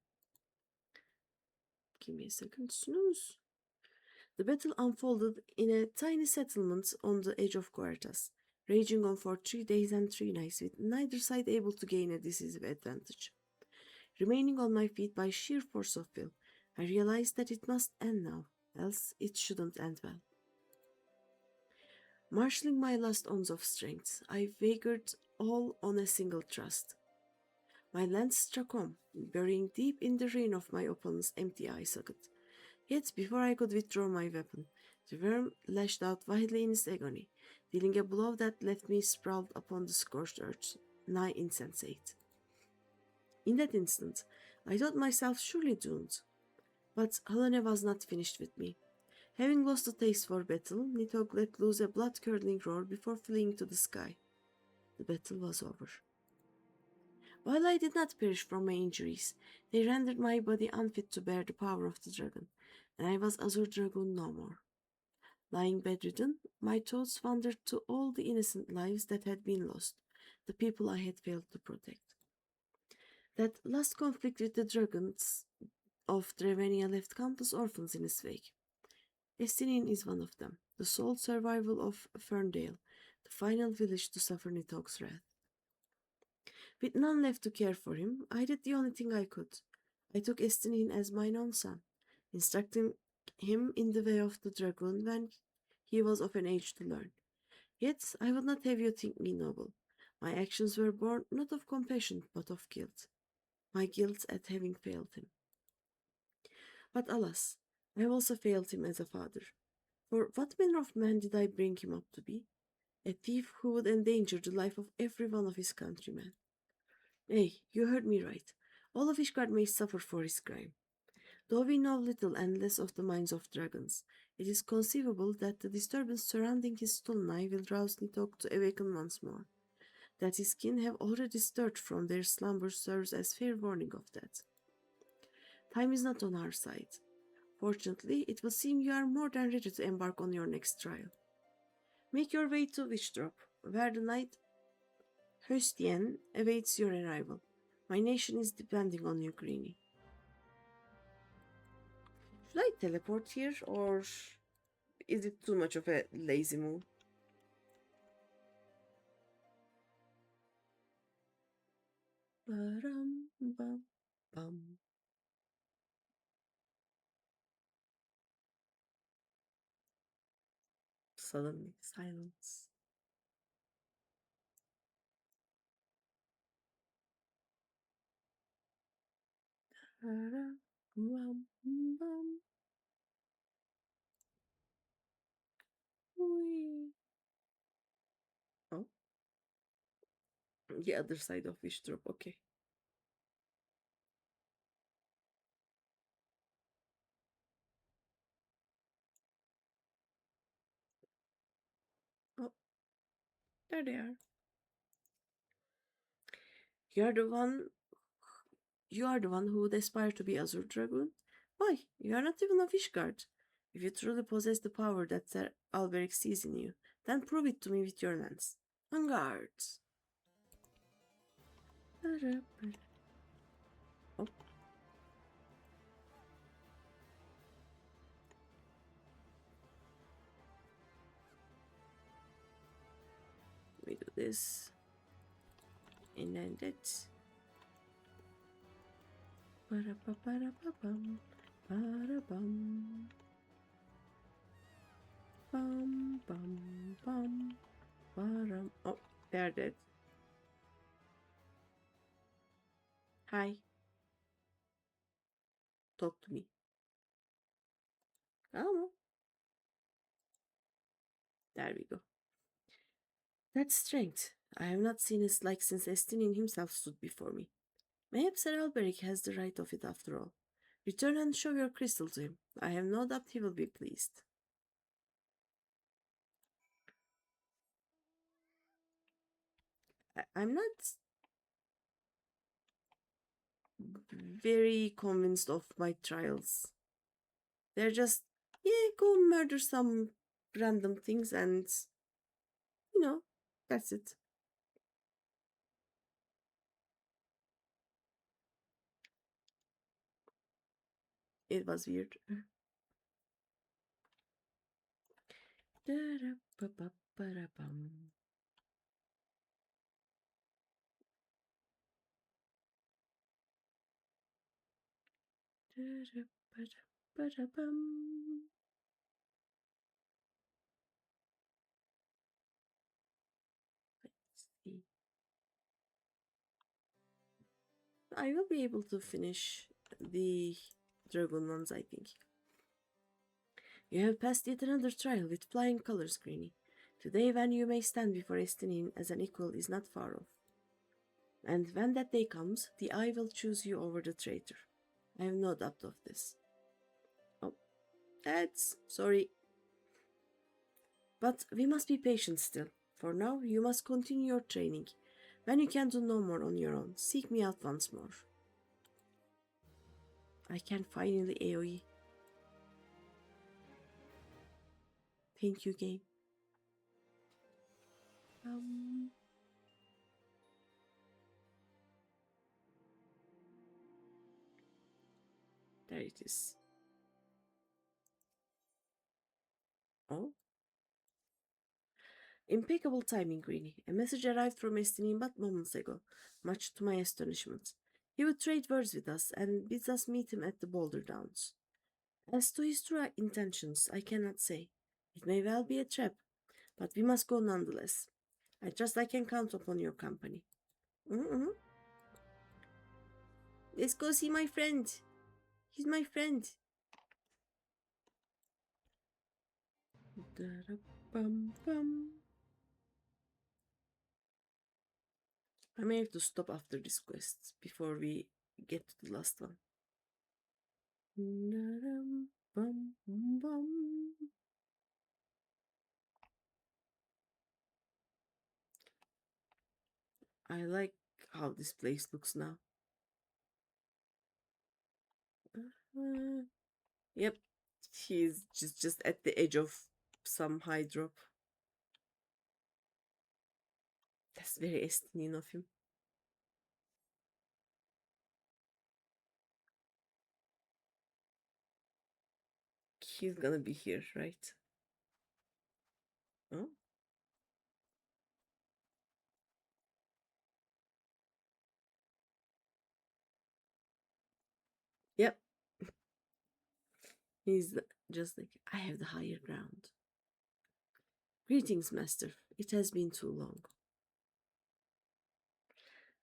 Give me a second, snooze. The battle unfolded in a tiny settlement on the edge of Quartas, raging on for 3 days and 3 nights, with neither side able to gain a decisive advantage. Remaining on my feet by sheer force of will, I realized that it must end now, else it shouldn't end well. Marshalling my last ounce of strength, I wagered all on a single thrust. My lance struck home, burying deep in the ruin of my opponent's empty eye socket. Yet before I could withdraw my weapon, the worm lashed out wildly in its agony, dealing a blow that left me sprawled upon the scorched earth, nigh insensate. In that instant, I thought myself surely doomed. But Helena was not finished with me. Having lost the taste for battle, Nidhogg let loose a blood-curdling roar before fleeing to the sky. The battle was over. While I did not perish from my injuries, they rendered my body unfit to bear the power of the dragon, and I was Azure Dragoon no more. Lying bedridden, my thoughts wandered to all the innocent lives that had been lost, the people I had failed to protect. That last conflict with the dragons of Dravania left countless orphans in its wake. Estinine is one of them, the sole survival of Ferndale, the final village to suffer Nidhogg's wrath. With none left to care for him, I did the only thing I could. I took Estinine as mine own son, instructing him in the way of the dragoon when he was of an age to learn. Yet I would not have you think me noble. My actions were born not of compassion, but of guilt. My guilt at having failed him. But alas, I also failed him as a father. For what manner of man did I bring him up to be? A thief who would endanger the life of every one of his countrymen. Nay, you heard me right. All of Ishgard may suffer for his crime. Though we know little and less of the minds of dragons, it is conceivable that the disturbance surrounding his stolen eye will rouse Nidhogg to awaken once more. That his kin have already stirred from their slumber serves as fair warning of that. Time is not on our side. Fortunately, it will seem you are more than ready to embark on your next trial. Make your way to Witchdrop, where the knight Höstien awaits your arrival. My nation is depending on you, Greeny. Should I teleport here, or is it too much of a lazy move? bum, bum. Suddenly, silence. Bum, bum, wee. Oh, the other side of wish drop. Okay. Oh, there they are. You are the one. You are the one who would aspire to be Azure Dragoon. Why? You are not even a wish guard. If you truly possess the power that Sir Alberic sees in you, then prove it to me with your hands. On guard. Oh, we do this. And then that. Ba-da-ba-ba-da-ba-bum. Ba-da-bum. Bum, bum, bum. Ba-dum. Oh, they're dead. Hi. Talk to me. Come on. There we go. That's strength. I have not seen his like since Estinian himself stood before me. Mayhap Sir Alberic has the right of it after all. Return and show your crystal to him. I have no doubt he will be pleased. I'm not very convinced of my trials. They're just, yeah, go murder some random things and, you know, that's it. It was weird. Da-da-ba-ba-ba-da-bum. Da-da-ba-da-ba-da-bum. Let's see. I will be able to finish the dragon ones, I think. You have passed yet another trial with flying colors, Greeny. Today, when you may stand before Estinian as an equal is not far off. And when that day comes, the Eye will choose you over the traitor. I have no doubt of this. Oh, that's sorry. But we must be patient still. For now, you must continue your training. When you can do no more on your own, seek me out once more. I can finally AoE. Thank you, game. There it is. Oh. Impeccable timing, Greeny. A message arrived from Estinian but moments ago, much to my astonishment. He would trade words with us and bids us meet him at the Boulder Downs. As to his true intentions, I cannot say. It may well be a trap, but we must go nonetheless. I trust I can count upon your company. Mm-hmm. Let's go see my friend. He's my friend. Da-da-bum-bum. I may have to stop after this quest before we get to the last one. Da-dum-bum-bum. I like how this place looks now. Yep, he's just at the edge of some high drop. That's very Estinian of him. He's gonna be here, right? Oh, He's just like, I have the higher ground. Greetings, master. It has been too long.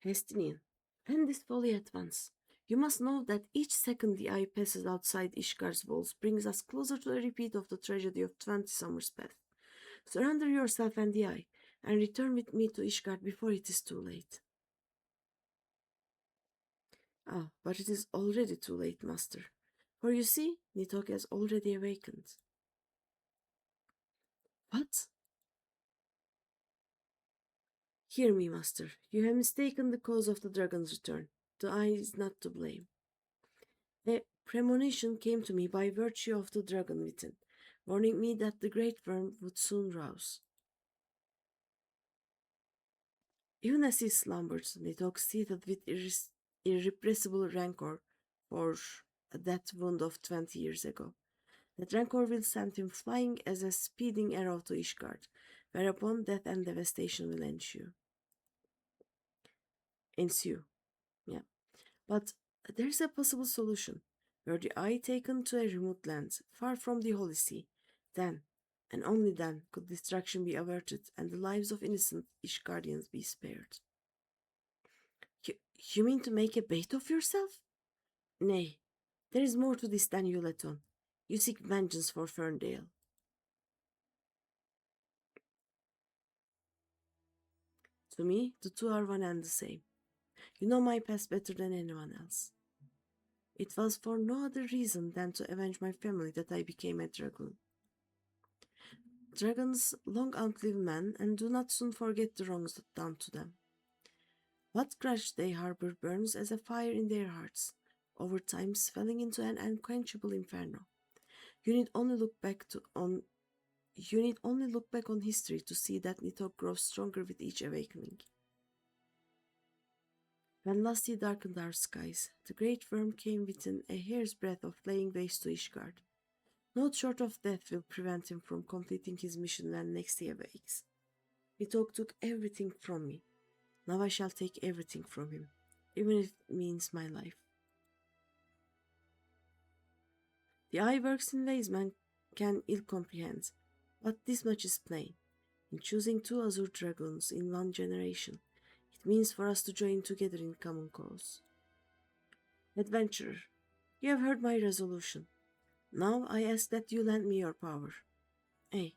Hestinian, end this folly at once. You must know that each second the eye passes outside Ishgar's walls brings us closer to a repeat of the tragedy of 20 summers past. Surrender yourself and the eye, and return with me to Ishgard before it is too late. Ah, but it is already too late, master. For you see, Nitok has already awakened. What? Hear me, master. You have mistaken the cause of the dragon's return. The eye is not to blame. A premonition came to me by virtue of the dragon within, warning me that the great worm would soon rouse. Even as he slumbered, Nitok seethed with irrepressible rancor for that wound of 20 years ago. That rancor will send him flying as a speeding arrow to Ishgard, whereupon death and devastation will ensue. Yeah. But there is a possible solution. Were the eye taken to a remote land, far from the Holy See, then, and only then, could destruction be averted and the lives of innocent Ishgardians be spared. You mean to make a bait of yourself? Nay, there is more to this than you let on. You seek vengeance for Ferndale. To me, the two are one and the same. You know my past better than anyone else. It was for no other reason than to avenge my family that I became a dragoon. Dragons long outlive men and do not soon forget the wrongs done to them. What grudge they harbor burns as a fire in their hearts, over time swelling into an unquenchable inferno. You need only look back on history to see that Nitok grows stronger with each awakening. When last he darkened our skies, the great worm came within a hair's breadth of laying waste to Ishgard. Naught short of death will prevent him from completing his mission when next he awakes. Nitok took everything from me. Now I shall take everything from him, even if it means my life. The eye works in ways man can ill comprehend, but this much is plain. In choosing two azure dragons in one generation, it means for us to join together in common cause. Adventurer, you have heard my resolution. Now I ask that you lend me your power. The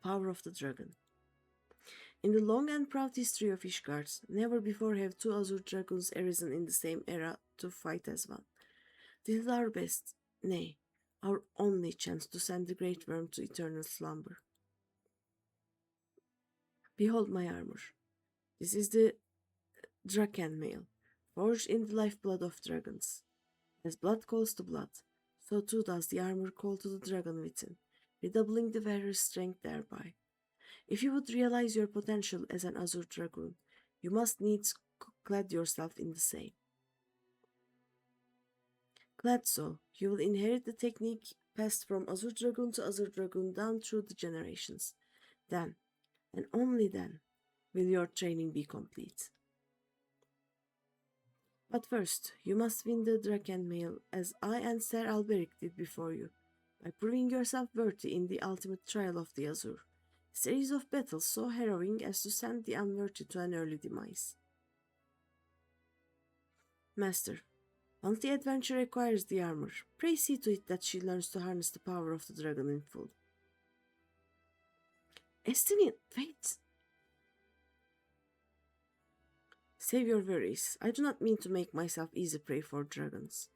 power of the dragon. In the long and proud history of Ishgard, never before have two azure dragons arisen in the same era to fight as one. This is our best, nay, our only chance to send the great worm to eternal slumber. Behold my armor. This is the Draken mail, forged in the lifeblood of dragons. As blood calls to blood, so too does the armor call to the dragon within, redoubling the wearer's strength thereby. If you would realize your potential as an azure dragoon, you must needs clad yourself in the same. Clad so, you will inherit the technique passed from azure dragoon to azure dragoon down through the generations. Then, and only then, will your training be complete. But first, you must win the Draken mail as I and Sir Alberic did before you, by proving yourself worthy in the ultimate trial of the Azure, a series of battles so harrowing as to send the unworthy to an early demise. Master, once the adventurer acquires the armor, pray see to it that she learns to harness the power of the dragon in full. Estinian, wait! Save your worries. I do not mean to make myself easy prey for dragons.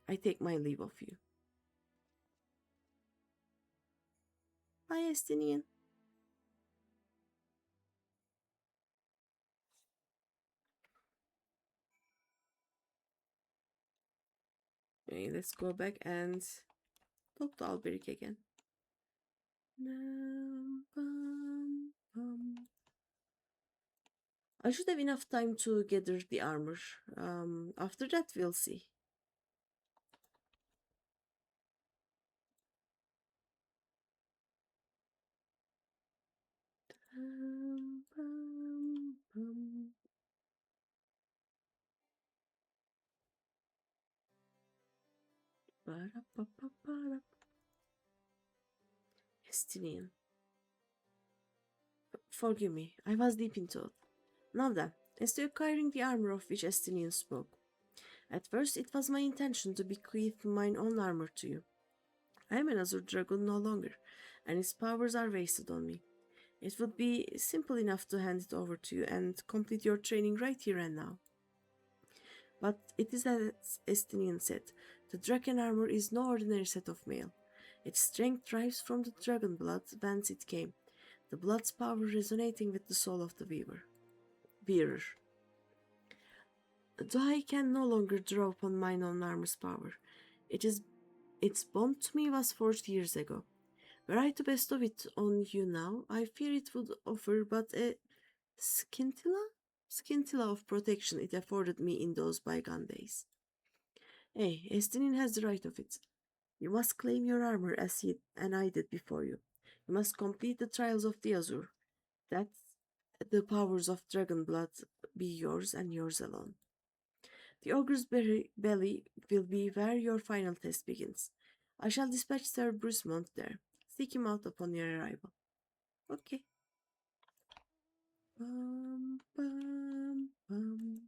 I take my leave of you. Bye, Estinian. Okay, let's go back and talk to Alberic again. I should have enough time to gather the armor. After that, we'll see. Estinian. Forgive me, I was deep in thought. Now then, as to acquiring the armor of which Estinian spoke. At first, it was my intention to bequeath mine own armor to you. I am an Azure Dragon no longer, and its powers are wasted on me. It would be simple enough to hand it over to you and complete your training right here and now. But it is as Estinian said, the dragon armor is no ordinary set of mail. Its strength derives from the dragon blood whence it came, the blood's power resonating with the soul of the wearer. Though I can no longer draw upon mine own armor's power, its bond to me was forged years ago. Were I to bestow it on you now, I fear it would offer but a scintilla of protection it afforded me in those bygone days. Hey, Estinin has the right of it. You must claim your armor as he and I did before you. You must complete the trials of the Azure, that the powers of dragon blood be yours and yours alone. The ogre's belly will be where your final test begins. I shall dispatch Sir Brucemont there. Seek him out upon your arrival. Okay. Bum, bum, bum.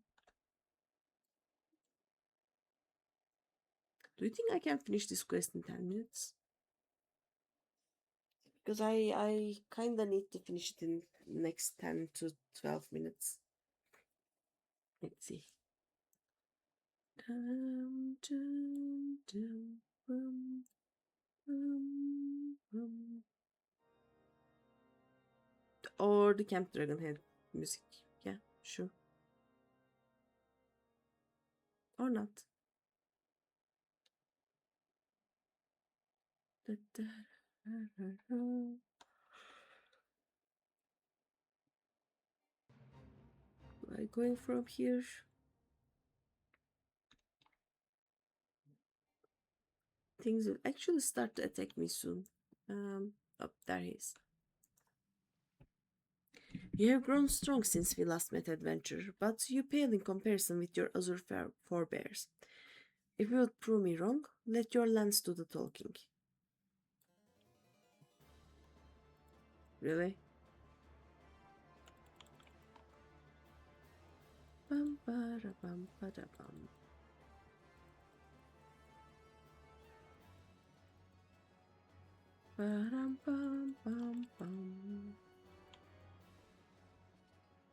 Do you think I can finish this quest in 10 minutes? Because I kinda need to finish it in next 10 to 12 minutes. Let's see. Dum, dum, dum, bum, bum, bum. Or the Camp Dragon Head music. Yeah, sure. Or not. Am I going from here? Things will actually start to attack me soon. Oh, there he is. You have grown strong since we last met, adventurer, but you pale in comparison with your Azure forebears. If you would prove me wrong, let your lance do the talking. Really? Bum ba bum ba bum. Bum bum bum.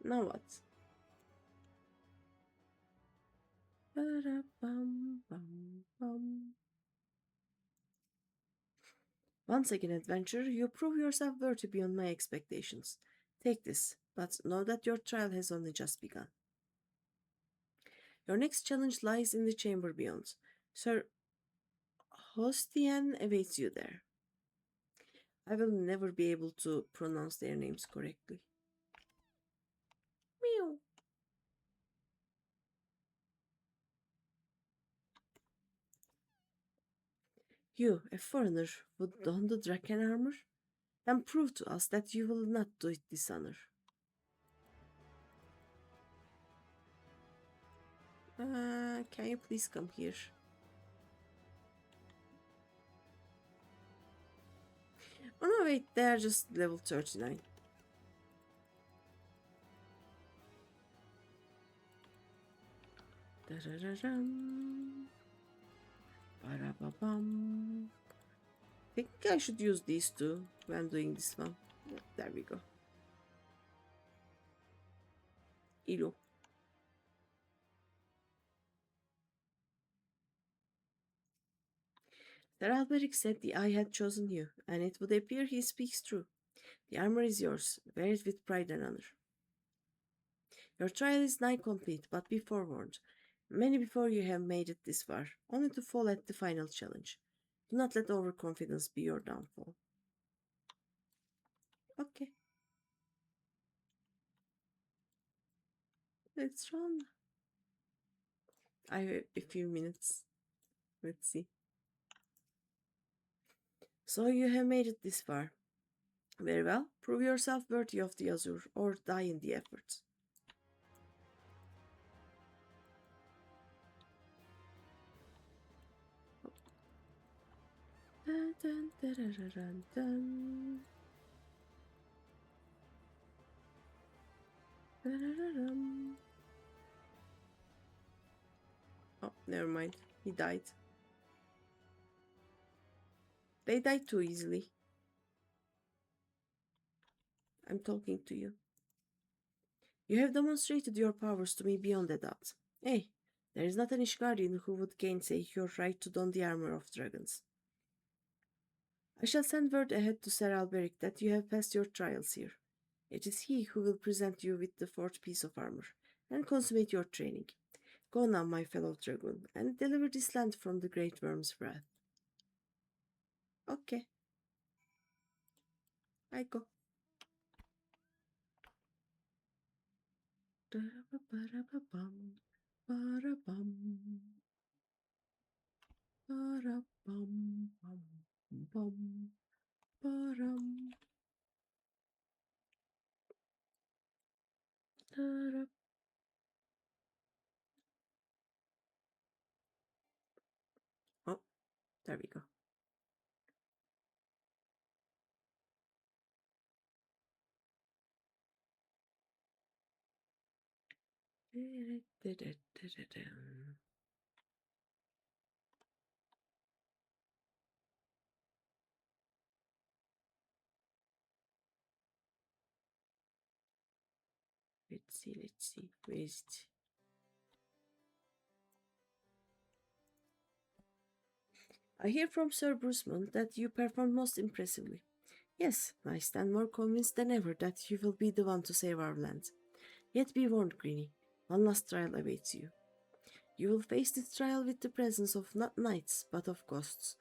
Now what? Bum bum bum. Once again, adventurer, you prove yourself worthy beyond my expectations. Take this, but know that your trial has only just begun. Your next challenge lies in the chamber beyond. Sir Hostian awaits you there. I will never be able to pronounce their names correctly. Meow. You, a foreigner, would don the dragon armor? Then prove to us that you will not do it dishonor. Can you please come here? Oh no, wait, they're just level 39. Da-da-da-dum. Ba-da-ba-bum. I think I should use these two when doing this one. There we go. Ilo. Sir Alberic said the eye had chosen you, and it would appear he speaks true. The armor is yours. Wear it with pride and honor. Your trial is nigh complete, but be forewarned. Many before you have made it this far, only to fall at the final challenge. Do not let overconfidence be your downfall. Okay. Let's run. I have a few minutes. Let's see. So you have made it this far. Very well. Prove yourself worthy of the Azure, or die in the effort. Dun, dun, dun, dun. Dun. Oh, never mind. He died. They died too easily. I'm talking to you. You have demonstrated your powers to me beyond a doubt. Hey, there is not an Ishgarian who would gainsay your right to don the armor of dragons. I shall send word ahead to Sir Alberic that you have passed your trials here. It is he who will present you with the fourth piece of armor and consummate your training. Go now, my fellow dragoon, and deliver this land from the great worm's wrath. Okay, I go. Ba-da-ba-ba-da-ba-bum, ba-da-bum, ba-da-bum, bum, bum, ba-dum, da-da. Oh, there we go. Let's see. Where is it? I hear from Sir Bruceman that you performed most impressively. Yes, I stand more convinced than ever that you will be the one to save our land. Yet be warned, Greeny, one last trial awaits you. You will face this trial with the presence of not knights, but of ghosts.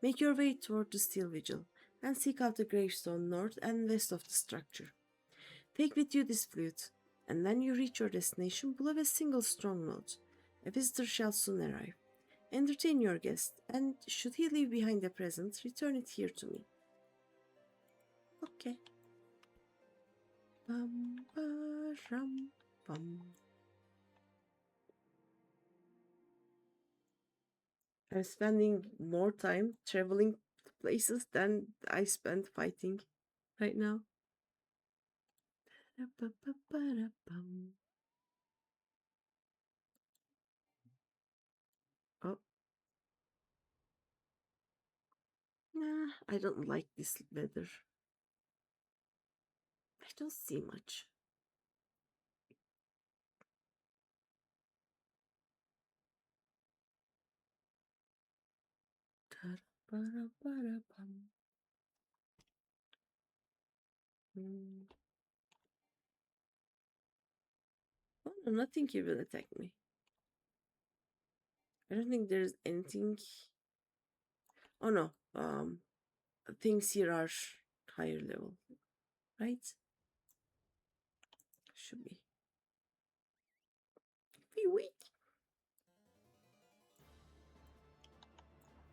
Make your way toward the steel vigil, and seek out the gravestone north and west of the structure. Take with you this flute, and when you reach your destination, blow a single strong note. A visitor shall soon arrive. Entertain your guest, and should he leave behind a present, return it here to me. Okay. Bum, ba, rum, bum. I'm spending more time traveling to places than I spend fighting right now. Oh, nah, I don't like this weather. I don't see much. Hmm. Oh no, nothing here will attack me. I don't think there's anything. Oh no, things here are higher level, right? Should be. Be weak.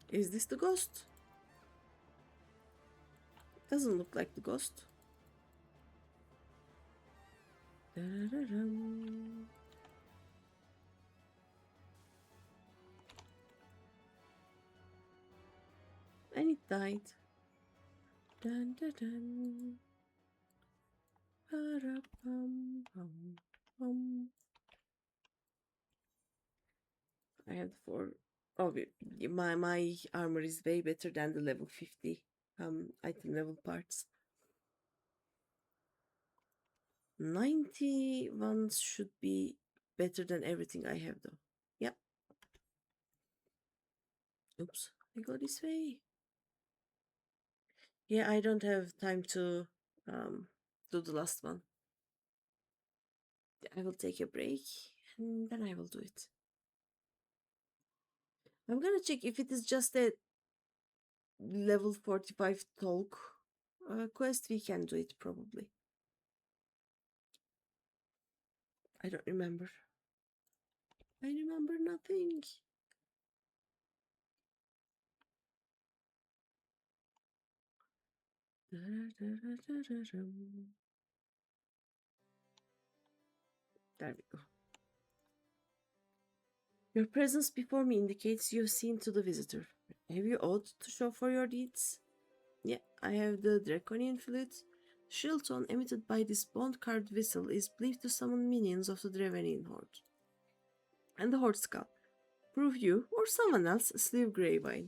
Is this the ghost? Doesn't look like the ghost. Da-da-dum. And it died. Dun, dun, dun. Ba-da-bum, bum, bum. I have four. Oh, my armor is way better than the level 50 item level parts. 90 ones should be better than everything I have though. Yep. Oops. I go this way. Yeah, I don't have time to do the last one. I will take a break and then I will do it. I'm gonna check if it is just a level 45 talk quest. We can do it probably. I don't remember. I remember nothing. There we go. Your presence before me indicates you've seen to the visitor. Have you aught to show for your deeds? Yeah, I have the draconian flute. The shrill tone emitted by this bone-carved whistle is believed to summon minions of the Dravenian horde. And the horde skull. Prove you, or someone else, slew Greywine.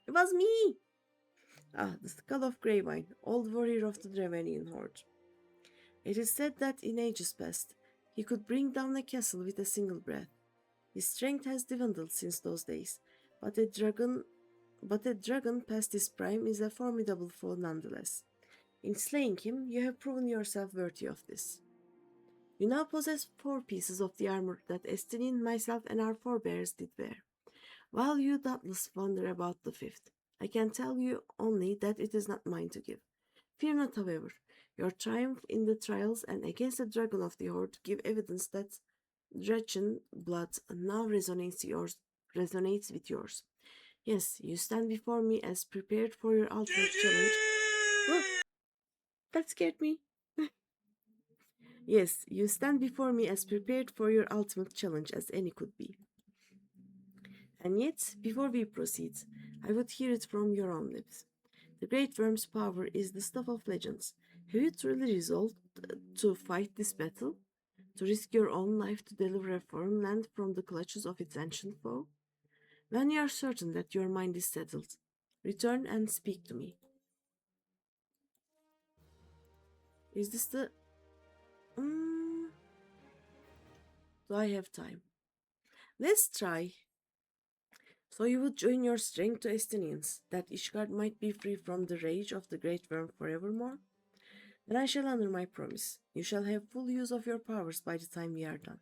It was me! Ah, the skull of Greywine, old warrior of the Dravenian horde. It is said that in ages past, he could bring down a castle with a single breath. His strength has dwindled since those days, but a dragon past his prime is a formidable foe nonetheless. In slaying him, you have proven yourself worthy of this. You now possess 4 pieces of the armor that Estinian, myself, and our forebears did wear, while you doubtless wonder about the 5th. I can tell you only that it is not mine to give. Fear not, however. Your triumph in the trials and against the dragon of the horde give evidence that Drachen blood now resonates with yours. Yes, you stand before me as prepared for your ultimate challenge. Oh, that scared me. Yes, you stand before me as prepared for your ultimate challenge as any could be. And yet, before we proceed, I would hear it from your own lips. The Great Worm's power is the stuff of legends. Have you truly resolved to fight this battle? To risk your own life to deliver a foreign land from the clutches of its ancient foe? When you are certain that your mind is settled, return and speak to me. Is this the... do I have time? Let's try. So you would join your strength to Estinians, that Ishgard might be free from the rage of the Great Worm forevermore? Then I shall honor my promise. You shall have full use of your powers by the time we are done.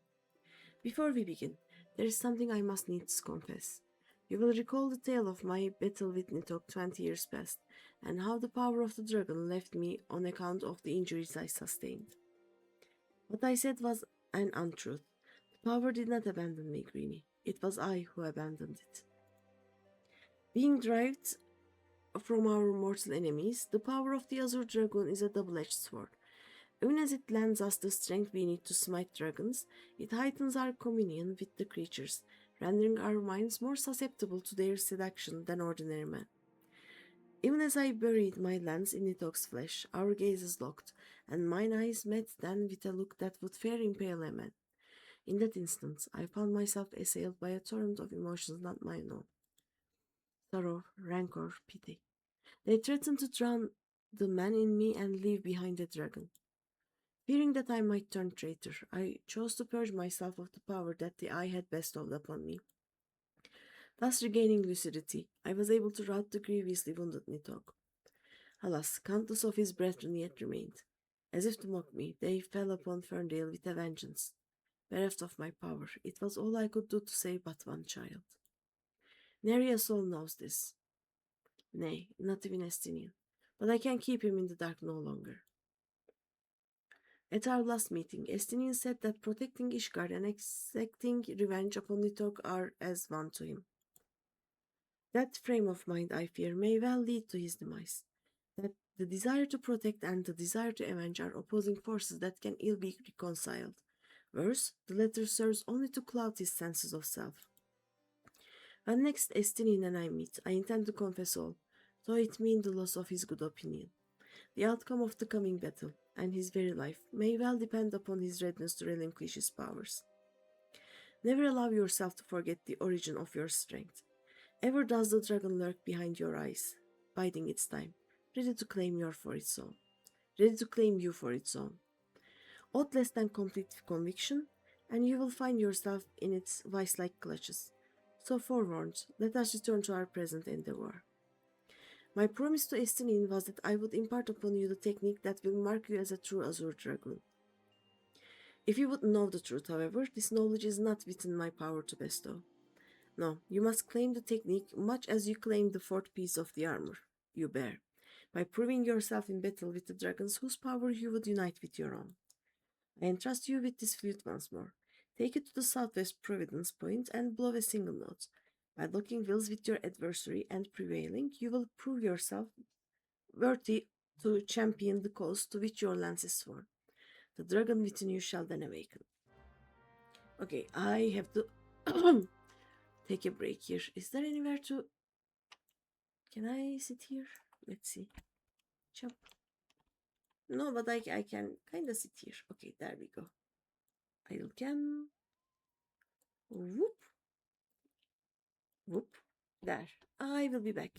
Before we begin, there is something I must needs confess. You will recall the tale of my battle with Nitok 20 years past, and how the power of the dragon left me on account of the injuries I sustained. What I said was an untruth. The power did not abandon me, Greeny. It was I who abandoned it. Being derived from our mortal enemies, the power of the Azure Dragon is a double-edged sword. Even as it lends us the strength we need to smite dragons, it heightens our communion with the creatures, rendering our minds more susceptible to their seduction than ordinary men. Even as I buried my lance in Nitok's flesh, our gazes locked, and mine eyes met then with a look that would fair impale a man. In that instant, I found myself assailed by a torrent of emotions not my own. Sorrow, rancor, pity. They threatened to drown the man in me and leave behind the dragon. Fearing that I might turn traitor, I chose to purge myself of the power that the eye had bestowed upon me. Thus regaining lucidity, I was able to rout the grievously wounded Nitok. Alas, countless of his brethren yet remained. As if to mock me, they fell upon Ferndale with a vengeance. Bereft of my power, it was all I could do to save but one child. Nary a soul knows this. Nay, not even Estinian. But I can keep him in the dark no longer. At our last meeting, Estinian said that protecting Ishgard and exacting revenge upon Nitok are as one to him. That frame of mind, I fear, may well lead to his demise. That the desire to protect and the desire to avenge are opposing forces that can ill be reconciled. Worse, the latter serves only to cloud his senses of self. When next Estinian and I meet, I intend to confess all, though it mean the loss of his good opinion. The outcome of the coming battle, and his very life, may well depend upon his readiness to relinquish his powers. Never allow yourself to forget the origin of your strength. Ever does the dragon lurk behind your eyes, biding its time, ready to claim you for its own. Aught less than complete conviction, and you will find yourself in its vice-like clutches. So forewarned, let us return to our present endeavor. My promise to Estinian was that I would impart upon you the technique that will mark you as a true Azure Dragon. If you would know the truth, however, this knowledge is not within my power to bestow. No, you must claim the technique much as you claim the 4th piece of the armor you bear, by proving yourself in battle with the dragons whose power you would unite with your own. I entrust you with this flute once more. Take it to the southwest Providence Point and blow a single note. By locking wheels with your adversary and prevailing, you will prove yourself worthy to champion the cause to which your lance is sworn. The dragon within you shall then awaken. Okay, I have to take a break here. Is there anywhere to... Can I sit here? Let's see. Jump. No, but I can kind of sit here. Okay, there we go. Idle cam. Whoop. Whoop. There. I will be back.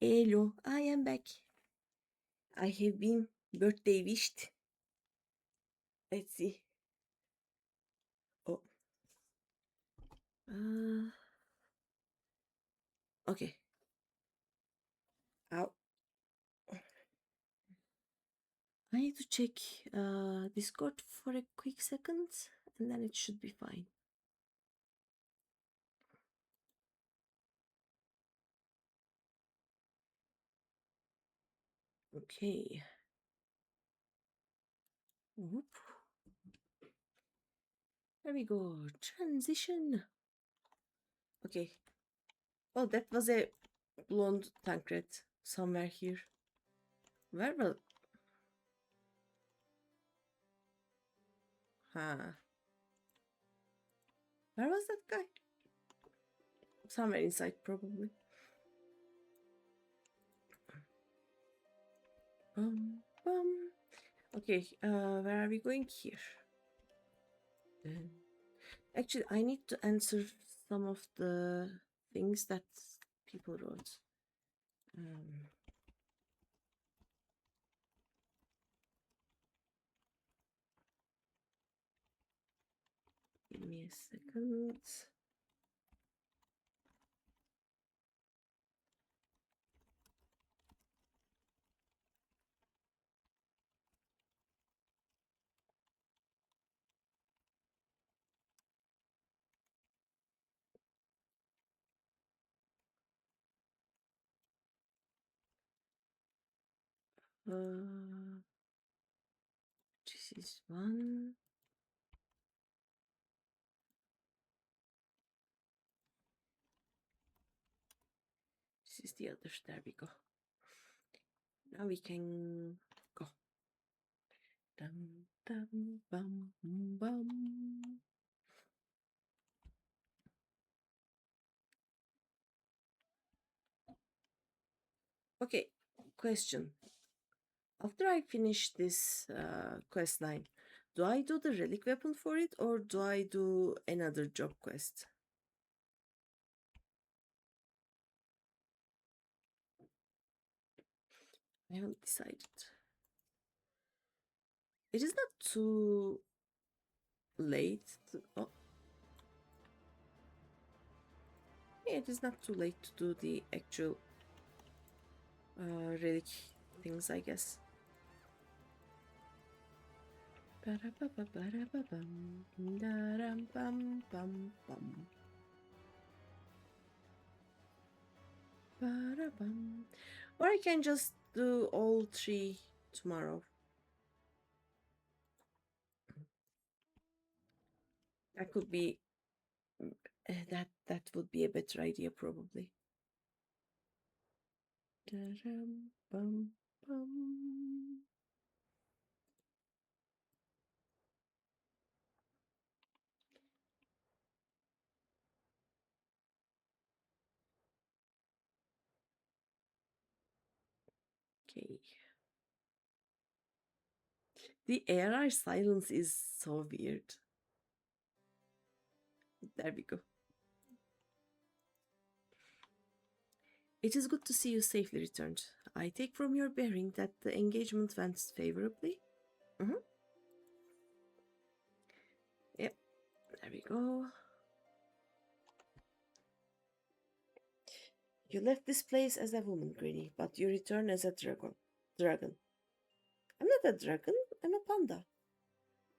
Hello, I am back. I have been birthday wished. Let's see. Oh. Uh, okay. Ow. I need to check Discord for a quick second and then it should be fine. Okay. Whoop. There we go. Transition. Okay. Oh, that was a blonde Tancred somewhere here. Where will... Huh. Where was that guy? Somewhere inside, probably. Bum, bum. Okay, where are we going here? Actually, I need to answer some of the things that people wrote. Give me a second. This is one. This is the other. There we go. Now we can go. Dum dum bum bum. Okay, question. After I finish this quest line, do I do the relic weapon for it or do I do another job quest? I haven't decided. It is not too late to... Oh. Yeah, it is not too late to do the actual relic things, I guess. Or I can just do all three tomorrow. That could be that would be a better idea probably. Okay. The ARR silence is so weird. There we go. It is good to see you safely returned. I take from your bearing that the engagement went favorably. Yep, there we go. You left this place as a woman, Greeny, but you return as a dragon. I'm not a dragon, I'm a panda.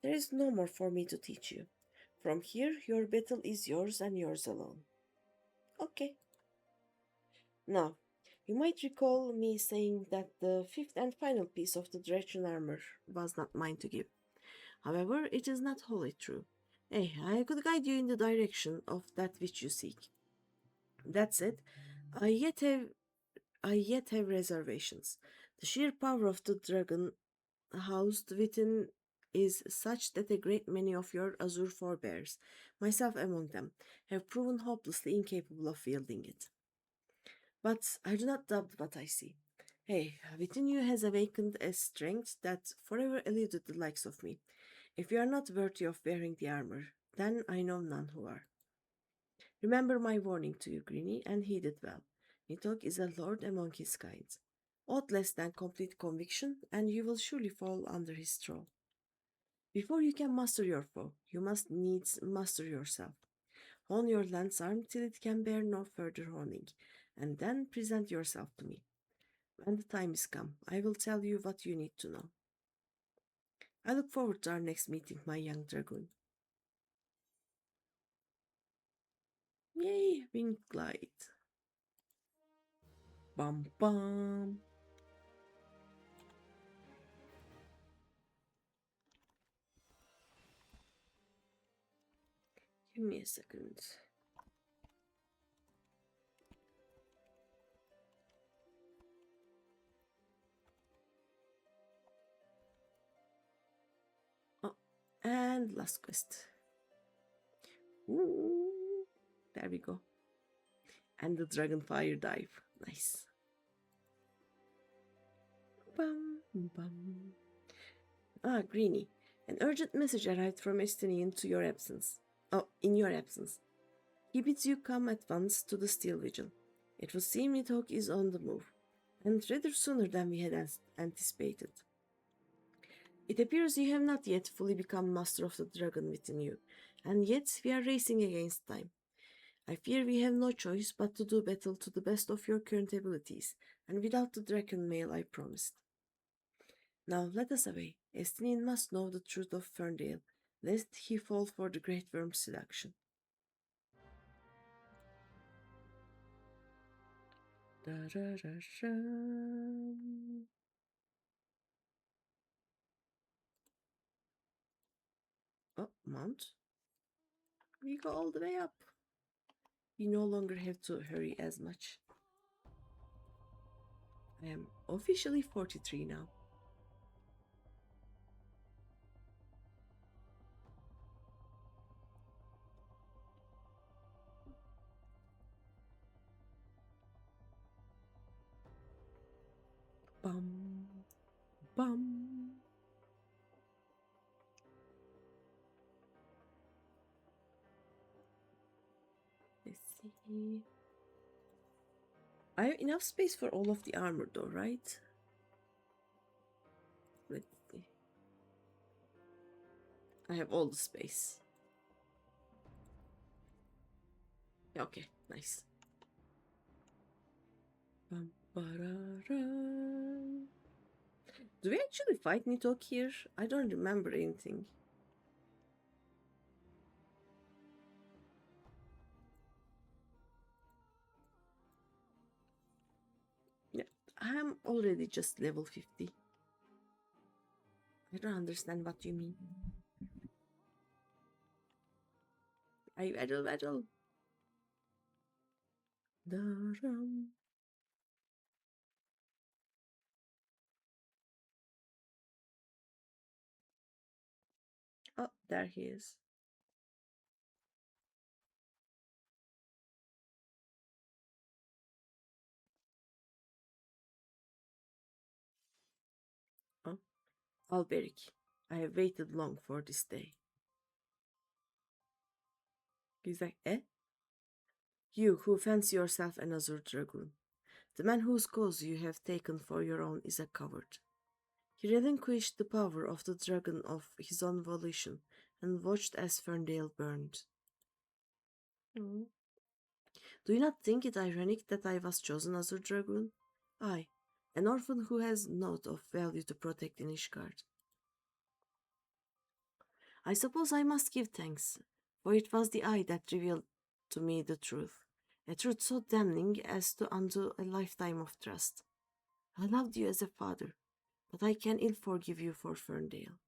There is no more for me to teach you. From here, your battle is yours and yours alone. Okay. Now, you might recall me saying that the fifth and final piece of the direction armor was not mine to give. However, it is not wholly true. Hey, I could guide you in the direction of that which you seek. That said, I yet have reservations. The sheer power of the dragon housed within is such that a great many of your azure forebears, myself among them, have proven hopelessly incapable of wielding it. But I do not doubt what I see. Hey, within you has awakened a strength that forever eluded the likes of me. If you are not worthy of wearing the armor, then I know none who are. Remember my warning to you, Greeny, and heed it well. Nidhogg is a lord among his kind. Aught less than complete conviction, and you will surely fall under his thrall. Before you can master your foe, you must needs master yourself. Hone your lance arm till it can bear no further honing, and then present yourself to me. When the time is come, I will tell you what you need to know. I look forward to our next meeting, my young dragoon. Yay, wing glide. Bum bum. Give me a second. Oh, and last quest. Ooh, there we go. And the dragon fire dive. Nice. Bum bum. Ah, Greeny. An urgent message arrived from Estinian to your absence. Oh, in your absence. He bids you come at once to the Steel Vigil. It would seem Nidhogg is on the move, and rather sooner than we had anticipated. It appears you have not yet fully become master of the dragon within you, and yet we are racing against time. I fear we have no choice but to do battle to the best of your current abilities, and without the dragon mail I promised. Now let us away. Estinian must know the truth of Ferndale, lest he fall for the Great Worm's seduction. Oh, mount. We go all the way up. We no longer have to hurry as much. I am officially 43 now. Bum, bum. Let's see. I have enough space for all of the armor though, right? Let's see. I have all the space. Okay, nice. Bum, ba-da-da. Do we actually fight Nidhogg here? I don't remember anything. Yeah, I'm already just level 50. I don't understand what you mean. I battle. Da-dum. Oh, there he is. Oh, Alberic, I have waited long for this day. He's like, eh? You who fancy yourself an Azure Dragoon. The man whose cause you have taken for your own is a coward. He relinquished the power of the dragon of his own volition and watched as Ferndale burned. Mm. Do you not think it ironic that I was chosen as a dragoon? I, an orphan who has naught of value to protect in Ishgard. I suppose I must give thanks, for it was the eye that revealed to me the truth, a truth so damning as to undo a lifetime of trust. I loved you as a father, but I can ill forgive you for Ferndale.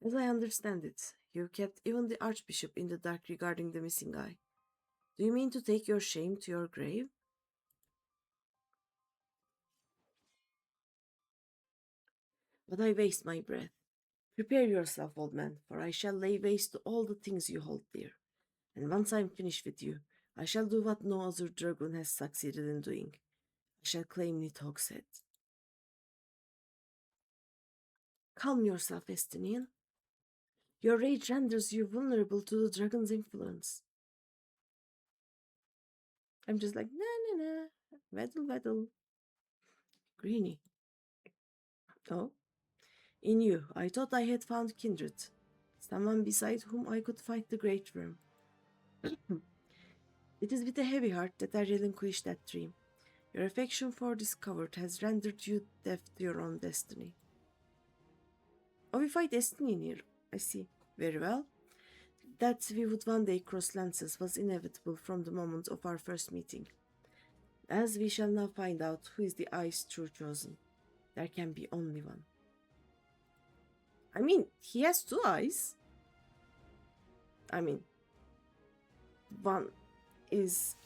As I understand it, you kept even the Archbishop in the dark regarding the missing eye. Do you mean to take your shame to your grave? But I waste my breath. Prepare yourself, old man, for I shall lay waste to all the things you hold dear. And once I am finished with you, I shall do what no other dragoon has succeeded in doing. I shall claim Nidhogg's head. Calm yourself, Estinian. Your rage renders you vulnerable to the dragon's influence. I'm just like, na na na, waddle waddle. Greeny. Oh, in you, I thought I had found kindred. Someone beside whom I could fight the great worm. It is with a heavy heart that I relinquish that dream. Your affection for this coward has rendered you deaf to your own destiny. Oh, we fight destiny in here. I see. Very well. That we would one day cross lances was inevitable from the moment of our first meeting. As we shall now find out who is the Ice true chosen. There can be only one. I mean, he has two eyes. I mean, one is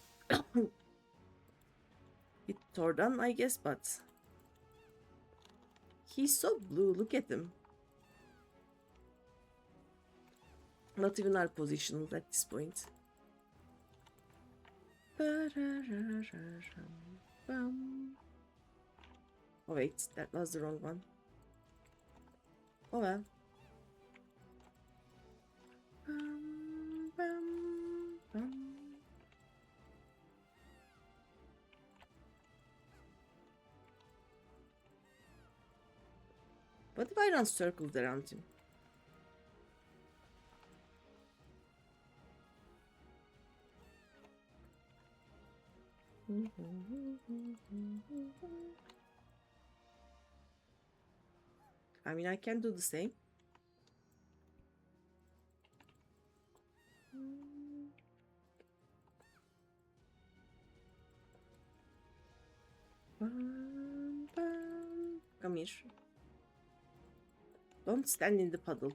with Tordan, I guess, but he's so blue. Look at him. Not even our positionals at this point. Oh wait, that was the wrong one. Oh well. What if I run circles around him? I mean, I can do the same. Come here. Don't stand in the puddle.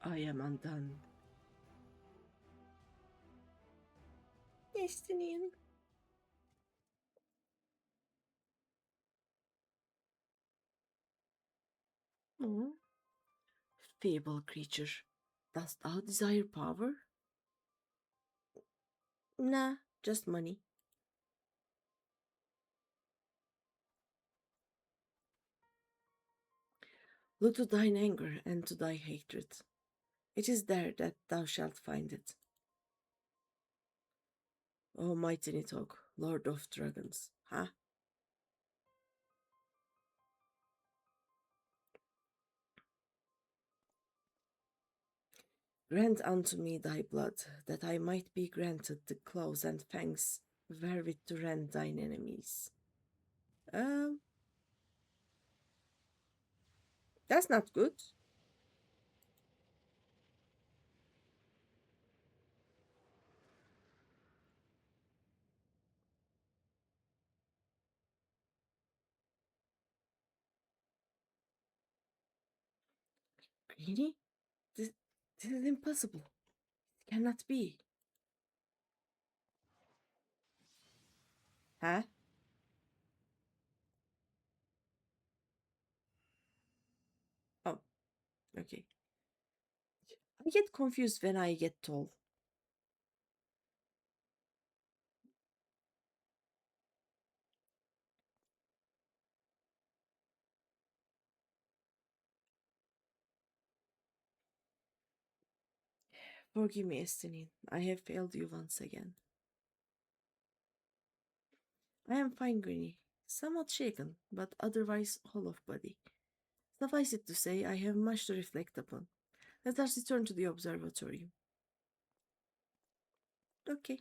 I am undone. Destiny. Oh. Feeble creature, dost thou desire power? Nah, just money. Look to thine anger and to thy hatred. It is there that thou shalt find it. O mighty Nidhogg, Lord of Dragons, huh? Grant unto me thy blood, that I might be granted the claws and fangs wherewith to rend thine enemies. That's not good. Greeny? This is impossible. It cannot be. Huh? Oh, okay. I get confused when I get tall. Forgive me, Estinine. I have failed you once again. I am fine, Greeny. Somewhat shaken, but otherwise whole of body. Suffice it to say, I have much to reflect upon. Let us return to the observatory. Okay,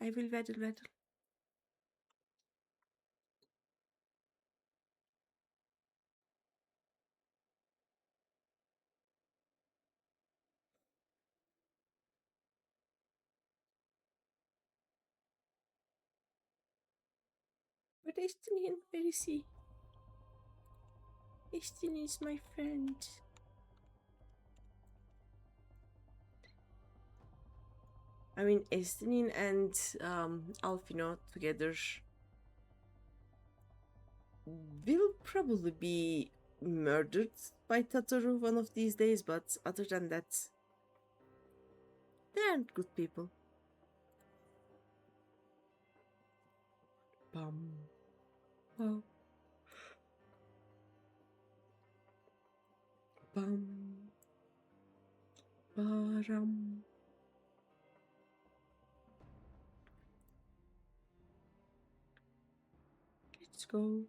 I will waddle. But Estinine, where is he? Estinine is my friend. I mean, Estinin and Alfino together will probably be murdered by Tataru one of these days, but other than that, they aren't good people. Bum. Bum. Bum. Baram. Let's go.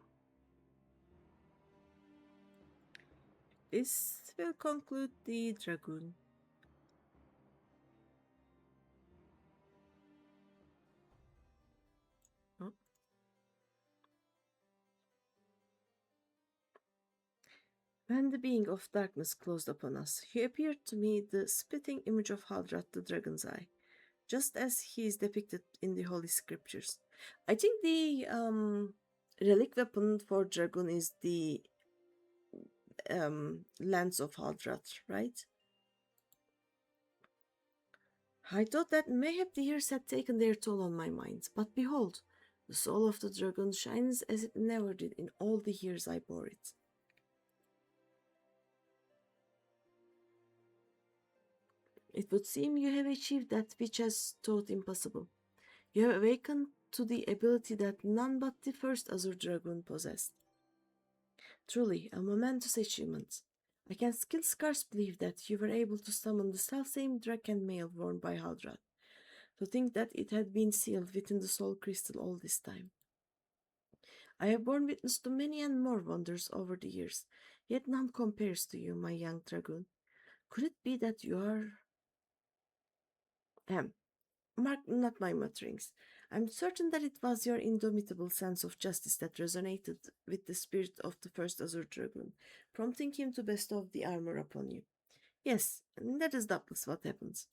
This will conclude the Dragoon. Oh. When the being of darkness closed upon us, he appeared to me the spitting image of Hadrat the Dragon's Eye, just as he is depicted in the Holy Scriptures. I think the relic weapon for Dragoon is the lance of Hadrat, right? I thought that mayhap the years had taken their toll on my mind, but behold, the soul of the dragon shines as it never did in all the years I bore it. It would seem you have achieved that which was thought impossible. You have awakened to the ability that none but the first Azure Dragon possessed. Truly, a momentous achievement. I can still scarce believe that you were able to summon the selfsame dragon mail worn by Hadrat. To think that it had been sealed within the soul crystal all this time. I have borne witness to many and more wonders over the years, yet none compares to you, my young dragoon. Could it be that you are... Mark not my mutterings. I'm certain that it was your indomitable sense of justice that resonated with the spirit of the first Azure Dragoon, prompting him to bestow the armor upon you. Yes, that is doubtless what happens.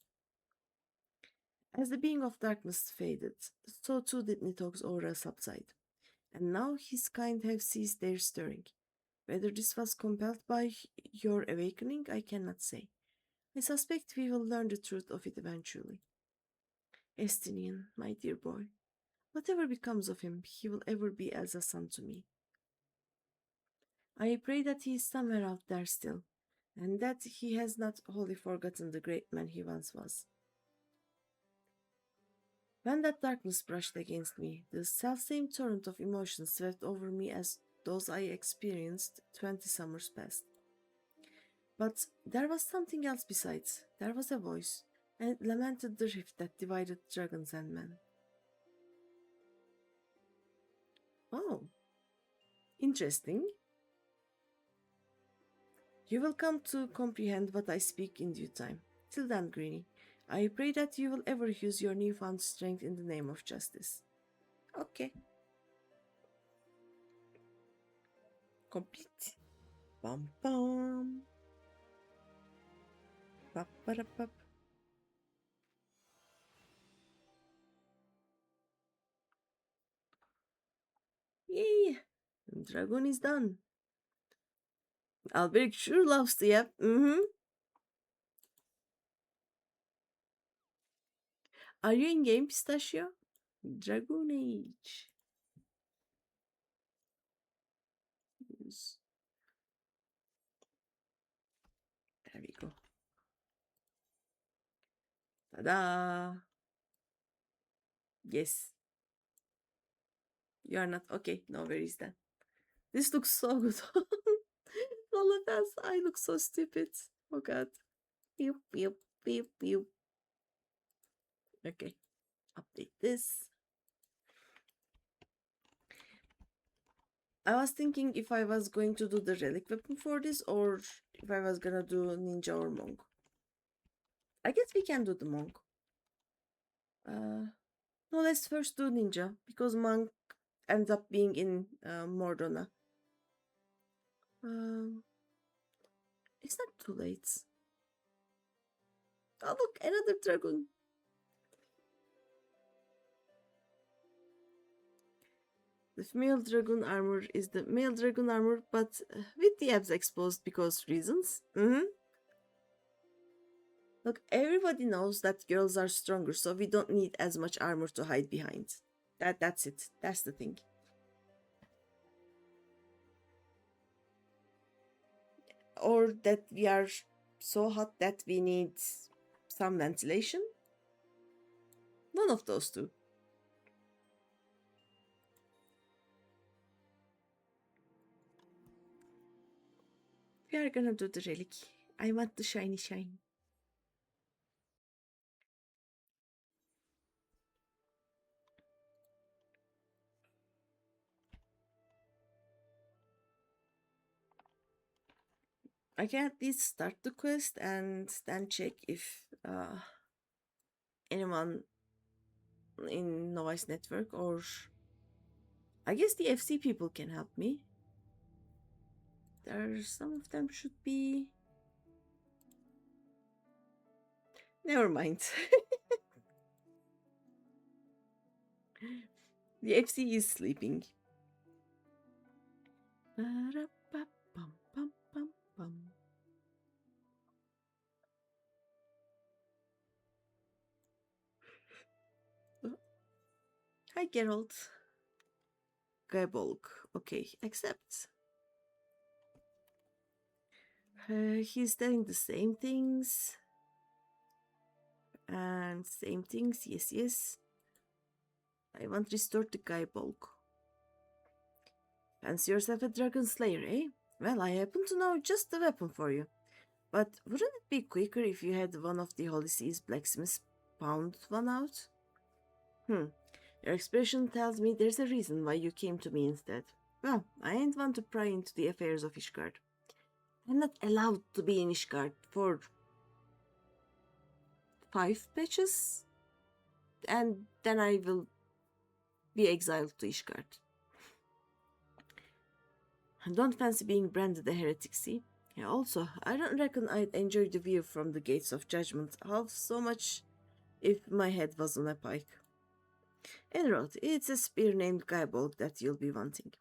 As the being of darkness faded, so too did Nitog's aura subside, and now his kind have ceased their stirring. Whether this was compelled by your awakening, I cannot say. I suspect we will learn the truth of it eventually. Estinian, my dear boy, whatever becomes of him, he will ever be as a son to me. I pray that he is somewhere out there still, and that he has not wholly forgotten the great man he once was. When that darkness brushed against me, the selfsame torrent of emotions swept over me as those I experienced 20 summers past. But there was something else besides. There was a voice, and it lamented the rift that divided dragons and men. Oh, interesting. You will come to comprehend what I speak in due time. Till then, Greeny, I pray that you will ever use your newfound strength in the name of justice. Okay. Complete. Bum bum. Pap para pap. Yay! Dragon is done. Alberic sure loves to yap. Are you in game, Pistachio? Dragon Age. Yes. There we go. Ta-da! Yes. You are not okay. No worries then. This looks so good. All of us, I look so stupid. Oh god. Pew, pew, pew, pew. Okay. Update this. I was thinking if I was going to do the relic weapon for this or if I was gonna do ninja or monk. I guess we can do the monk. No, let's first do ninja because monk ends up being in Mordona. It's not too late. Oh look, another dragon. The female dragon armor is the male dragon armor, but with the abs exposed because reasons. Look, everybody knows that girls are stronger, so we don't need as much armor to hide behind. That's it. That's the thing. Or that we are so hot that we need some ventilation. None of those two. We are gonna do the relic. I want the shiny shine. I can at least start the quest and then check if anyone in Novice Network or I guess the FC people can help me. Some of them should be. Never mind. The FC is sleeping. Hi, Geralt. Gaibolg. Okay, accept. He's telling the same things. And same things. Yes, yes. I want restored to Gaibolg. Fancy yourself a dragon slayer, eh? Well, I happen to know just the weapon for you. But wouldn't it be quicker if you had one of the Holy Sea's blacksmiths pound one out? Your expression tells me there's a reason why you came to me instead. Well, I ain't one to pry into the affairs of Ishgard. I'm not allowed to be in Ishgard for 5 patches, and then I will be exiled to Ishgard. I don't fancy being branded a heretic, see? Yeah, also, I don't reckon I'd enjoy the view from the gates of judgment half so much if my head was on a pike. Enroth, it's a spear named Gaibolg that you'll be wanting.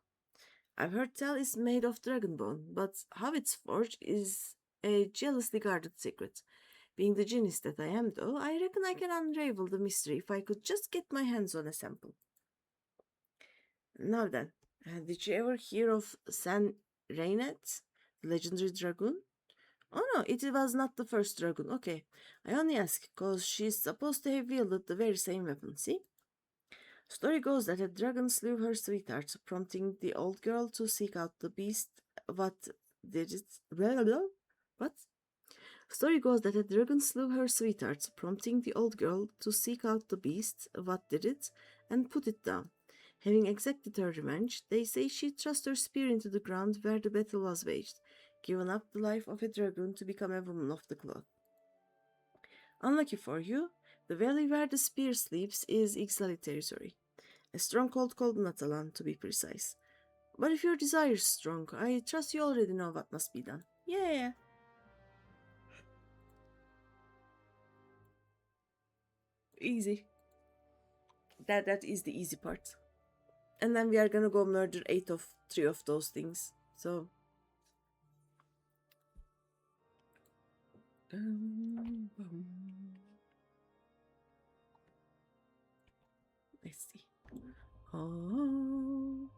I've heard tell it's made of dragonbone, but how it's forged is a jealously guarded secret. Being the genius that I am, though, I reckon I can unravel the mystery if I could just get my hands on a sample. Now then, did you ever hear of San Rainet, the legendary dragoon? Oh no, it was not the first dragoon. Okay, I only ask because she's supposed to have wielded the very same weapon, see? Story goes that a dragon slew her sweetheart, prompting the old girl to seek out the beast. What did it? Blah, blah, blah. What? Story goes that a dragon slew her sweetheart, prompting the old girl to seek out the beast. What did it? And put it down. Having exacted her revenge, they say she thrust her spear into the ground where the battle was waged, giving up the life of a dragoon to become a woman of the cloth. Unlucky for you, the valley where the spear sleeps is Ixali territory. A stronghold called Natalan, to be precise. But if your desire is strong, I trust you already know what must be done. Yeah. Easy. That is the easy part. And then we are gonna go murder 3 of those things. So... let's see. Oh.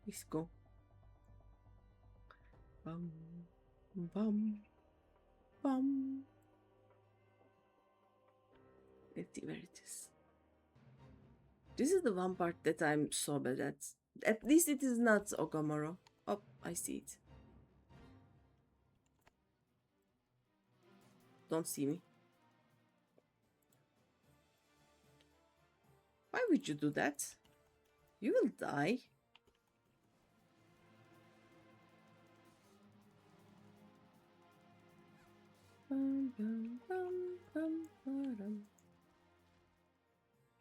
Let's go. Bum, bum, bum. Let's see where it is. This is the one part that I'm so bad at. At least it is not Ogamoro. Oh, I see it. Don't see me. Why would you do that? You will die.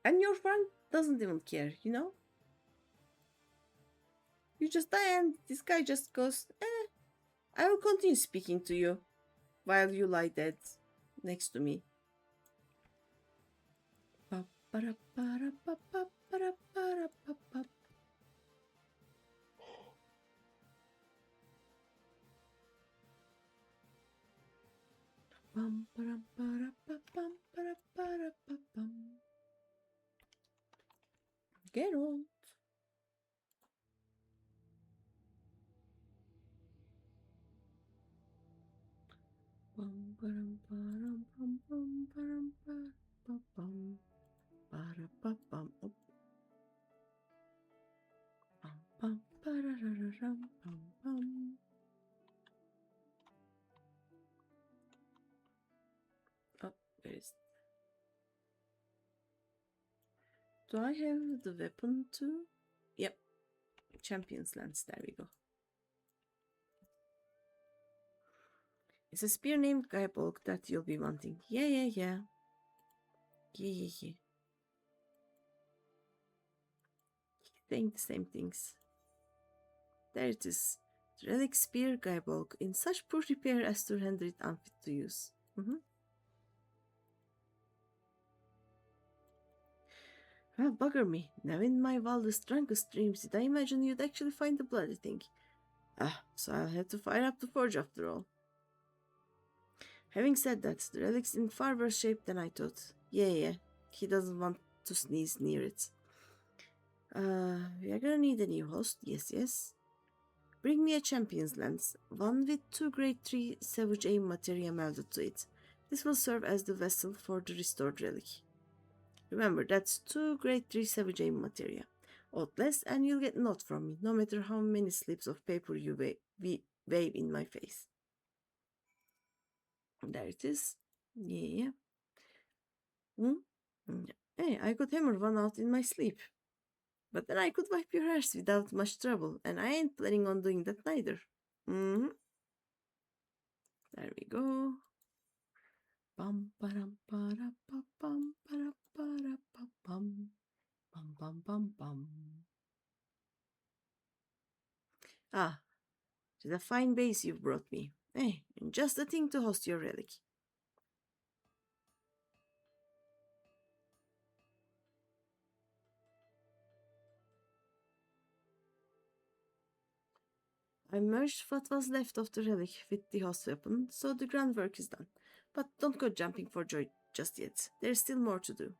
And your friend doesn't even care, you know? You just die and this guy just goes, I will continue speaking to you while you lie dead next to me. para para pa pa para pa pa. Pam para pa pam para pa pam. Geralt. Pam param param pam pam param pa pam para pa pam. Pam pam parararam pam pam. Oh, where is it? Do I have the weapon too? Yep. Champion's Lance, there we go. It's a spear named Gaibolg that you'll be wanting. Yeah. Saying the same things. There it is. The relic spear Gaibolg, in such poor repair as to render it unfit to use. Well, bugger me. Now in my wildest, drunkest dreams did I imagine you'd actually find the bloody thing. So I'll have to fire up the forge after all. Having said that, the relic's in far worse shape than I thought. Yeah. He doesn't want to sneeze near it. We are gonna need a new host. Yes. Bring me a champion's lance, one with 2 grade 3 savage aim materia melded to it. This will serve as the vessel for the restored relic. Remember, that's 2 grade 3 savage aim materia. Odd less, and you'll get naught from me, no matter how many slips of paper you wave in my face. There it is. Yeah. Hey, I could hammer one out in my sleep. But then I could wipe your arse without much trouble, and I ain't planning on doing that neither. There we go. Bum param para pa pam para pa pam. Bum. It's a fine base you've brought me. Hey, just the thing to host your relic. I merged what was left of the relic with the host weapon, so the groundwork is done. But don't go jumping for joy just yet. There's still more to do.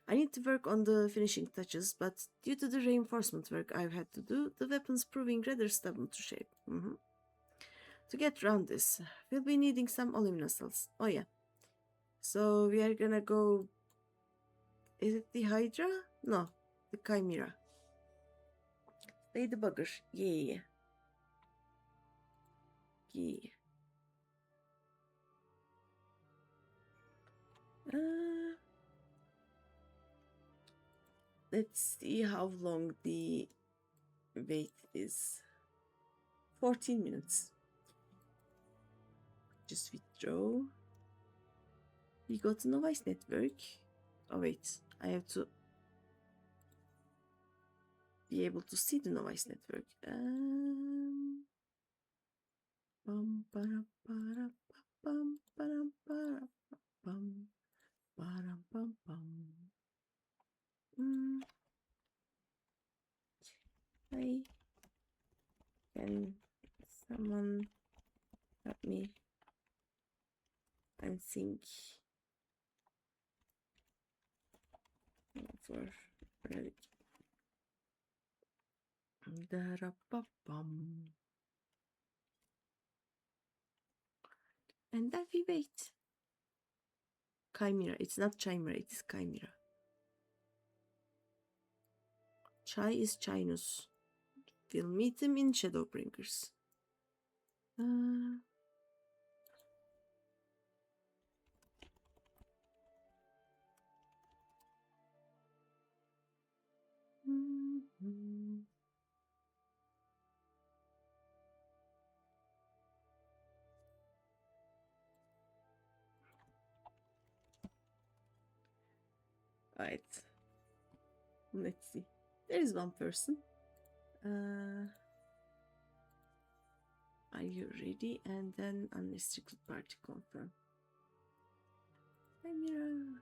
I need to work on the finishing touches, but due to the reinforcement work I've had to do, the weapon's proving rather stubborn to shape. To get around this, we'll be needing some aluminum cells. Oh yeah. So we are gonna go... Is it the Hydra? No, the Chimera. Play the bugger. Yeah. Let's see how long the wait is. 14 minutes. Just withdraw. We got the Novice Network. Oh wait, I have to be able to see the Novice Network. Bum para para pam para para pam para pam pam. Hi. Can someone help me and think for relic? And then we wait. Chimera. It's not Chimera, it is Chimera. Chai is Chinus. We'll meet him in Shadowbringers. Alright. Let's see. There is one person. Are you ready? And then unrestricted party confirm. Chimera.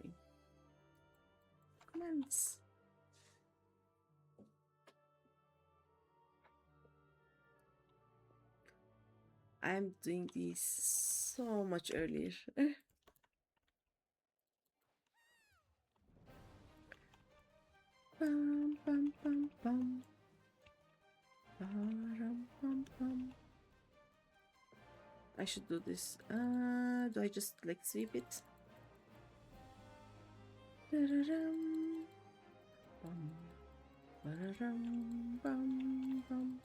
doing? Commands. I'm doing this so much earlier. Bum, bum, bum, bum. Ba-rum, bum, bum. I should do this. Do I just like sweep it? Da-da-dum. Bum. Ba-da-dum, bum, bum.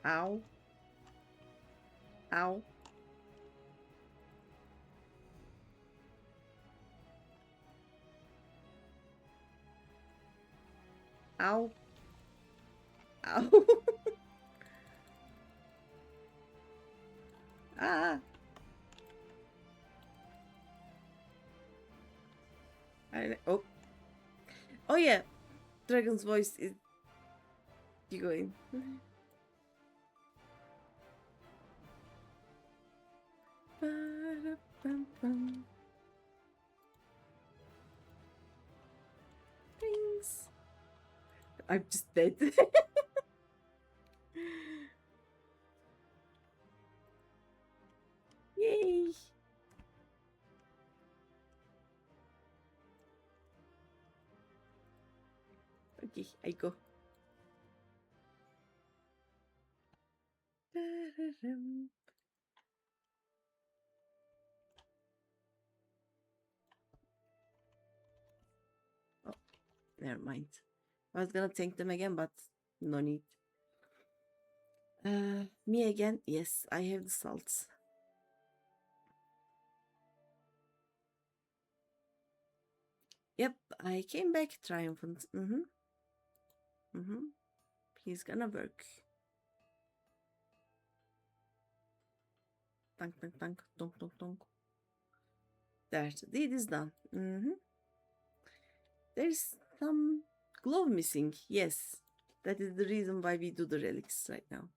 Ow. Ow. Ow. Ow. Ah. Oh. Oh yeah. Dragon's voice is going. Ba-da-bum-bum. Thanks. I'm just dead. Yay. Okay, I go. Da-da-dum. Oh, never mind. I was gonna thank them again, but no need. Me again? Yes, I have the salts. Yep, I came back triumphant. He's gonna work. Tank, tank, tank, donk, donk, donk. There, the deed is done. There's some glove missing. Yes, that is the reason why we do the relics right now.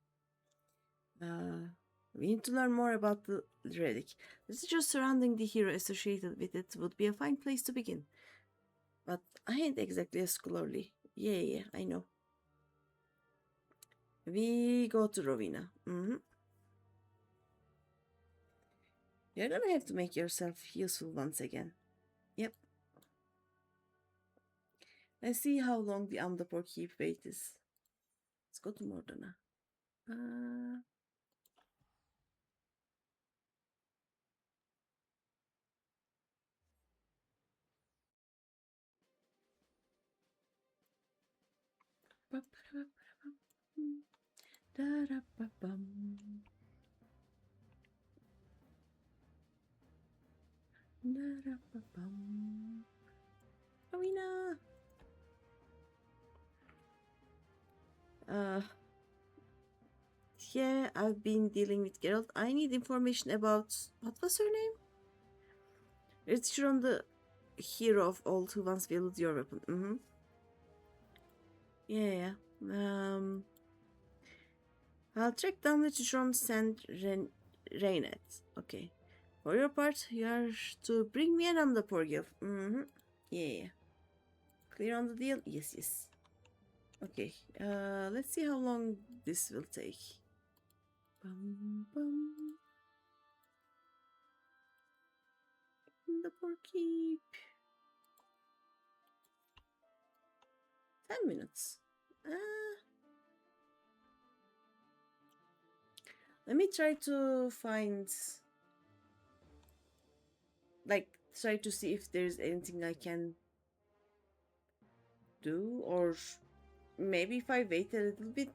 We need to learn more about the relic. The sigil surrounding the hero associated with it would be a fine place to begin. But I ain't exactly a scholarly. Yeah, I know. We go to Rowena. You're gonna have to make yourself useful once again. Yep. Let's see how long the Amdapor keep wait is. Let's go to Mordana. アウィナー Yeah, I've been dealing with Geralt. I need information about what was her name? It's from the hero of old who once wielded your weapon. Yeah. I'll track down the from Saint Rainet. Okay. For your part, you are to bring me an Amdapor gift. Yeah. Clear on the deal? Yes. Okay. Let's see how long this will take. Amdapor keep. 10 minutes. Let me try to find, try to see if there's anything I can do, or maybe if I wait a little bit,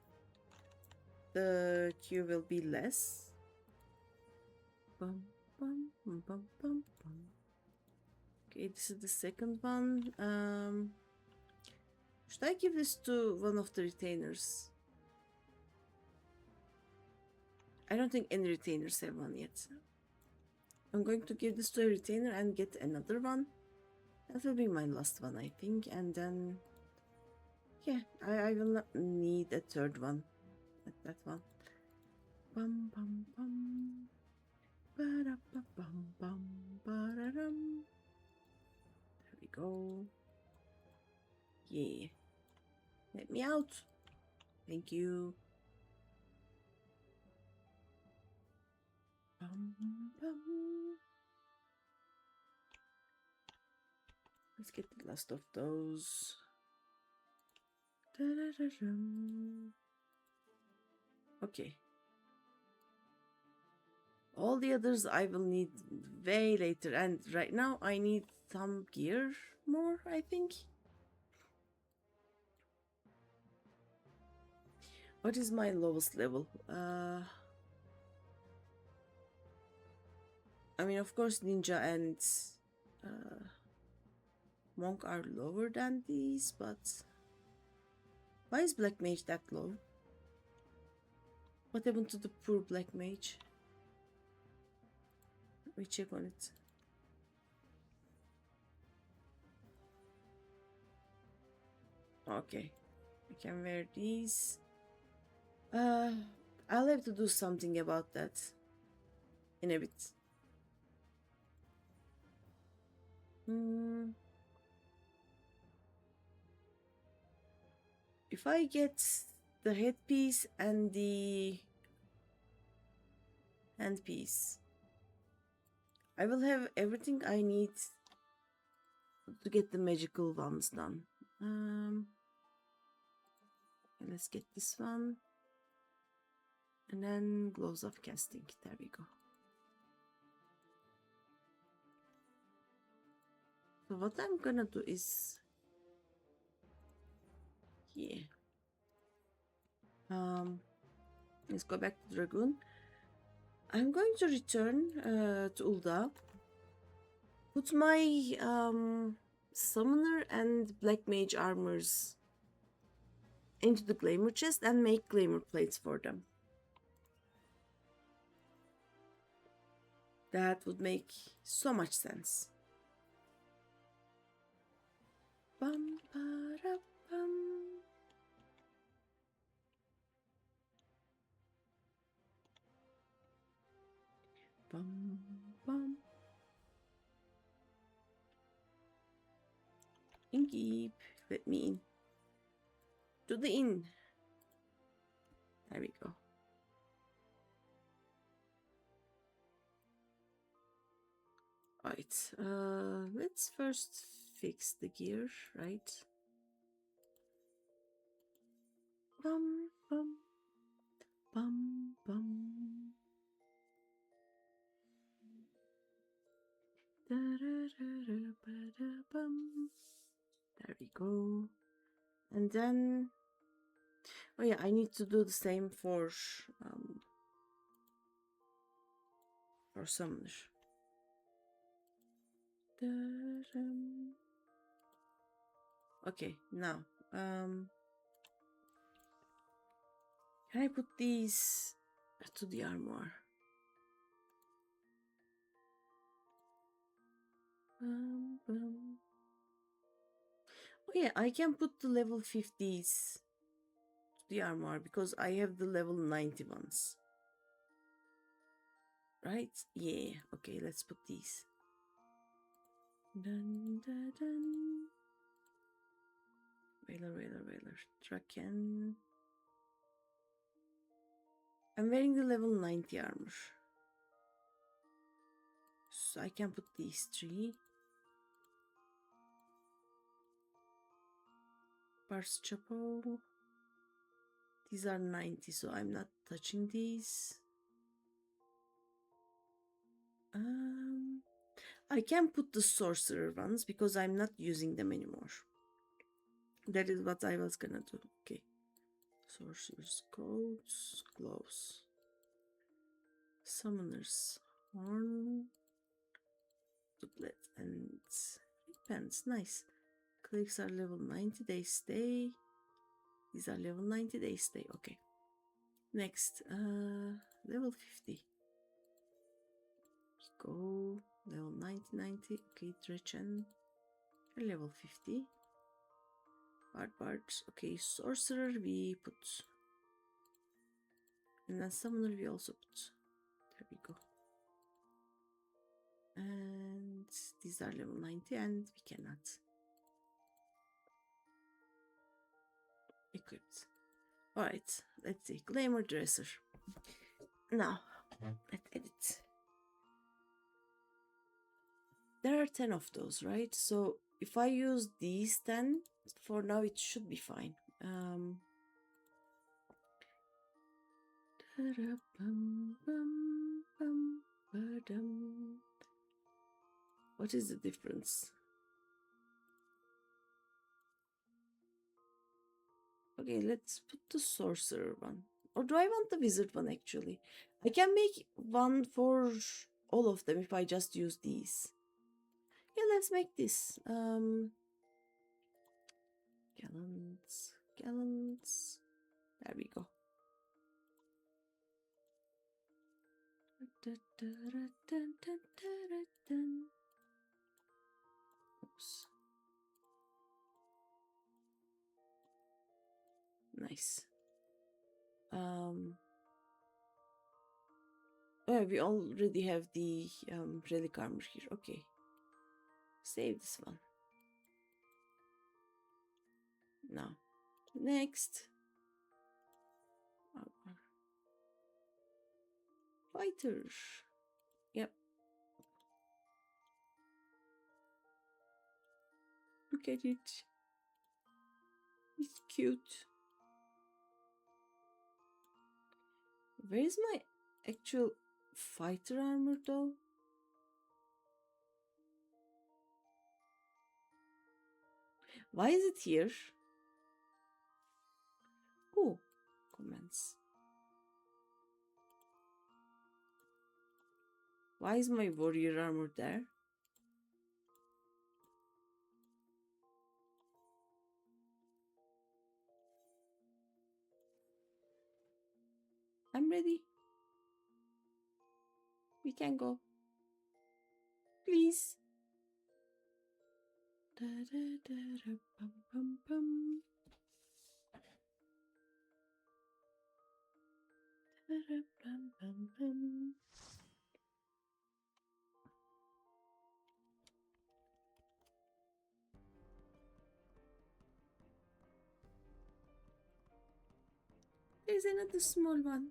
the queue will be less. Okay, this is the second one. Should I give this to one of the retainers? I don't think any retainers have one yet. I'm going to give this to a retainer and get another one. That will be my last one, I think, and then yeah, I will not need a third one. That one. Bum bum bum. Ba-da-ba-bum bum ba-da-dum. There we go. Yeah. Let me out. Thank you. Bum bum. Let's get the last of those. Da-da-da-dum. Okay. All the others I will need way later, and right now I need some gear more, I think. What is my lowest level? I mean, of course, ninja and monk are lower than these, but why is black mage that low? What happened to the poor black mage? Let me check on it. Okay, I can wear these. I'll have to do something about that in a bit. If I get the headpiece and the handpiece, I will have everything I need to get the magical ones done. Let's get this one. And then gloves of casting. There we go. So what I'm gonna do is, yeah. Let's go back to Dragoon. I'm going to return to Ul'dah. Put my summoner and black mage armors into the glamour chest and make glamour plates for them. That would make so much sense. Bum, ba, bum. Bum, bum. Inkeep, let me in. To the inn. There we go. Right, let's first fix the gear, right? Bum, bum, bum, bum. Da, da, da, da, ba, da, bum. There we go. And then, oh yeah, I need to do the same for summoner. Okay, now, can I put these to the armor? Oh yeah, I can put the level 50s to the armor because I have the level 90 ones. Right? Yeah, okay, let's put these. Dun, dun, dun. Wailer. Draken. I'm wearing the level 90 armor. So I can put these three. Bars Chapo. These are 90, so I'm not touching these. I can put the sorcerer ones because I'm not using them anymore. That is what I was gonna do. Okay. Sorcerer's coats, gloves. Summoner's horn. Doublet and pants. Nice. Clicks are level 90, they stay. These are level 90, they stay. Okay. Next, level 50. Go. Level 90. Okay, Drechen. Level 50. Bard. Okay, sorcerer we put. And then summoner we also put. There we go. And these are level 90 and we cannot equipped. Alright, let's see. Glamour Dresser. Now, let's edit. There are 10 of those, right? So if I use these 10, for now it should be fine. What is the difference? Okay, let's put the sorcerer one. Or do I want the wizard one actually? I can make one for all of them if I just use these. Yeah, let's make this. Gallons. There we go. Oops. Nice. Oh, we already have the relic armor here. Okay. Save this one. Now, next. Fighter. Yep. Look at it. It's cute. Where is my actual fighter armor though? Why is it here? Oh, comments. Why is my warrior armor there? I'm ready. We can go. Please. There's another small one.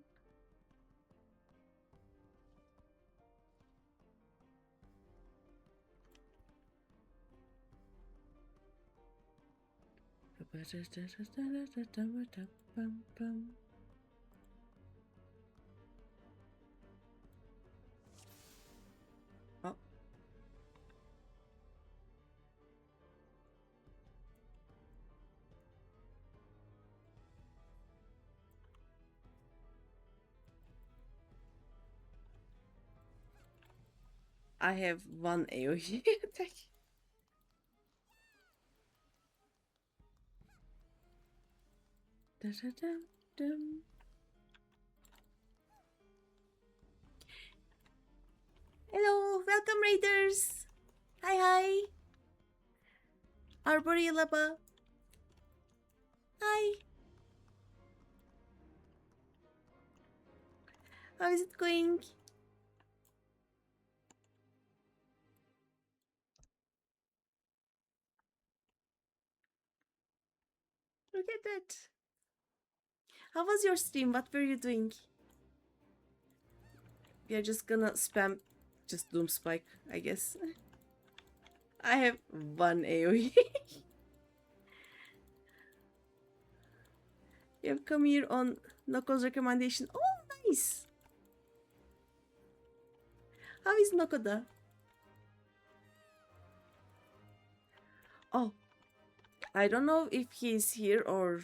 Oh. I have one AoE attack. Hello, welcome raiders. Hi. Arborealaba. Hi. How is it going? Look at that. How was your stream? What were you doing? We are just gonna spam just Doom Spike, I guess. I have one AoE. You have come here on Noko's recommendation. Oh, nice. How is Nokoda? Oh, I don't know if he's here or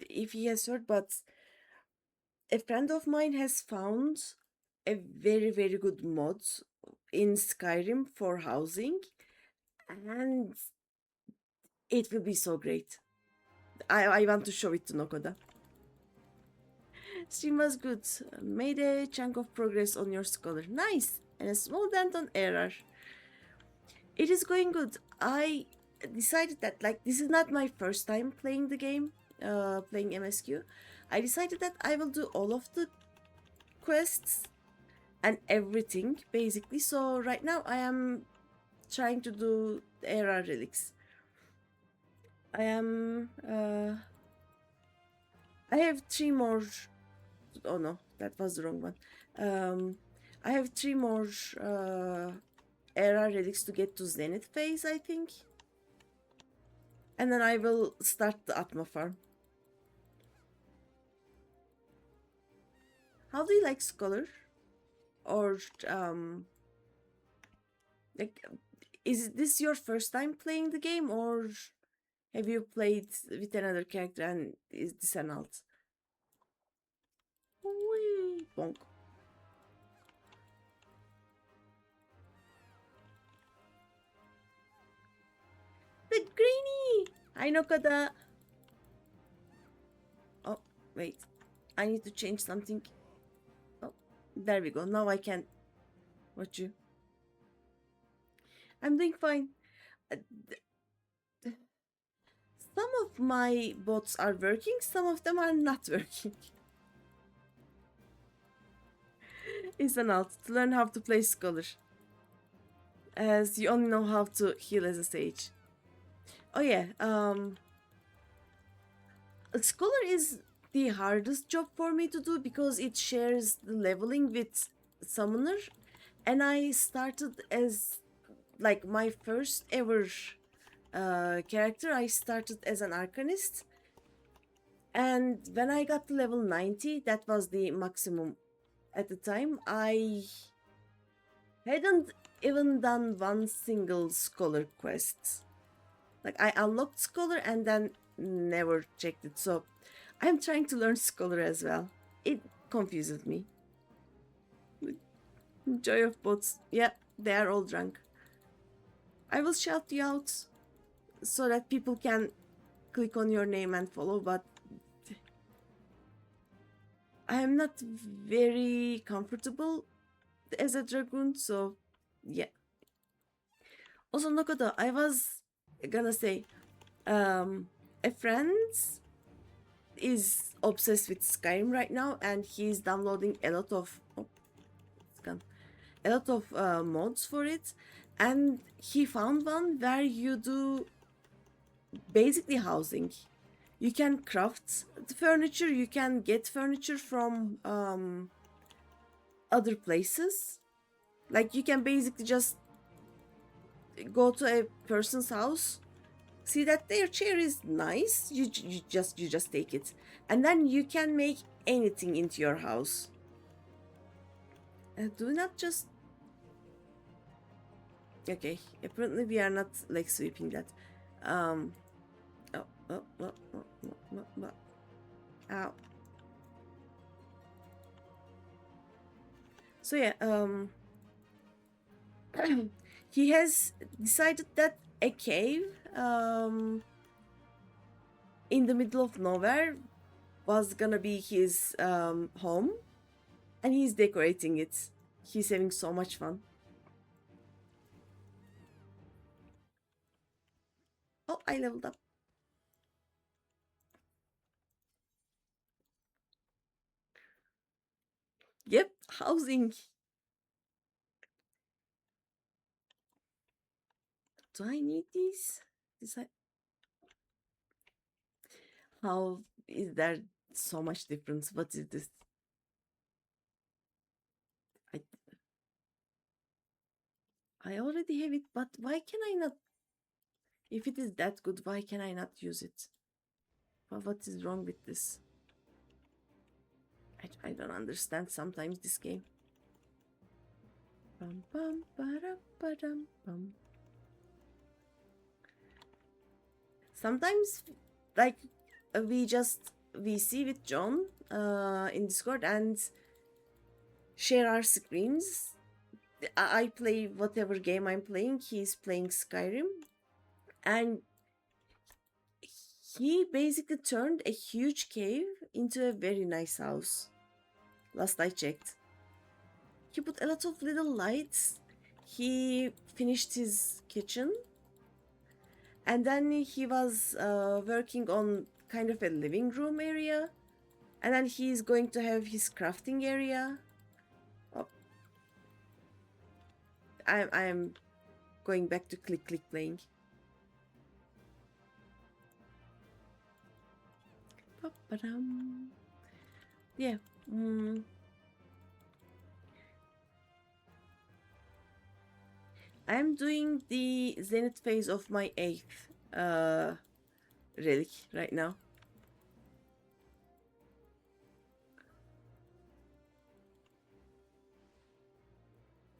if he has heard, but a friend of mine has found a very, very good mod in Skyrim for housing, and it will be so great. I want to show it to Nokoda. Stream was good. Made a chunk of progress on your scholar. Nice. And a small dent on error. It is going good. I decided that like this is not my first time playing the game, playing MSQ. I decided that I will do all of the quests and everything basically. So right now I am trying to do the era relics. I am I have 3 more. Oh no, that was the wrong one. I have 3 more era relics to get to Zenith phase, I think. And then I will start the Atma farm. How do you like Scholar? Or like, is this your first time playing the game, or have you played with another character and is this an alt? Whee! Bonk. The Greeny! I know kada. Oh, wait. I need to change something. Oh, there we go. Now I can watch you. I'm doing fine. Uh, Some of my bots are working, some of them are not working. It's an alt to learn how to play Scholar, as you only know how to heal as a sage. Oh yeah, Scholar is the hardest job for me to do because it shares the leveling with Summoner, and I started as like my first ever character. I started as an Arcanist, and when I got to level 90, that was the maximum at the time. I hadn't even done one single Scholar quest. Like I unlocked Scholar and then never checked it. So I'm trying to learn Scholar as well. It confuses me. Joy of bots. Yeah, they are all drunk. I will shout you out so that people can click on your name and follow, but I am not very comfortable as a dragoon, so yeah. Also, Nokoto, I was gonna say, a friend is obsessed with Skyrim right now, and he's downloading a lot of it's gone, a lot of mods for it, and he found one where you do basically housing. You can craft the furniture, you can get furniture from other places. Like you can basically just go to a person's house, see that their chair is nice, you just take it, and then you can make anything into your house. Do not just okay. Apparently we are not like sweeping that. Oh, oh, oh, oh, oh, oh, oh. Ow. So yeah, he has decided that a cave in the middle of nowhere was gonna be his home, and he's decorating it. He's having so much fun. Oh, I leveled up. Yep, housing. Do I need these? How is there so much difference? What is this? I I already have it, but why can I not? If it is that good, why can I not use it? What is wrong with this? I don't understand sometimes this game. Bum, bum, ba-dum, ba-dum, bum. Sometimes, like, we see with John in Discord and share our screens. I play whatever game I'm playing. He's playing Skyrim, and he basically turned a huge cave into a very nice house. last I checked. He put a lot of little lights. He finished his kitchen. And then he was working on kind of a living room area. And then he's going to have his crafting area. Oh. I'm going back to click playing. Yeah. I'm doing the zenith phase of my 8th relic right now.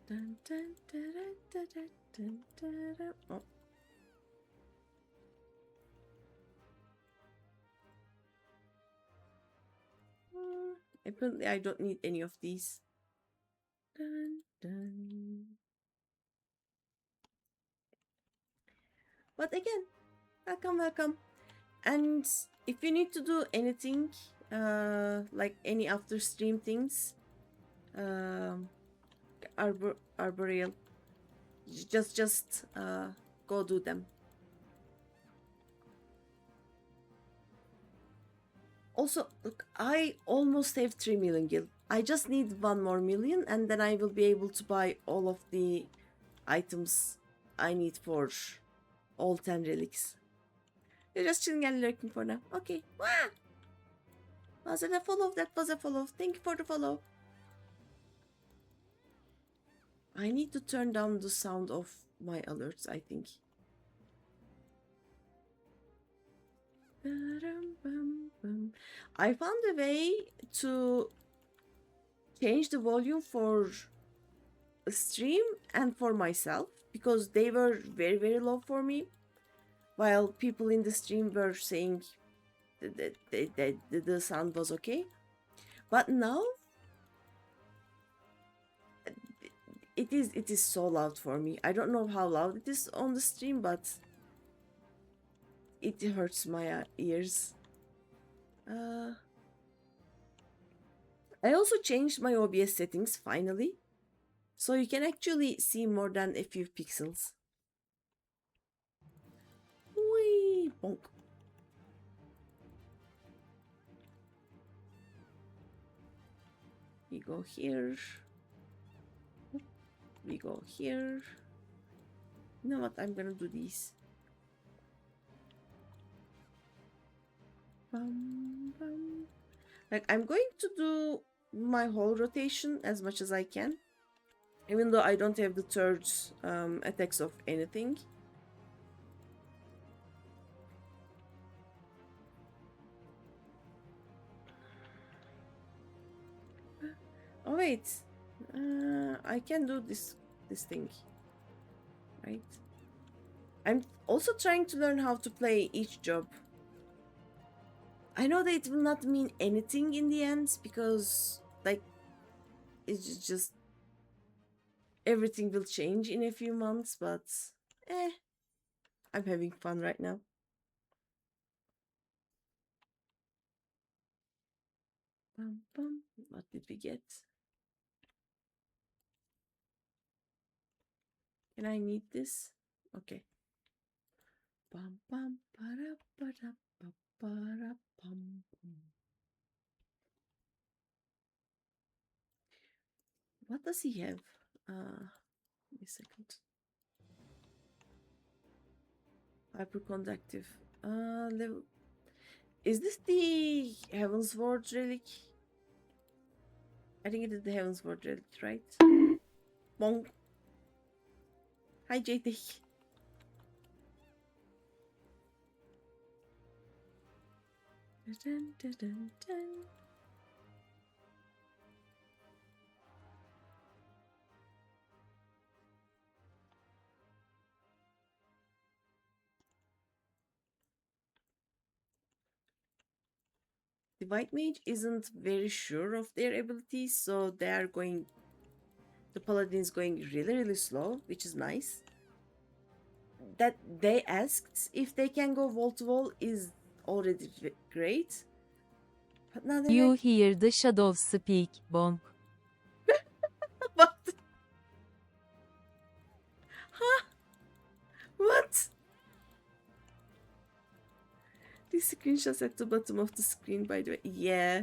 Dun, dun, dun, dun, dun, dun, dun, dun. Oh. Apparently I don't need any of these. Dun, dun. But again, welcome. And if you need to do anything, like any after stream things, arboreal, just go do them. Also, look, I almost have 3 million gil. I just need 1 more million, and then I will be able to buy all of the items I need for all 10 relics. You're just chilling and lurking for now. Okay. Wah! Was it a follow? That was a follow. Thank you for the follow. I need to turn down the sound of my alerts, I think. I found a way to change the volume for stream and for myself because they were very low for me, while people in the stream were saying that the sound was okay. But now it is so loud for me. I don't know how loud it is on the stream, but it hurts my ears. I also changed my OBS settings finally, so you can actually see more than a few pixels. Whee! Bonk. We go here. We go here. You know what? I'm gonna do these. Like, I'm going to do my whole rotation as much as I can, even though I don't have the third attacks of anything. Oh wait, I can do this thing, right? I'm also trying to learn how to play each job. I know that it will not mean anything in the end because, like, it's just everything will change in a few months, but I'm having fun right now. What did we get? Can I need this? Okay. What does he have? Wait a second. Hyperconductive. Level. Is this the Heavensward relic? I think it is the Heavensward relic, right? Bonk. Hi, JD. Dun, dun, dun, dun. The White Mage isn't very sure of their abilities, so they are going. The Paladin is going really slow, which is nice. That they asked if they can go wall to wall is already great. But now You they're hear the shadows speak, bonk. what? Huh? What? These screenshots at the bottom of the screen, by the way. Yeah.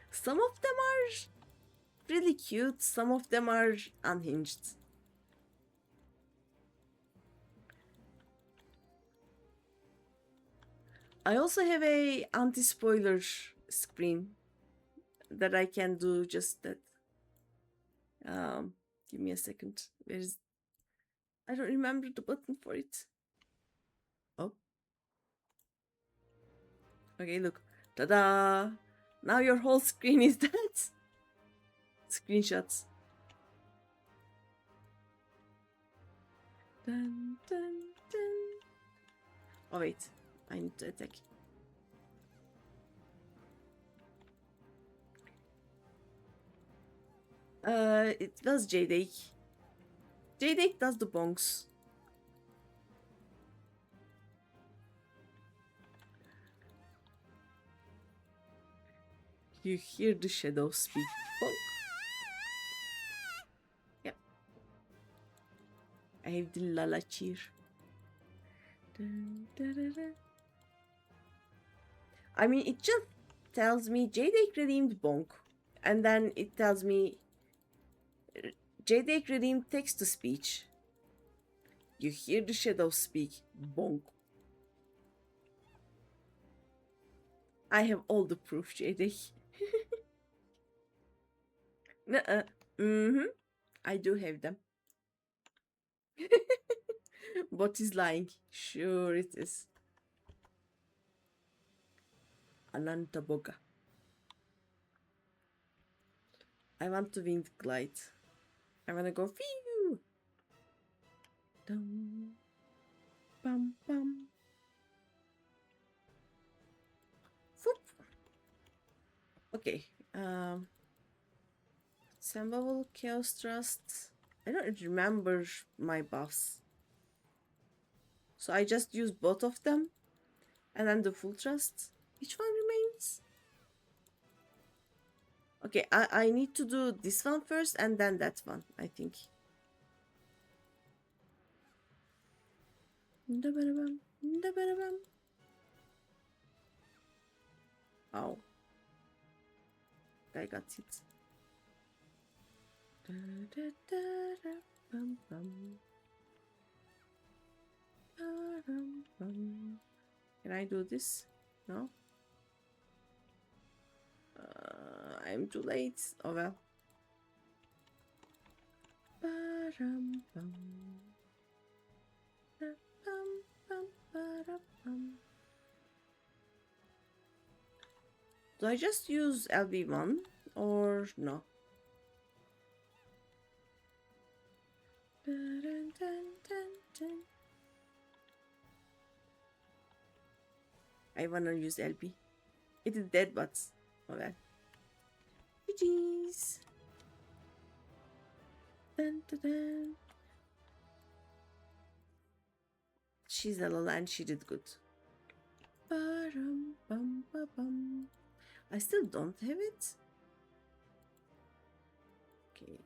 Some of them are really cute, some of them are unhinged. I also have a anti-spoiler screen that I can do just that. Give me a second. Where's... I don't remember the button for it. Oh. Okay, look. Ta-da! Now your whole screen is that. Screenshots. Dun, dun, dun. Oh wait, I need to attack. It was J-Dake. J-Dake does the bonks. You hear the shadow speak. Bonk. Yep. I have the Lala cheer. Dun, dun, dun, dun. I mean, it just tells me J-Dake redeemed bonk. And then it tells me J-Dake redeemed text-to-speech. You hear the shadow speak. Bonk. I have all the proof, J-Dake. Nuh-uh. Mm-hmm. I do have them. What is lying? Sure it is. Ananta Boga. I want to wing glide. I wanna go phew. Dum, bum, bum. Foop. Okay. Sembable Chaos Trust. I don't remember my buffs. So I just use both of them. And then the full trust. Which one remains? Okay, I need to do this one first and then that one, I think. Oh. I got it. Can I do this? No? I'm too late. Oh well. Do I just use LB1 or no? I wanna use LB. It is dead, but oh well. GG's. Dun, dun, dun. She's a Lola and she did good. I still don't have it. Okay.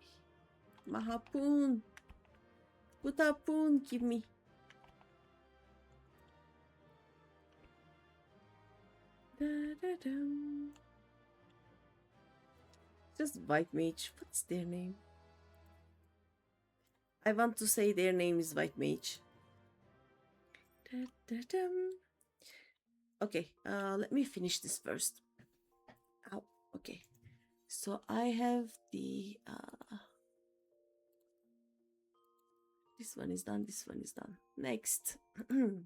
Mahapoon. Putapoon, give me. Da-da-dum. Just White Mage. What's their name? I want to say their name is White Mage. Da-da-dum. Okay, let me finish this first. Ow, okay. So I have the... this one is done, this one is done. Next. Dum,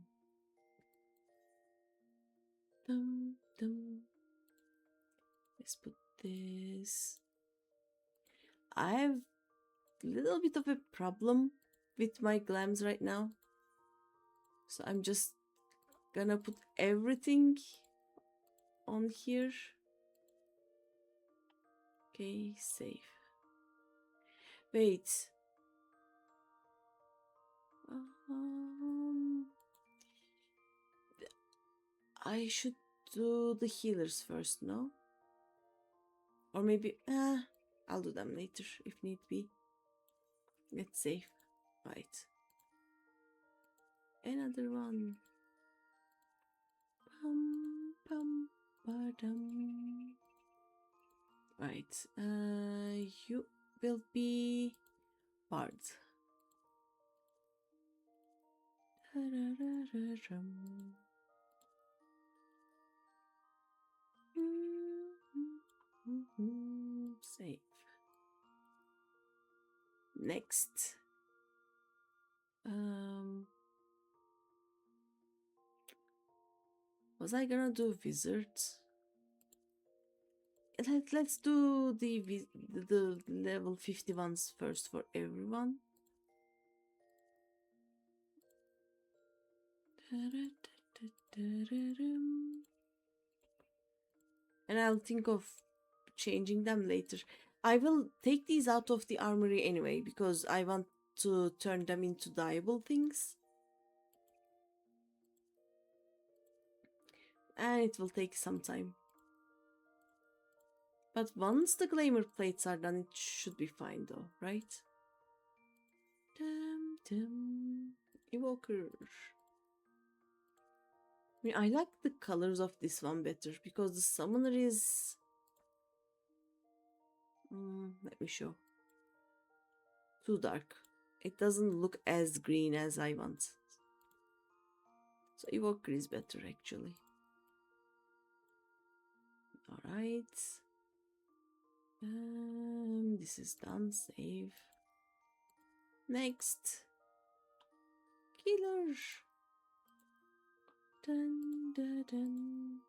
dum. Let's put this... I have a little bit of a problem with my glams right now. So I'm just gonna put everything on here. Okay, save. Wait. I should do the healers first, no? Or maybe, I'll do them later if need be. Let's save. Right. Another one. Pum, pum, ba-dum. Right. You will be Bard. Save. Next. Was I gonna do wizard? Let's do the level 50 ones first for everyone. And I'll think of changing them later. I will take these out of the armory anyway because I want to turn them into dyeable things. And it will take some time. But once the glamour plates are done, it should be fine though, right? Dum dum. Evoker. I mean, I like the colors of this one better because the summoner is... let me show. Too dark. It doesn't look as green as I want. So Evoker is better actually. Alright. This is done. Save. Next. Killer. Dun, dun, dun.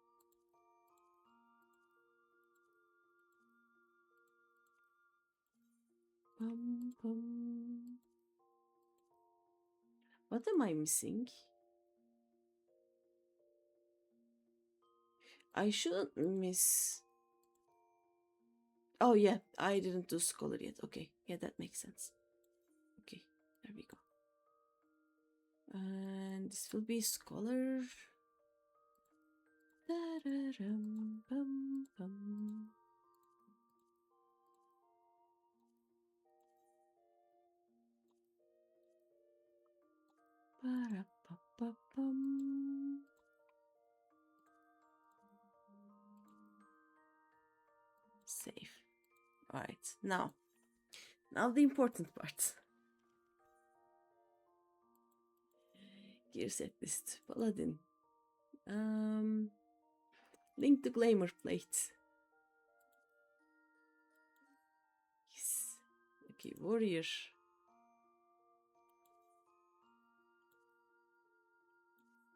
Bum, bum. What am I missing? I shouldn't miss... Oh yeah, I didn't do scholar yet. Okay, yeah, that makes sense. Okay, there we go. And this will be scholar. Da-da-dum, bum, bum. Ba-da-ba-ba-bum. Save. Alright, now the important part. Gear set list. Paladin. Link the glamour plate. Yes. Okay, warrior.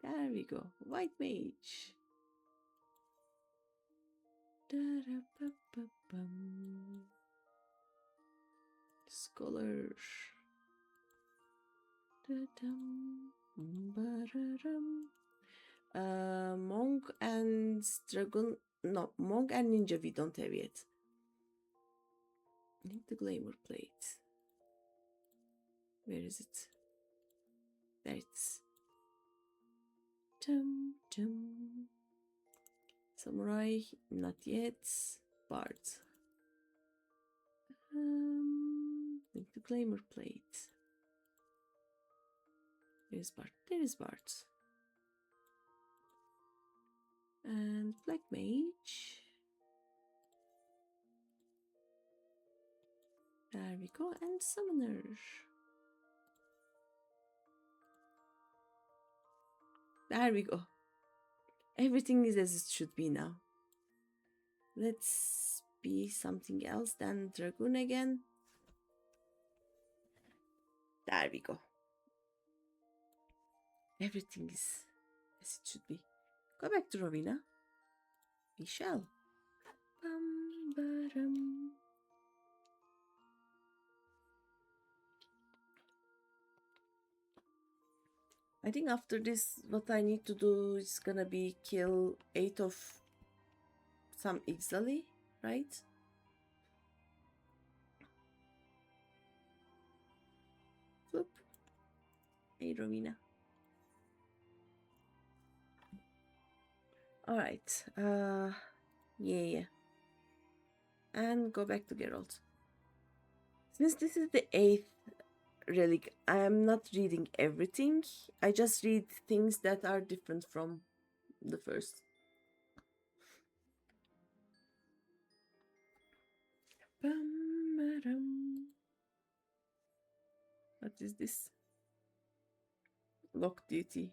There we go. White mage. Da-da-ba-ba-bum. Scholar. Da-dum, ba-da-dum. Monk and dragon. No, monk and ninja we don't have yet. Need the glamour plate. Where is it? There it is. Dum, dum. Samurai, not yet. Bard. Need the glamour plate. There's Bard. There is Bard. And black mage. There we go. And summoner. There we go. Everything is as it should be now. Let's be something else than dragoon again. There we go. Everything is as it should be. Go back to Rowena. We shall. Bum, ba-dum. I think after this, what I need to do is gonna be kill 8 of some Ixali, right? Floop. Hey, Rowena. All right. Yeah. And go back to Geralt. Since this is the 8th relic, I am not reading everything. I just read things that are different from the first. What is this? Lock duty.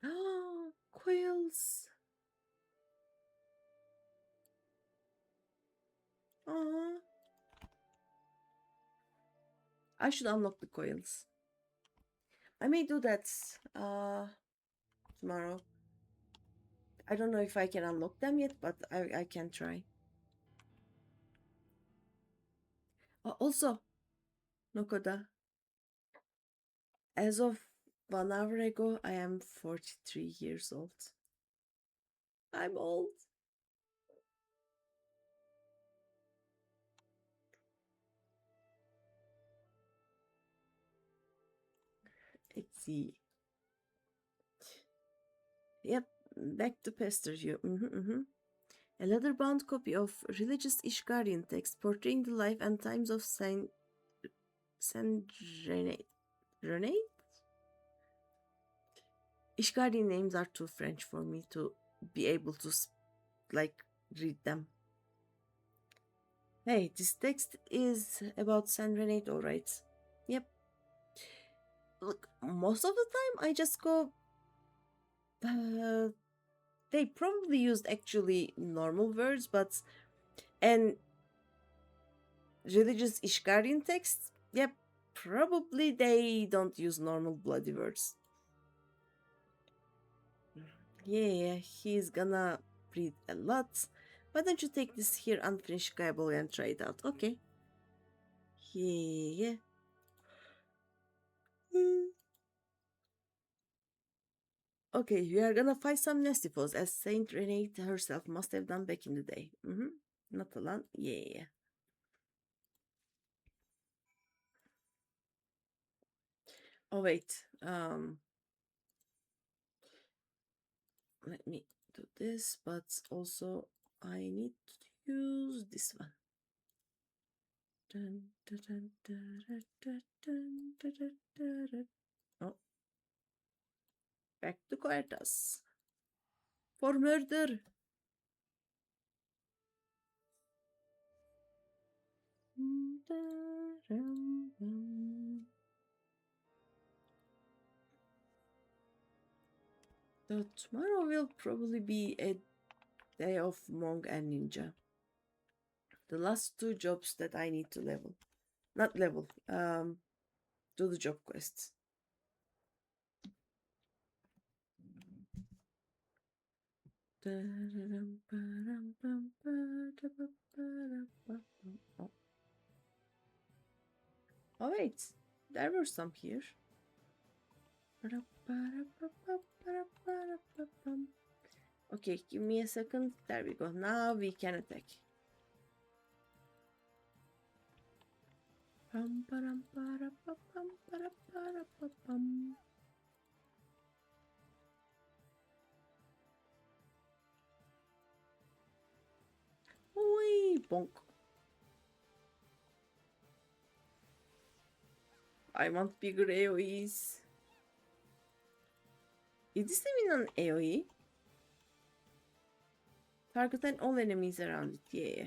Oh, quills. Aww. I should unlock the coils. I may do that tomorrow. I don't know if I can unlock them yet, but I can try. Also, Nokoda, as of 1 hour ago, I am 43 years old. I'm old. Let's see. Yep, back to pester you. A leather-bound copy of religious Ishgarian text portraying the life and times of Saint Renate. Renate? Ishgarian names are too French for me to be able to read them. Hey, this text is about Saint Renate, alright. Yep. Look, most of the time I just go. They probably used actually normal words, and religious Ishgarian texts, yep, probably they don't use normal bloody words. Yeah, he's gonna breathe a lot. Why don't you take this here unfinished Bible and try it out? Okay. Yeah. Okay, we are gonna fight some Nestifos, as Saint Renate herself must have done back in the day. Not a lot. Yeah. Oh wait. Let me do this, but also I need to use this one. Oh, back to Coertas for murder. So tomorrow will probably be a day of monk and ninja. The last 2 jobs that I need to level. Not level, do the job quests. Oh wait, there were some here. Okay, give me a second. There we go. Now we can attack. Oi, bonk. I want bigger AoEs. Is this even an AoE? Target and all enemies around it, yeah.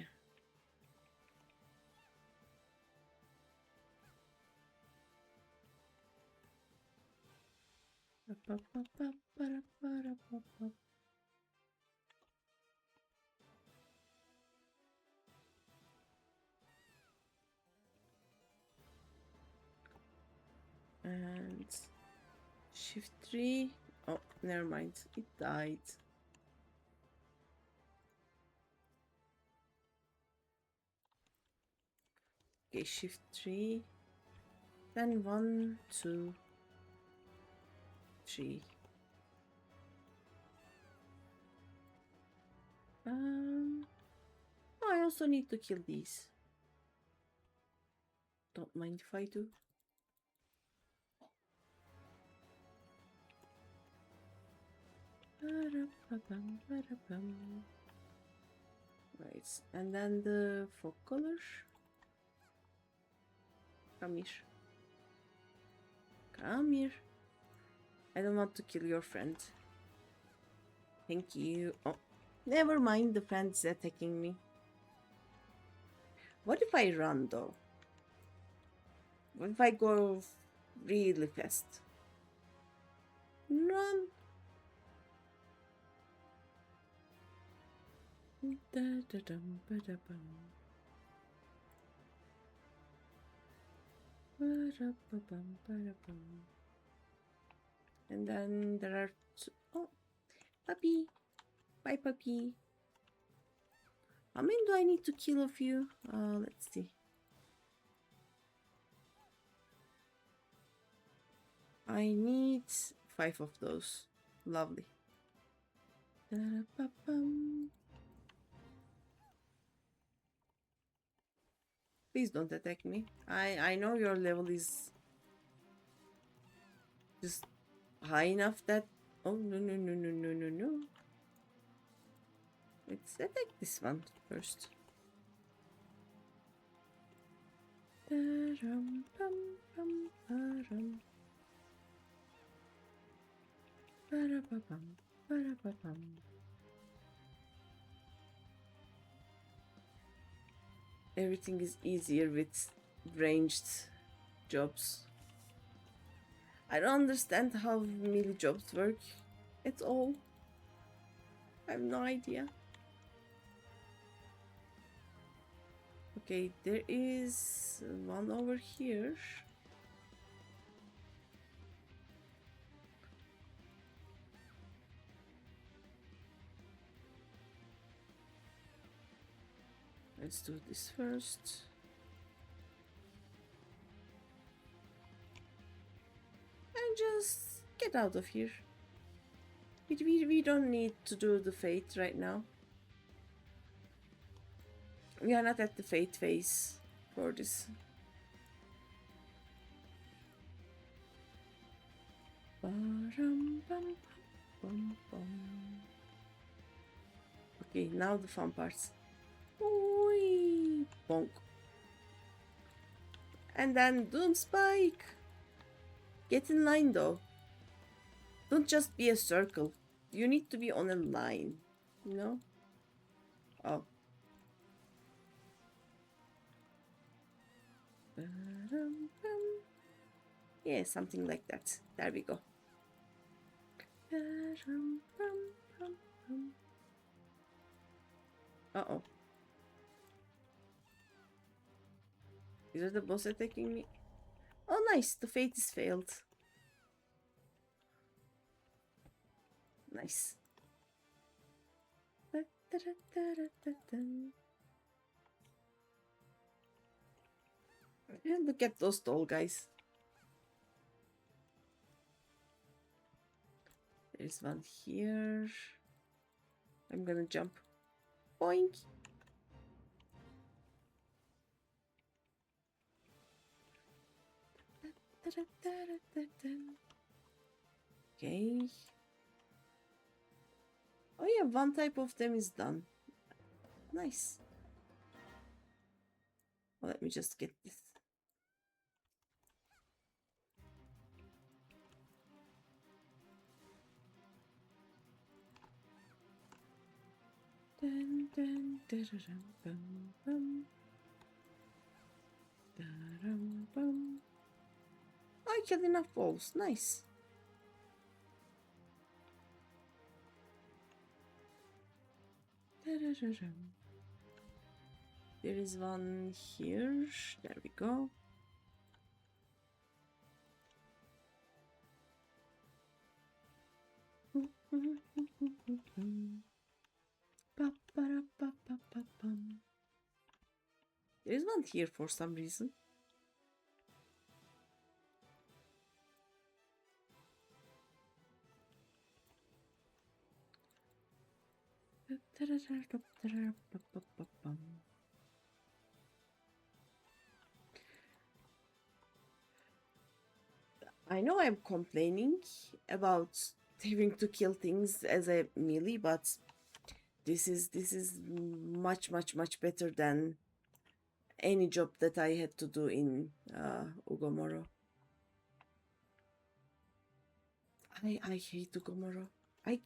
And shift 3. Oh, never mind. It died. Okay, shift 3. Then 1, 2, 3. I also need to kill these. Don't mind if I do. Right, and then the fog color. Come here. Come here. I don't want to kill your friend. Thank you. Oh, never mind, the friend's attacking me. What if I run though? What if I go really fast? Run. Da-da-dum, ba-da-bum. Ba-da-ba-bum, ba-da-bum. And then there are two. Oh, puppy. Bye, puppy. How many do I need to kill of you? Let's see. I need 5 of those. Lovely. Da-da-ba-bum. Please don't attack me. I know your level is just high enough that... Oh, no, no, no, no, no, no, no. Let's attack this one first. Da-rum-bum-bum-ba-rum. Ba-da-ba-bum, ba-da-ba-bum. Everything is easier with ranged jobs. I don't understand how melee jobs work at all. I have no idea. Okay, there is one over here. Let's do this first. And just get out of here. We don't need to do the fate right now. We are not at the fate phase for this. Okay, now the fun parts. Ooh, bonk. And then Doom Spike. Get in line though. Don't just be a circle. You need to be on a line. You know? Oh. Yeah, something like that. There we go. Uh-oh. Is it the boss attacking me? Oh, nice. The fate is failed. Nice. And look at those tall guys. There's one here. I'm gonna jump. Boink. Okay. Oh yeah, one type of them is done. Nice. Well, let me just get this. Dun, dun, da-da-dum, bum, bum. Da-dum, bum. I killed enough balls. Nice. Da-da-da-dum. There is one here. There we go. There is one here for some reason. I know I'm complaining about having to kill things as a melee, but this is much better than any job that I had to do in Ugomoro. I hate Ugomoro. I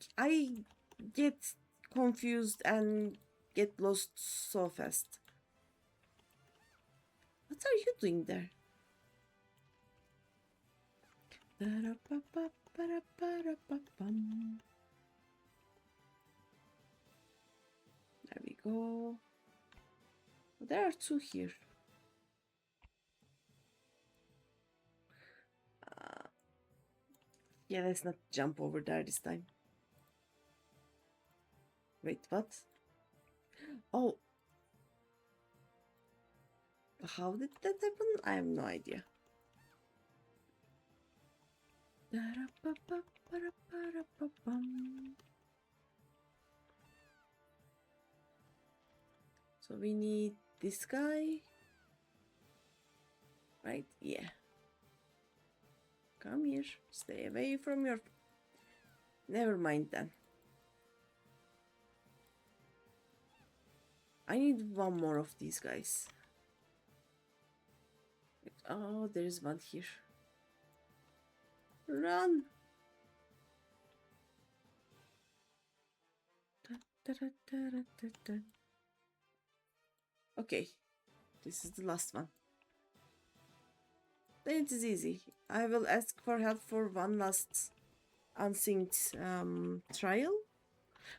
get confused and get lost so fast. What are you doing there? There we go. There are two here. Yeah, let's not jump over there this time. Wait, what? Oh. How did that happen? I have no idea. So we need this guy. Right? Yeah. Come here. Stay away from your... Never mind then. I need one more of these guys. Oh, there's one here. Run! Okay, this is the last one. Then it is easy. I will ask for help for one last unsynced trial.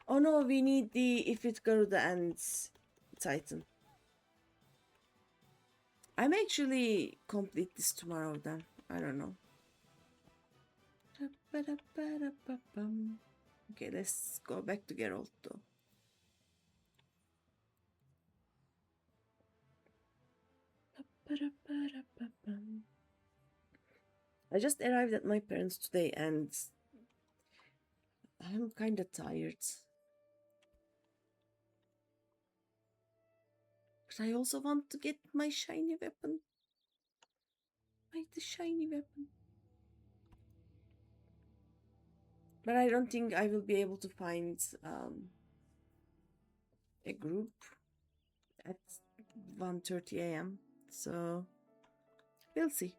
Oh no, we need the Ifrit Garuda and Titan. I may actually complete this tomorrow then. I don't know. Okay, let's go back to Geralt though. I just arrived at my parents today and I'm kinda tired. But I also want to get my shiny weapon. The shiny weapon. But I don't think I will be able to find a group at 1:30 a.m. So we'll see.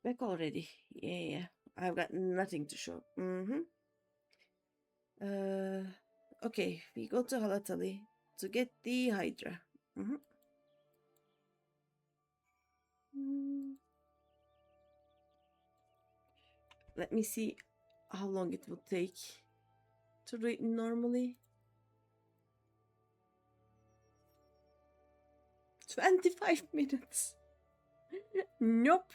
Back already. Yeah. I've got nothing to show. Okay, we go to Halatali to get the Hydra. Let me see how long it would take to do it normally. 25 minutes. Nope.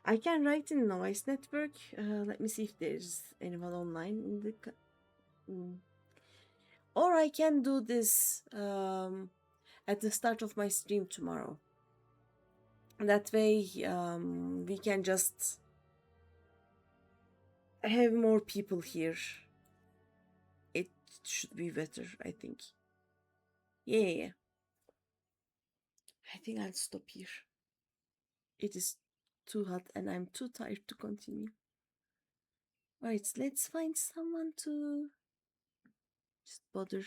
I can write in Noise Network. Let me see if there's anyone online in the... Or I can do this at the start of my stream tomorrow. That way we can just have more people here. It should be better, I think. Yeah. I think I'll stop here. It is too hot and I'm too tired to continue. Right, let's find someone to just bother.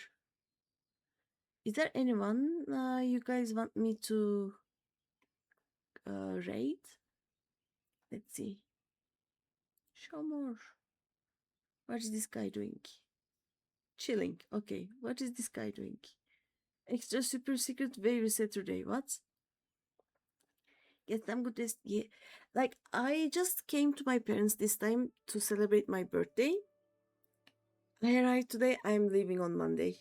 Is there anyone you guys want me to raid? Let's see. Show more. What is this guy doing? Chilling. Okay, what is this guy doing? Extra super secret wave Saturday. What? Get them good test. Yeah, like I just came to my parents this time to celebrate my birthday. I arrived today. I'm leaving on Monday.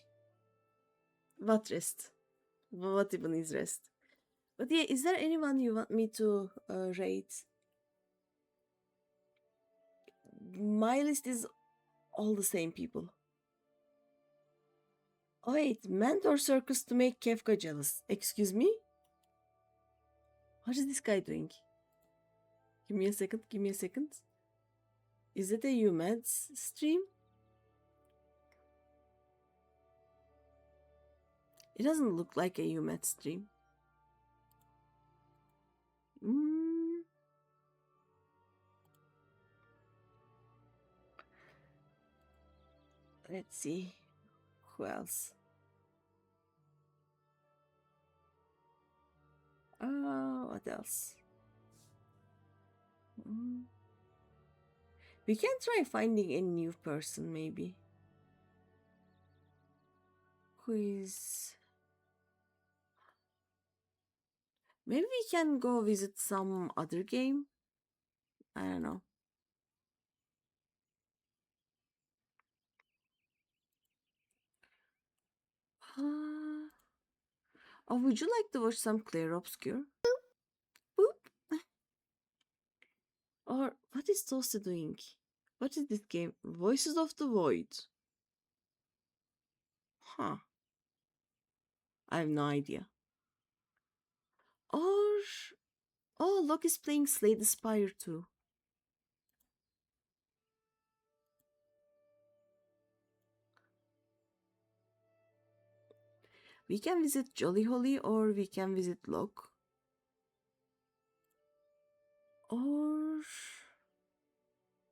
What rest? What even is rest? But yeah, is there anyone you want me to raid? My list is all the same people. Oh wait, mentor circus to make Kefka jealous. Excuse me? What is this guy doing? Give me a second. Give me a second. Is it a UMads stream? It doesn't look like a UMads stream. Let's see. Who else? What else? We can try finding a new person, maybe. Who is... Maybe we can go visit some other game. I don't know. Oh, would you like to watch some Clair Obscure? Boop. Or what is Toasty doing? What is this game? Voices of the Void. Huh. I have no idea. Or... Oh, Locke is playing Slay the Spire too. We can visit Jolly Holly or we can visit Locke. Or...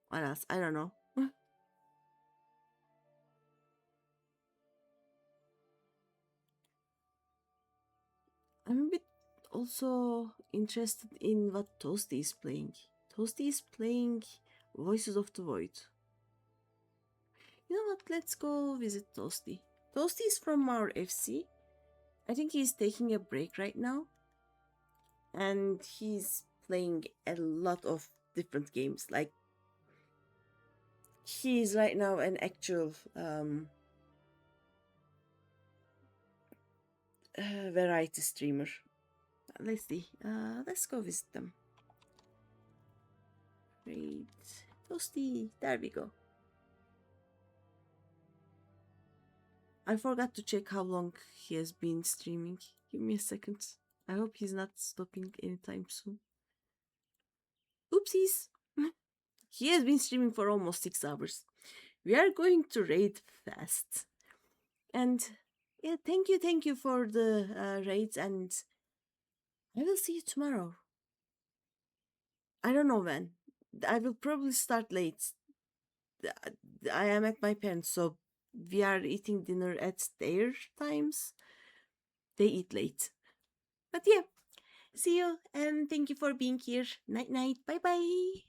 What else? I don't know. I'm a bit also interested in what Toasty is playing. Toasty is playing Voices of the Void. You know what? Let's go visit Toasty. Toasty is from our FC. I think he's taking a break right now. And he's playing a lot of different games. Like, he's right now an actual variety streamer. Let's see. Let's go visit them. Great. Toasty. There we go. I forgot to check how long he has been streaming. Give me a second. I hope he's not stopping anytime soon. Oopsies. He has been streaming for almost 6 hours. We are going to raid fast. And yeah, thank you for the raids, and I will see you tomorrow. I don't know when. I will probably start late. I am at my parents', so we are eating dinner at their times. They eat late. But yeah, see you and thank you for being here. Night night. Bye bye.